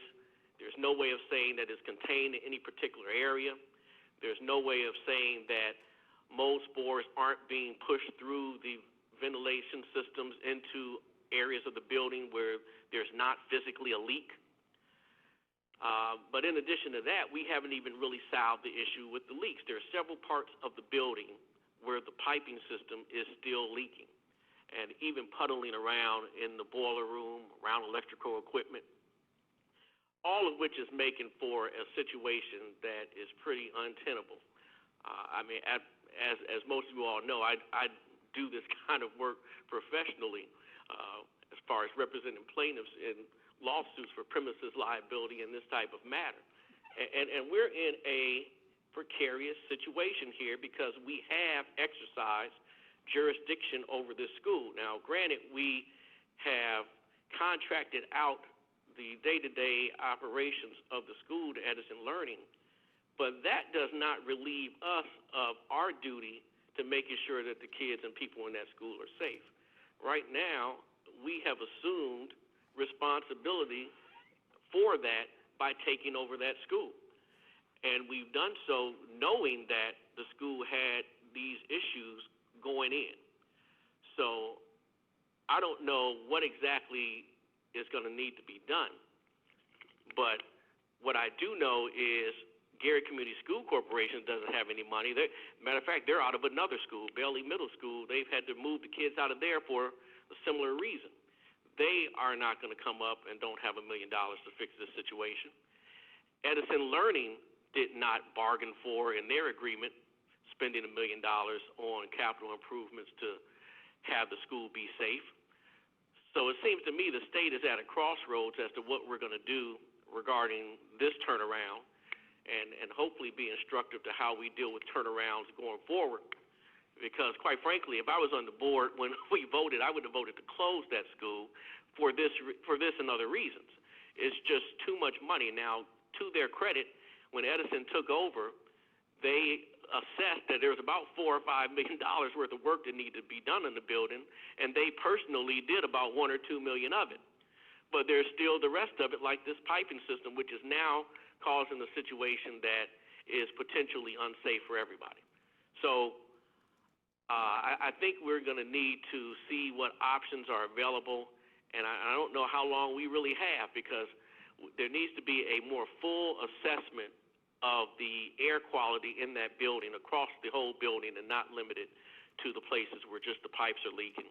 There's no way of saying that it's contained in any particular area. There's no way of saying that mold spores aren't being pushed through the ventilation systems into areas of the building where there's not physically a leak. But in addition to that, we haven't even really solved the issue with the leaks. There are several parts of the building where the piping system is still leaking and even puddling around in the boiler room, around electrical equipment, all of which is making for a situation that is pretty untenable. I mean, as most of you all know, I do this kind of work professionally as far as representing plaintiffs in lawsuits for premises liability and this type of matter. And we're in a precarious situation here because we have exercised jurisdiction over this school. Now, granted, we have contracted out the day-to-day operations of the school to Edison Learning, but that does not relieve us of our duty to making sure that the kids and people in that school are safe. Right now, we have assumed responsibility for that by taking over that school. And we've done so knowing that the school had these issues going in. So I don't know what exactly is going to need to be done. But what I do know is Gary Community School Corporation doesn't have any money. Matter of fact, they're out of another school, Bailey Middle School. They've had to move the kids out of there for a similar reason. They are not going to come up and don't have $1 million to fix this situation. Edison Learning did not bargain for, in their agreement, spending $1 million on capital improvements to have the school be safe. So it seems to me the state is at a crossroads as to what we're going to do regarding this turnaround and hopefully be instructive to how we deal with turnarounds going forward. Because quite frankly, if I was on the board when we voted, I would have voted to close that school for this and other reasons. It's just too much money. Now, to their credit, when Edison took over, they assessed that there was about $4 or $5 million worth of work that needed to be done in the building, and they personally did about $1 or $2 million of it. But there's still the rest of it, like this piping system, which is now causing a situation that is potentially unsafe for everybody. So I think we're going to need to see what options are available, and I don't know how long we really have, because there needs to be a more full assessment of the air quality in that building, across the whole building, and not limited to the places where just the pipes are leaking.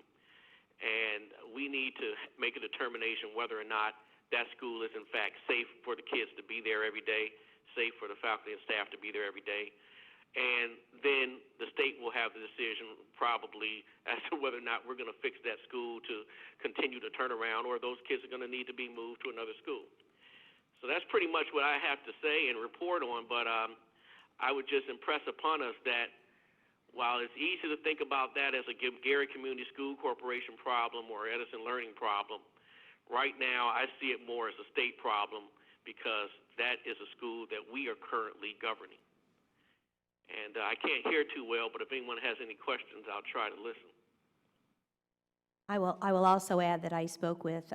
And we need to make a determination whether or not that school is in fact safe for the kids to be there every day, safe for the faculty and staff to be there every day. And then the state will have the decision probably as to whether or not we're going to fix that school to continue to turn around, or those kids are going to need to be moved to another school. So that's pretty much what I have to say and report on, but I would just impress upon us that while it's easy to think about that as a Gary Community School Corporation problem or Edison Learning problem, right now I see it more as a state problem, because that is a school that we are currently governing. And I can't hear too well, but if anyone has any questions, I'll try to listen. I will also add that I spoke with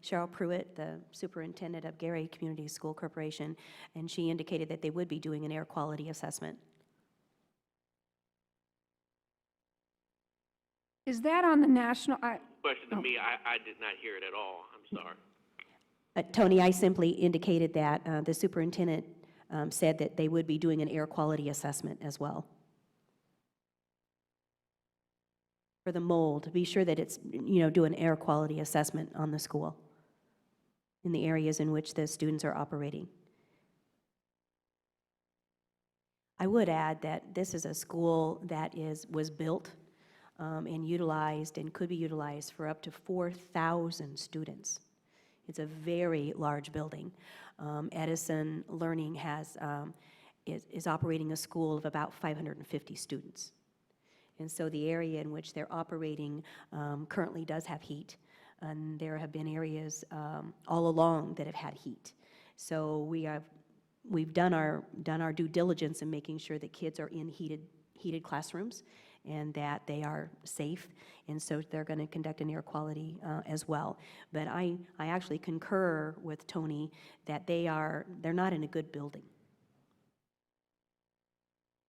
Cheryl Pruitt, the superintendent of Gary Community School Corporation, and she indicated that they would be doing an air quality assessment. Is that on the national? Question to me, I did not hear it at all. I'm sorry. Tony, I simply indicated that the superintendent said that they would be doing an air quality assessment as well. For the mold, be sure that it's, do an air quality assessment on the school in the areas in which the students are operating. I would add that this is a school that was built and utilized and could be utilized for up to 4,000 students. It's a very large building. Edison Learning is operating a school of about 550 students. And so the area in which they're operating currently does have heat. And there have been areas all along that have had heat. So we've done our due diligence in making sure that kids are in heated classrooms and that they are safe, and so they're going to conduct an air quality as well. But I actually concur with Tony that they're not in a good building.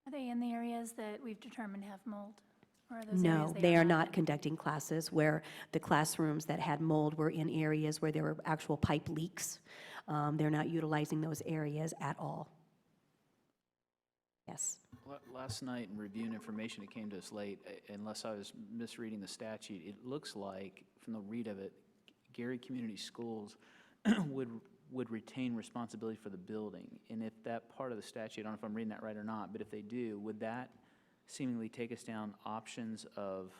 Are they in the areas that we've determined have mold? Or are those No, areas they are not conducting classes where the classrooms that had mold were in areas where there were actual pipe leaks. They're not utilizing those areas at all. Yes. Last night, in reviewing information, it came to us late, unless I was misreading the statute, it looks like, from the read of it, Gary Community Schools would retain responsibility for the building. And if that part of the statute, I don't know if I'm reading that right or not, but if they do, would that seemingly take us down options of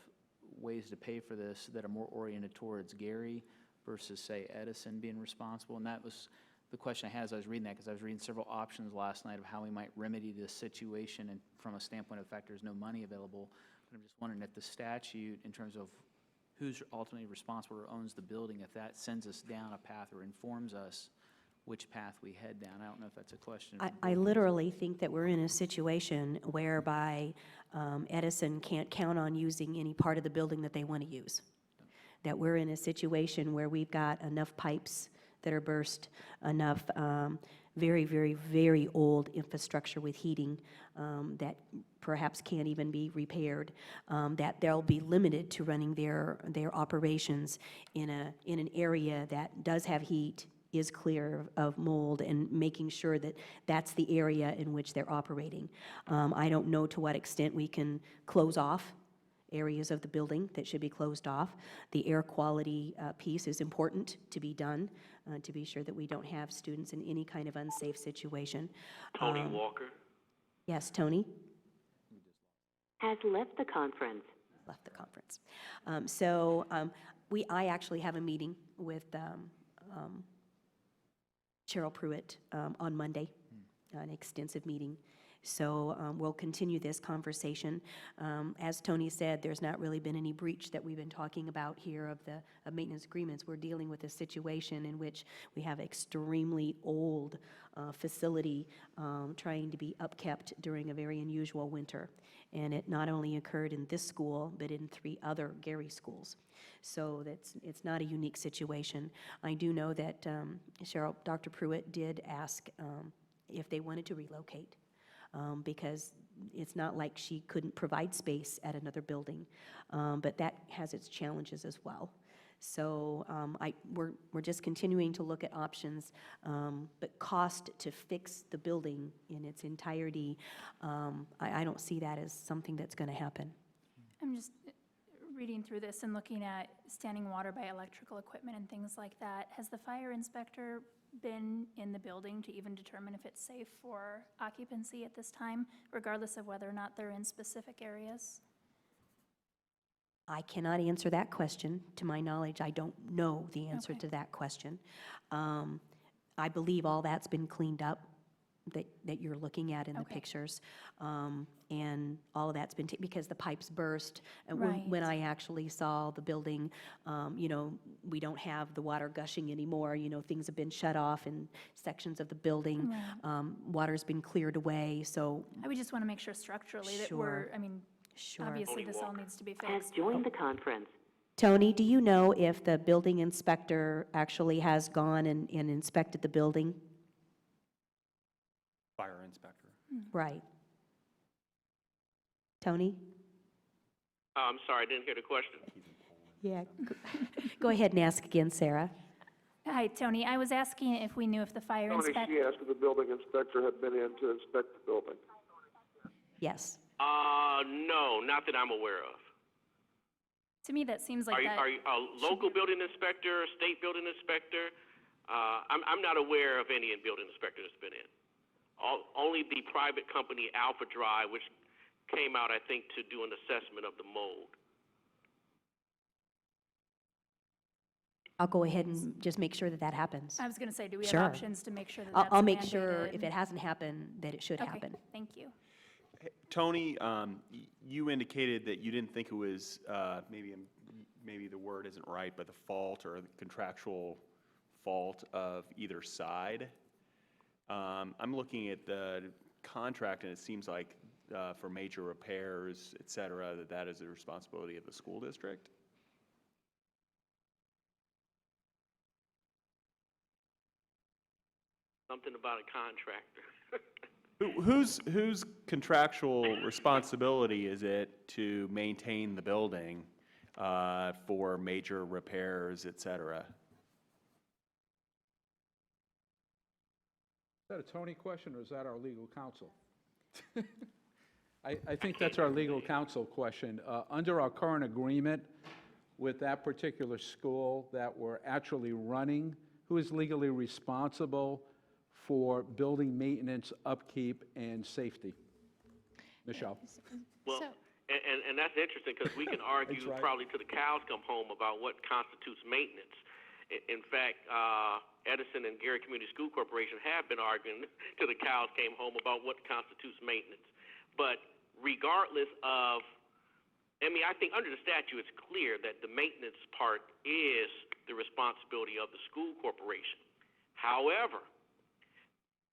ways to pay for this that are more oriented towards Gary versus, say, Edison being responsible? And that was the question I had as I was reading that, because I was reading several options last night of how we might remedy this situation, and from a standpoint of the fact there's no money available. But I'm just wondering if the statute, in terms of who's ultimately responsible or owns the building, if that sends us down a path or informs us which path we head down. I don't know if that's a question. I literally think that we're in a situation whereby Edison can't count on using any part of the building that they want to use. That we're in a situation where we've got enough pipes that are burst, enough very, very, very old infrastructure with heating that perhaps can't even be repaired, that they'll be limited to running their operations in an area that does have heat, is clear of mold, and making sure that that's the area in which they're operating. I don't know to what extent we can close off areas of the building that should be closed off. The air quality piece is important to be done to be sure that we don't have students in any kind of unsafe situation. Tony Walker. Yes, Tony? Has left the conference. Left the conference. I actually have a meeting with Cheryl Pruitt on Monday, an extensive meeting. So we'll continue this conversation. As Tony said, there's not really been any breach that we've been talking about here of the maintenance agreements. We're dealing with a situation in which we have extremely old facility trying to be upkept during a very unusual winter. And it not only occurred in this school, but in 3 other Gary schools. So it's not a unique situation. I do know that Dr. Pruitt did ask if they wanted to relocate. Because it's not like she couldn't provide space at another building, but that has its challenges as well. So we're just continuing to look at options, but cost to fix the building in its entirety, I don't see that as something that's going to happen. I'm just reading through this and looking at standing water by electrical equipment and things like that. Has the fire inspector been in the building to even determine if it's safe for occupancy at this time, regardless of whether or not they're in specific areas? I cannot answer that question. To my knowledge, I don't know the answer to that question. I believe all that's been cleaned up that you're looking at in the pictures. And all of that's been, because the pipes burst. And when I actually saw the building, you know, we don't have the water gushing anymore. You know, things have been shut off in sections of the building. Water's been cleared away, so. I would just want to make sure structurally that we're, I mean, obviously this all needs to be Has fixed. joined the conference. Tony, do you know if the building inspector actually has gone and inspected the building? Fire inspector. Right. Tony? I'm sorry, I didn't hear the question. Yeah. Go ahead and ask again, Sarah. Hi, Tony. I was asking if we knew if the fire inspector. She asked if the building inspector had been in to inspect the building. Yes. No, not that I'm aware of. To me, that seems like Are you a local building inspector, state building inspector? I'm not aware of any building inspector that's been in. Only the private company Alpha Drive, which came out, I think, to do an assessment of the mold. I'll go ahead and just make sure that that happens. I was going to say, do we Sure. have options to make sure that that's I'll make sure mandated? if it hasn't happened, that it should Okay, happen. thank you. Tony, you indicated that you didn't think it was, maybe the word isn't right, but the fault or the contractual fault of either side. I'm looking at the contract, and it seems like for major repairs, et cetera, that is the responsibility of the school district. Something about a contractor. Whose contractual responsibility is it to maintain the building for major repairs, et cetera? Is that a Tony question, or is that our legal counsel? I think that's our legal counsel question. Under our current agreement with that particular school that we're actually running, who is legally responsible for building maintenance, upkeep, and safety? Michelle? Well, and that's interesting because we can argue That's right. probably till the cows come home about what constitutes maintenance. In fact, Edison and Gary Community School Corporation have been arguing till the cows came home about what constitutes maintenance. But regardless of, I mean, I think under the statute it's clear that the maintenance part is the responsibility of the school corporation. However,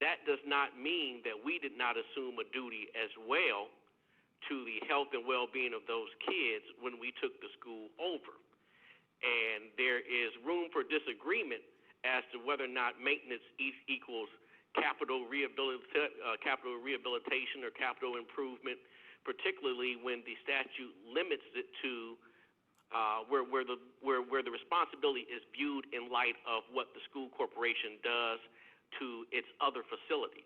that does not mean that we did not assume a duty as well to the health and well-being of those kids when we took the school over. And there is room for disagreement as to whether or not maintenance equals capital rehabilitation or capital improvement, particularly when the statute limits it to where the responsibility is viewed in light of what the school corporation does to its other facilities.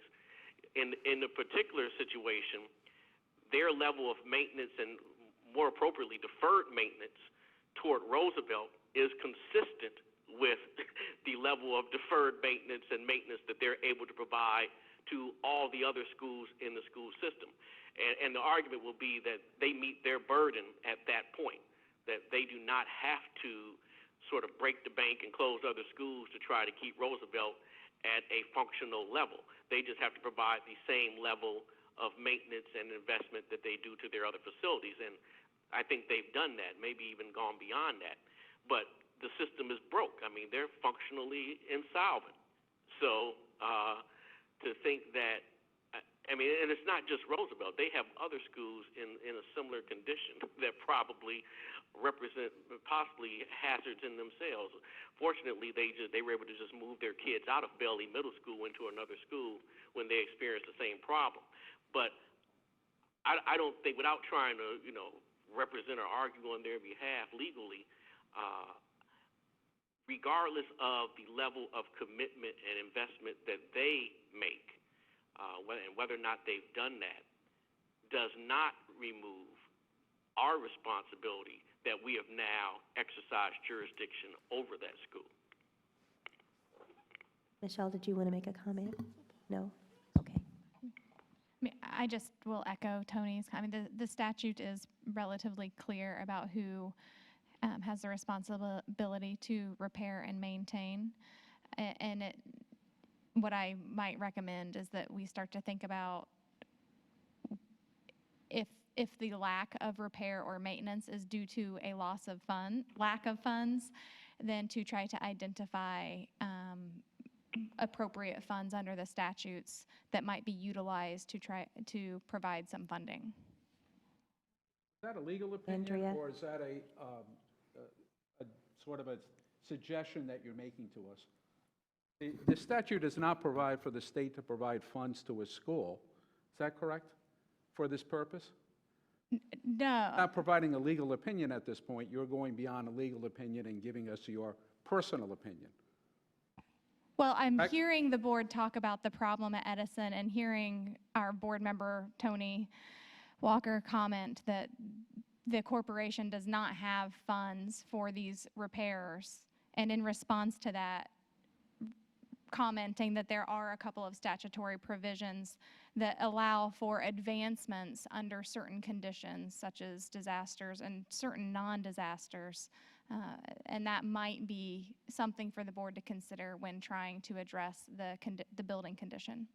In the particular situation, their level of maintenance and more appropriately deferred maintenance toward Roosevelt is consistent with the level of deferred maintenance and maintenance that they're able to provide to all the other schools in the school system. And the argument will be that they meet their burden at that point, that they do not have to sort of break the bank and close other schools to try to keep Roosevelt at a functional level. They just have to provide the same level of maintenance and investment that they do to their other facilities. And I think they've done that, maybe even gone beyond that. But the system is broke. I mean, they're functionally insolvent. So to think that, I mean, and it's not just Roosevelt. They have other schools in a similar condition that probably represent possibly hazards in themselves. Fortunately, they were able to just move their kids out of Bailey Middle School into another school when they experienced the same problem. But I don't think, without trying to, represent or argue on their behalf legally, regardless of the level of commitment and investment that they make, and whether or not they've done that, does not remove our responsibility that we have now exercised jurisdiction over that school. Michelle, did you want to make a comment? No? Okay. I just will echo Tony's. I mean, the statute is relatively clear about who has the responsibility to repair and maintain. And what I might recommend is that we start to think about if the lack of repair or maintenance is due to a lack of funds, then to try to identify appropriate funds under the statutes that might be utilized to try to provide some funding. Is that a legal opinion, Andrea? or is that a sort of a suggestion that you're making to us? The statute does not provide for the state to provide funds to a school. Is that correct, for this purpose? No. Not providing a legal opinion at this point. You're going beyond a legal opinion and giving us your personal opinion. Well, I'm hearing the board talk about the problem at Edison and hearing our board member, Tony Walker, comment that the corporation does not have funds for these repairs. And in response to that, commenting that there are a couple of statutory provisions that allow for advancements under certain conditions, such as disasters and certain non-disasters. And that might be something for the board to consider when trying to address the building condition.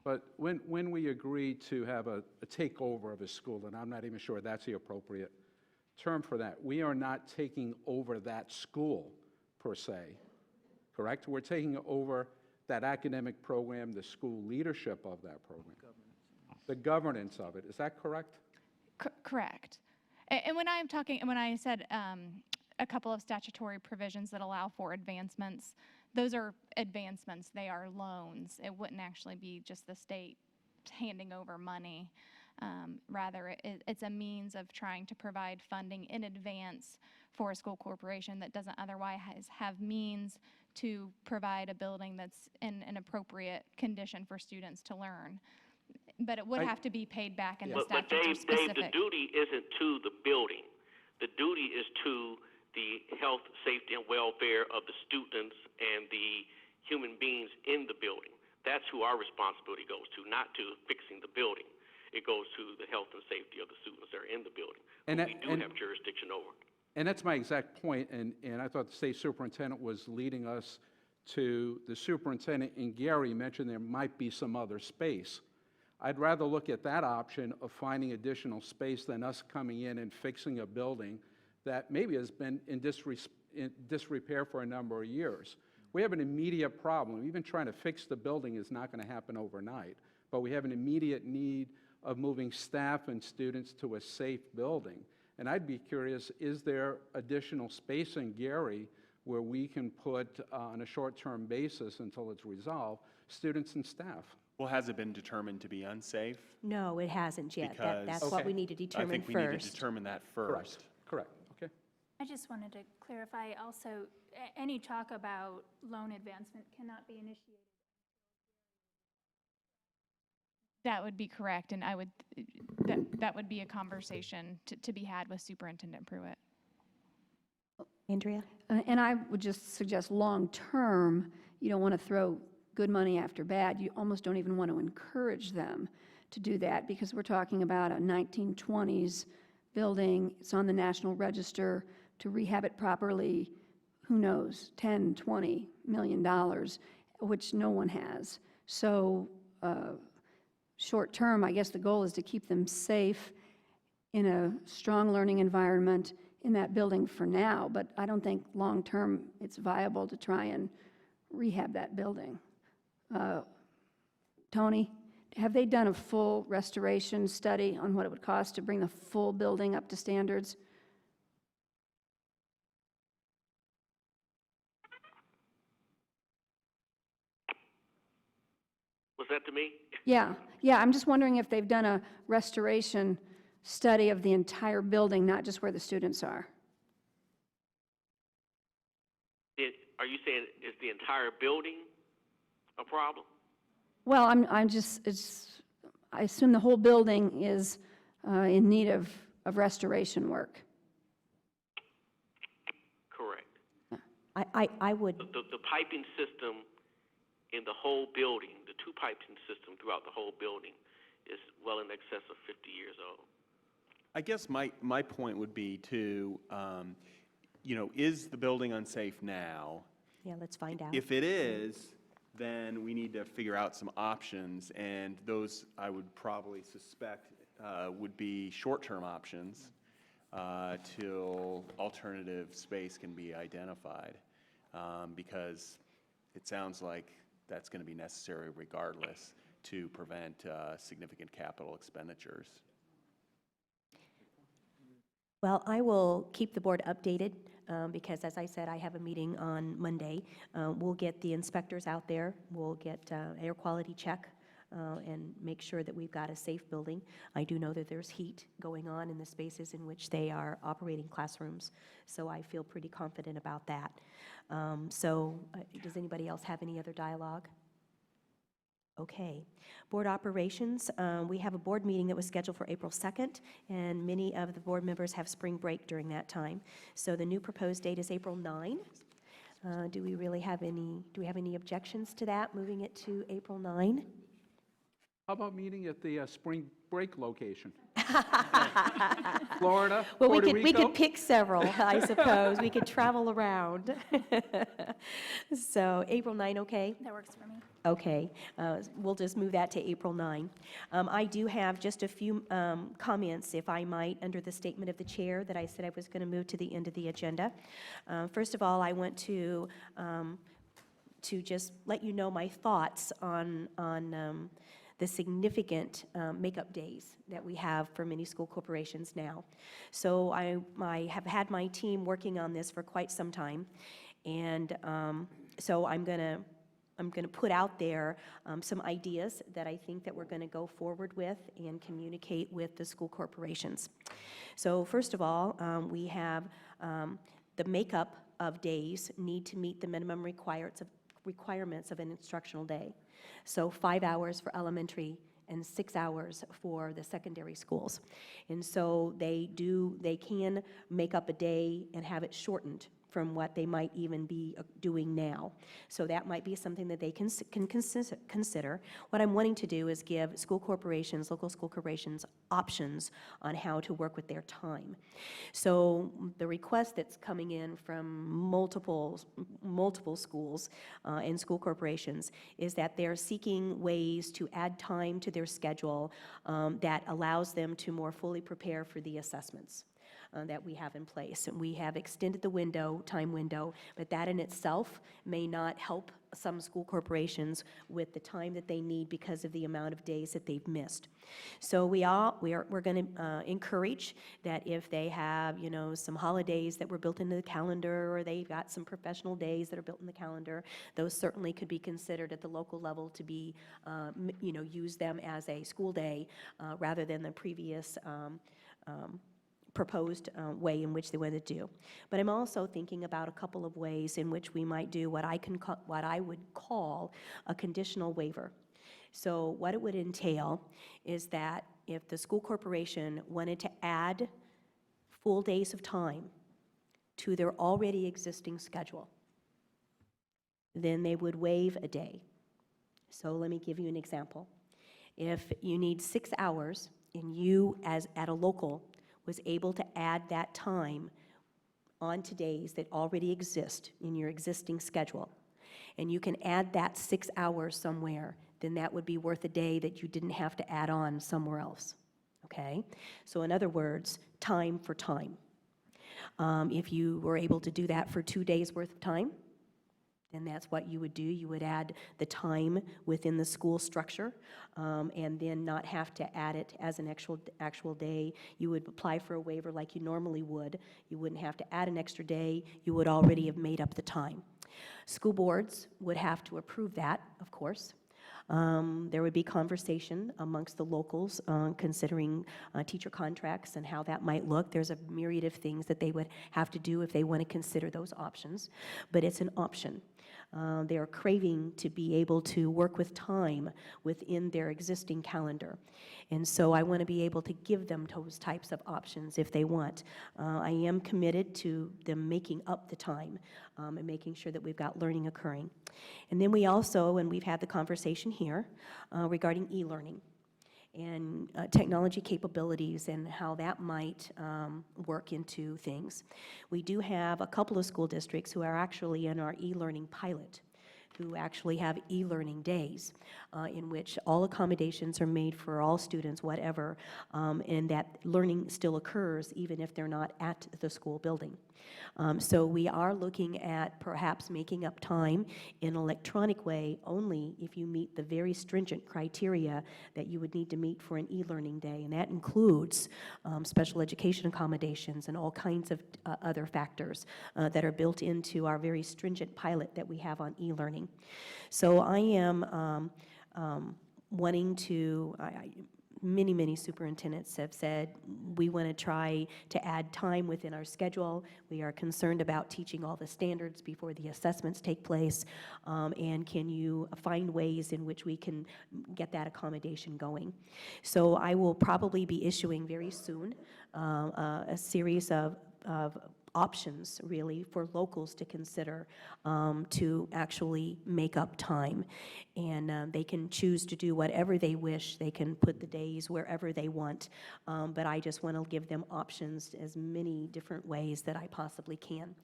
But when we agree to have a takeover of a school, and I'm not even sure that's the appropriate term for that, we are not taking over that school per se, correct? We're taking over that academic program, the school leadership of that program, the governance of it. Is that correct? Correct. And when I said a couple of statutory provisions that allow for advancements, those are advancements. They are loans. It wouldn't actually be just the state handing over money. Rather, it's a means of trying to provide funding in advance for a school corporation that doesn't otherwise have means to provide a building that's in an appropriate condition for students to learn. But it would have to be paid back, and the statutes are specific. Dave, the duty isn't to the building. The duty is to the health, safety, and welfare of the students and the human beings in the building. That's who our responsibility goes to, not to fixing the building. It goes to the health and safety of the students that are in the building, who we do have jurisdiction over. And that's my exact point, and I thought the state superintendent was leading us to the superintendent, and Gary mentioned there might be some other space. I'd rather look at that option of finding additional space than us coming in and fixing a building that maybe has been in disrepair for a number of years. We have an immediate problem. Even trying to fix the building is not going to happen overnight, but we have an immediate need of moving staff and students to a safe building. And I'd be curious, is there additional space in Gary where we can put, on a short-term basis until it's resolved, students and staff? Well, has it been determined to be unsafe? No, it hasn't yet. Because That's what we need to determine I think we need to determine that first. Correct. Okay. I just wanted to clarify also, any talk about loan advancement cannot be initiated. That would be correct, and that would be a conversation to be had with Superintendent Pruitt. Andrea? And I would just suggest long-term, you don't want to throw good money after bad. You almost don't even want to encourage them to do that, because we're talking about a 1920s building. It's on the National Register. To rehab it properly, who knows, $10, $20 million, which no one has. So short term, I guess the goal is to keep them safe in a strong learning environment in that building for now, but I don't think long term it's viable to try and rehab that building. Tony, have they done a full restoration study on what it would cost to bring the full building up to standards? Was that to me? Yeah, I'm just wondering if they've done a restoration study of the entire building, not just where the students are. Are you saying is the entire building a problem? Well, I assume the whole building is in need of restoration work. Correct. I would, The piping system in the whole building, the two piping system throughout the whole building is well in excess of 50 years old. I guess my point would be to, is the building unsafe now? yeah, let's find out. If it is, then we need to figure out some options, and those I would probably suspect would be short-term options till alternative space can be identified, because it sounds like that's going to be necessary regardless to prevent significant capital expenditures. Well, I will keep the board updated because, as I said, I have a meeting on Monday. We'll get the inspectors out there. We'll get air quality check and make sure that we've got a safe building. I do know that there's heat going on in the spaces in which they are operating classrooms, so I feel pretty confident about that. Does anybody else have any other dialogue? Okay. Board operations, we have a board meeting that was scheduled for April 2nd, and many of the board members have spring break during that time. So the new proposed date is April 9. Do we have any objections to that, moving it to April 9? How about meeting at the spring break location? Florida, Well, Puerto we Rico? could pick several, I suppose. We could travel around. So April 9, okay? That works for me. Okay, we'll just move that to April 9. I do have just a few comments, if I might, under the statement of the chair that I said I was going to move to the end of the agenda. First of all, I want to just let you know my thoughts on the significant makeup days that we have for many school corporations now. So I have had my team working on this for quite some time, and so I'm going to put out there some ideas that I think that we're going to go forward with and communicate with the school corporations. So first of all, we have the makeup of days need to meet the minimum requirements of an instructional day. So 5 hours for elementary and 6 hours for the secondary schools. And so they can make up a day and have it shortened from what they might even be doing now. So that might be something that they can consider. What I'm wanting to do is give school corporations, local school corporations, options on how to work with their time. So the request that's coming in from multiple schools and school corporations is that they're seeking ways to add time to their schedule that allows them to more fully prepare for the assessments that we have in place. And we have extended the time window, but that in itself may not help some school corporations with the time that they need because of the amount of days that they've missed. So we're going to encourage that if they have, some holidays that were built into the calendar, or they've got some professional days that are built in the calendar, those certainly could be considered at the local level to be, use them as a school day rather than the previous proposed way in which they want to do. But I'm also thinking about a couple of ways in which we might do what I would call a conditional waiver. So what it would entail is that if the school corporation wanted to add full days of time to their already existing schedule, then they would waive a day. So let me give you an example. If you need 6 hours and you, at a local, was able to add that time onto days that already exist in your existing schedule, and you can add that 6 hours somewhere, then that would be worth a day that you didn't have to add on somewhere else, okay? So in other words, time for time. If you were able to do that for 2 days worth of time, then that's what you would do. You would add the time within the school structure, and then not have to add it as an actual day. You would apply for a waiver like you normally would. You wouldn't have to add an extra day. You would already have made up the time. School boards would have to approve that, of course. There would be conversation amongst the locals considering teacher contracts and how that might look. There's a myriad of things that they would have to do if they want to consider those options, but it's an option. They are craving to be able to work with time within their existing calendar. And so I want to be able to give them those types of options if they want. I am committed to them making up the time and making sure that we've got learning occurring. And then we also, and we've had the conversation here, regarding e-learning and technology capabilities and how that might work into things. We do have a couple of school districts who are actually in our e-learning pilot, who actually have e-learning days in which all accommodations are made for all students, whatever, and that learning still occurs even if they're not at the school building. So we are looking at perhaps making up time in an electronic way only if you meet the very stringent criteria that you would need to meet for an e-learning day, and that includes special education accommodations and all kinds of other factors that are built into our very stringent pilot that we have on e-learning. So I am wanting to, many superintendents have said, we want to try to add time within our schedule. We are concerned about teaching all the standards before the assessments take place. And can you find ways in which we can get that accommodation going? So I will probably be issuing very soon a series of options, really, for locals to consider to actually make up time. And they can choose to do whatever they wish. They can put the days wherever they want. But I just want to give them options as many different ways that I possibly can.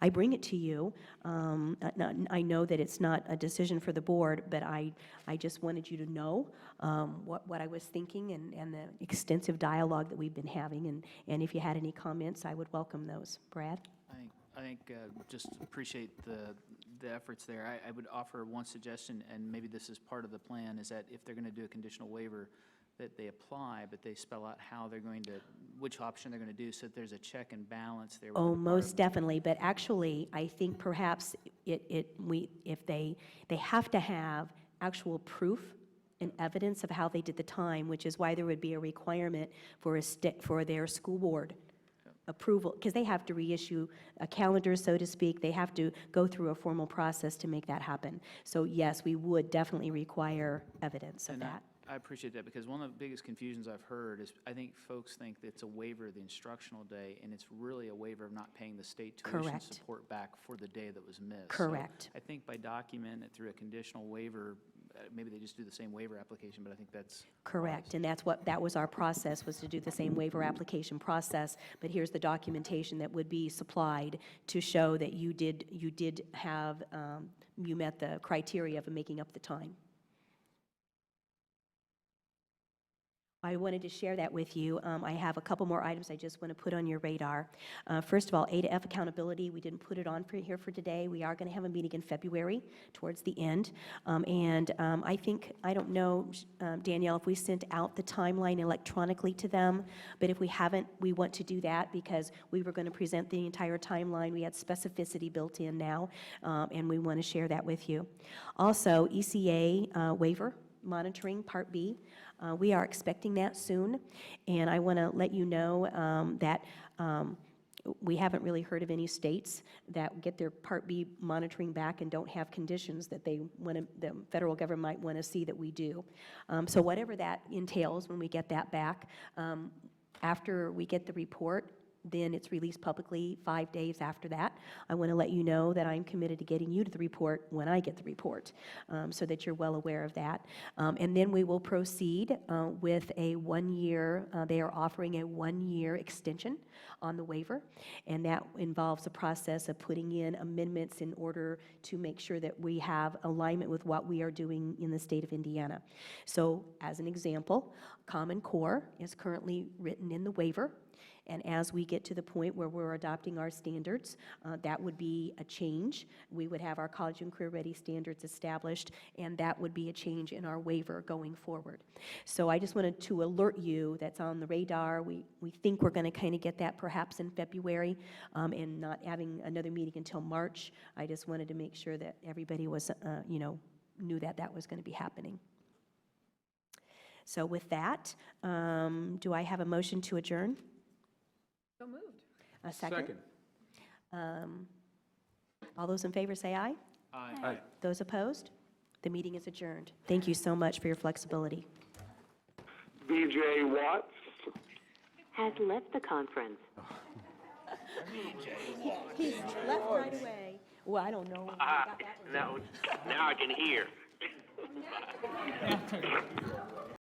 I bring it to you. I know that it's not a decision for the board, but I just wanted you to know what I was thinking and the extensive dialogue that we've been having. And if you had any comments, I would welcome those. Brad? I think just appreciate the efforts there. I would offer one suggestion, and maybe this is part of the plan, is that if they're going to do a conditional waiver, that they apply, but they spell out how they're going to, which option they're going to do, so that there's a check and balance there. Oh, most definitely. But actually, I think perhaps if they have to have actual proof and evidence of how they did the time, which is why there would be a requirement for their school board approval, because they have to reissue a calendar, so to speak. They have to go through a formal process to make that happen. So yes, we would definitely require evidence of that. I appreciate that, because one of the biggest confusions I've heard is I think folks think that it's a waiver of the instructional day, and it's really a waiver of not paying the state tuition support back for the day that was missed. Correct. So I think by documenting it through a conditional waiver, maybe they just do the same waiver application, but I think that's correct. And that was our process, was to do the same waiver application process. But here's the documentation that would be supplied to show that you did have, you met the criteria of making up the time. I wanted to share that with you. I have a couple more items I just want to put on your radar. First of all, A to F accountability. We didn't put it on here for today. We are going to have a meeting in February towards the end. I think, I don't know, Danielle, if we sent out the timeline electronically to them, but if we haven't, we want to do that because we were going to present the entire timeline. We had specificity built in now, and we want to share that with you. Also, ECA waiver monitoring, Part B. We are expecting that soon, and I want to let you know that we haven't really heard of any states that get their Part B monitoring back and don't have conditions that the federal government might want to see that we do. So whatever that entails when we get that back, after we get the report, then it's released publicly 5 days after that. I want to let you know that I'm committed to getting you to the report when I get the report, so that you're well aware of that. And then we will proceed with a 1-year, they are offering a 1-year extension on the waiver, and that involves a process of putting in amendments in order to make sure that we have alignment with what we are doing in the state of Indiana. So as an example, Common Core is currently written in the waiver, and as we get to the point where we're adopting our standards, that would be a change. We would have our college and career ready standards established, and that would be a change in our waiver going forward. So I just wanted to alert you that's on the radar. We think we're going to kind of get that perhaps in February, and not having another meeting until March. I just wanted to make sure that everybody was, knew that that was going to be happening. So with that, do I have a motion to adjourn? So moved. A second? All those in favor say aye. Aye. Those opposed? The meeting is adjourned. Thank you so much for your flexibility. BJ Watts. Has left the conference. He's left right away. Well, I don't know. Now I can hear.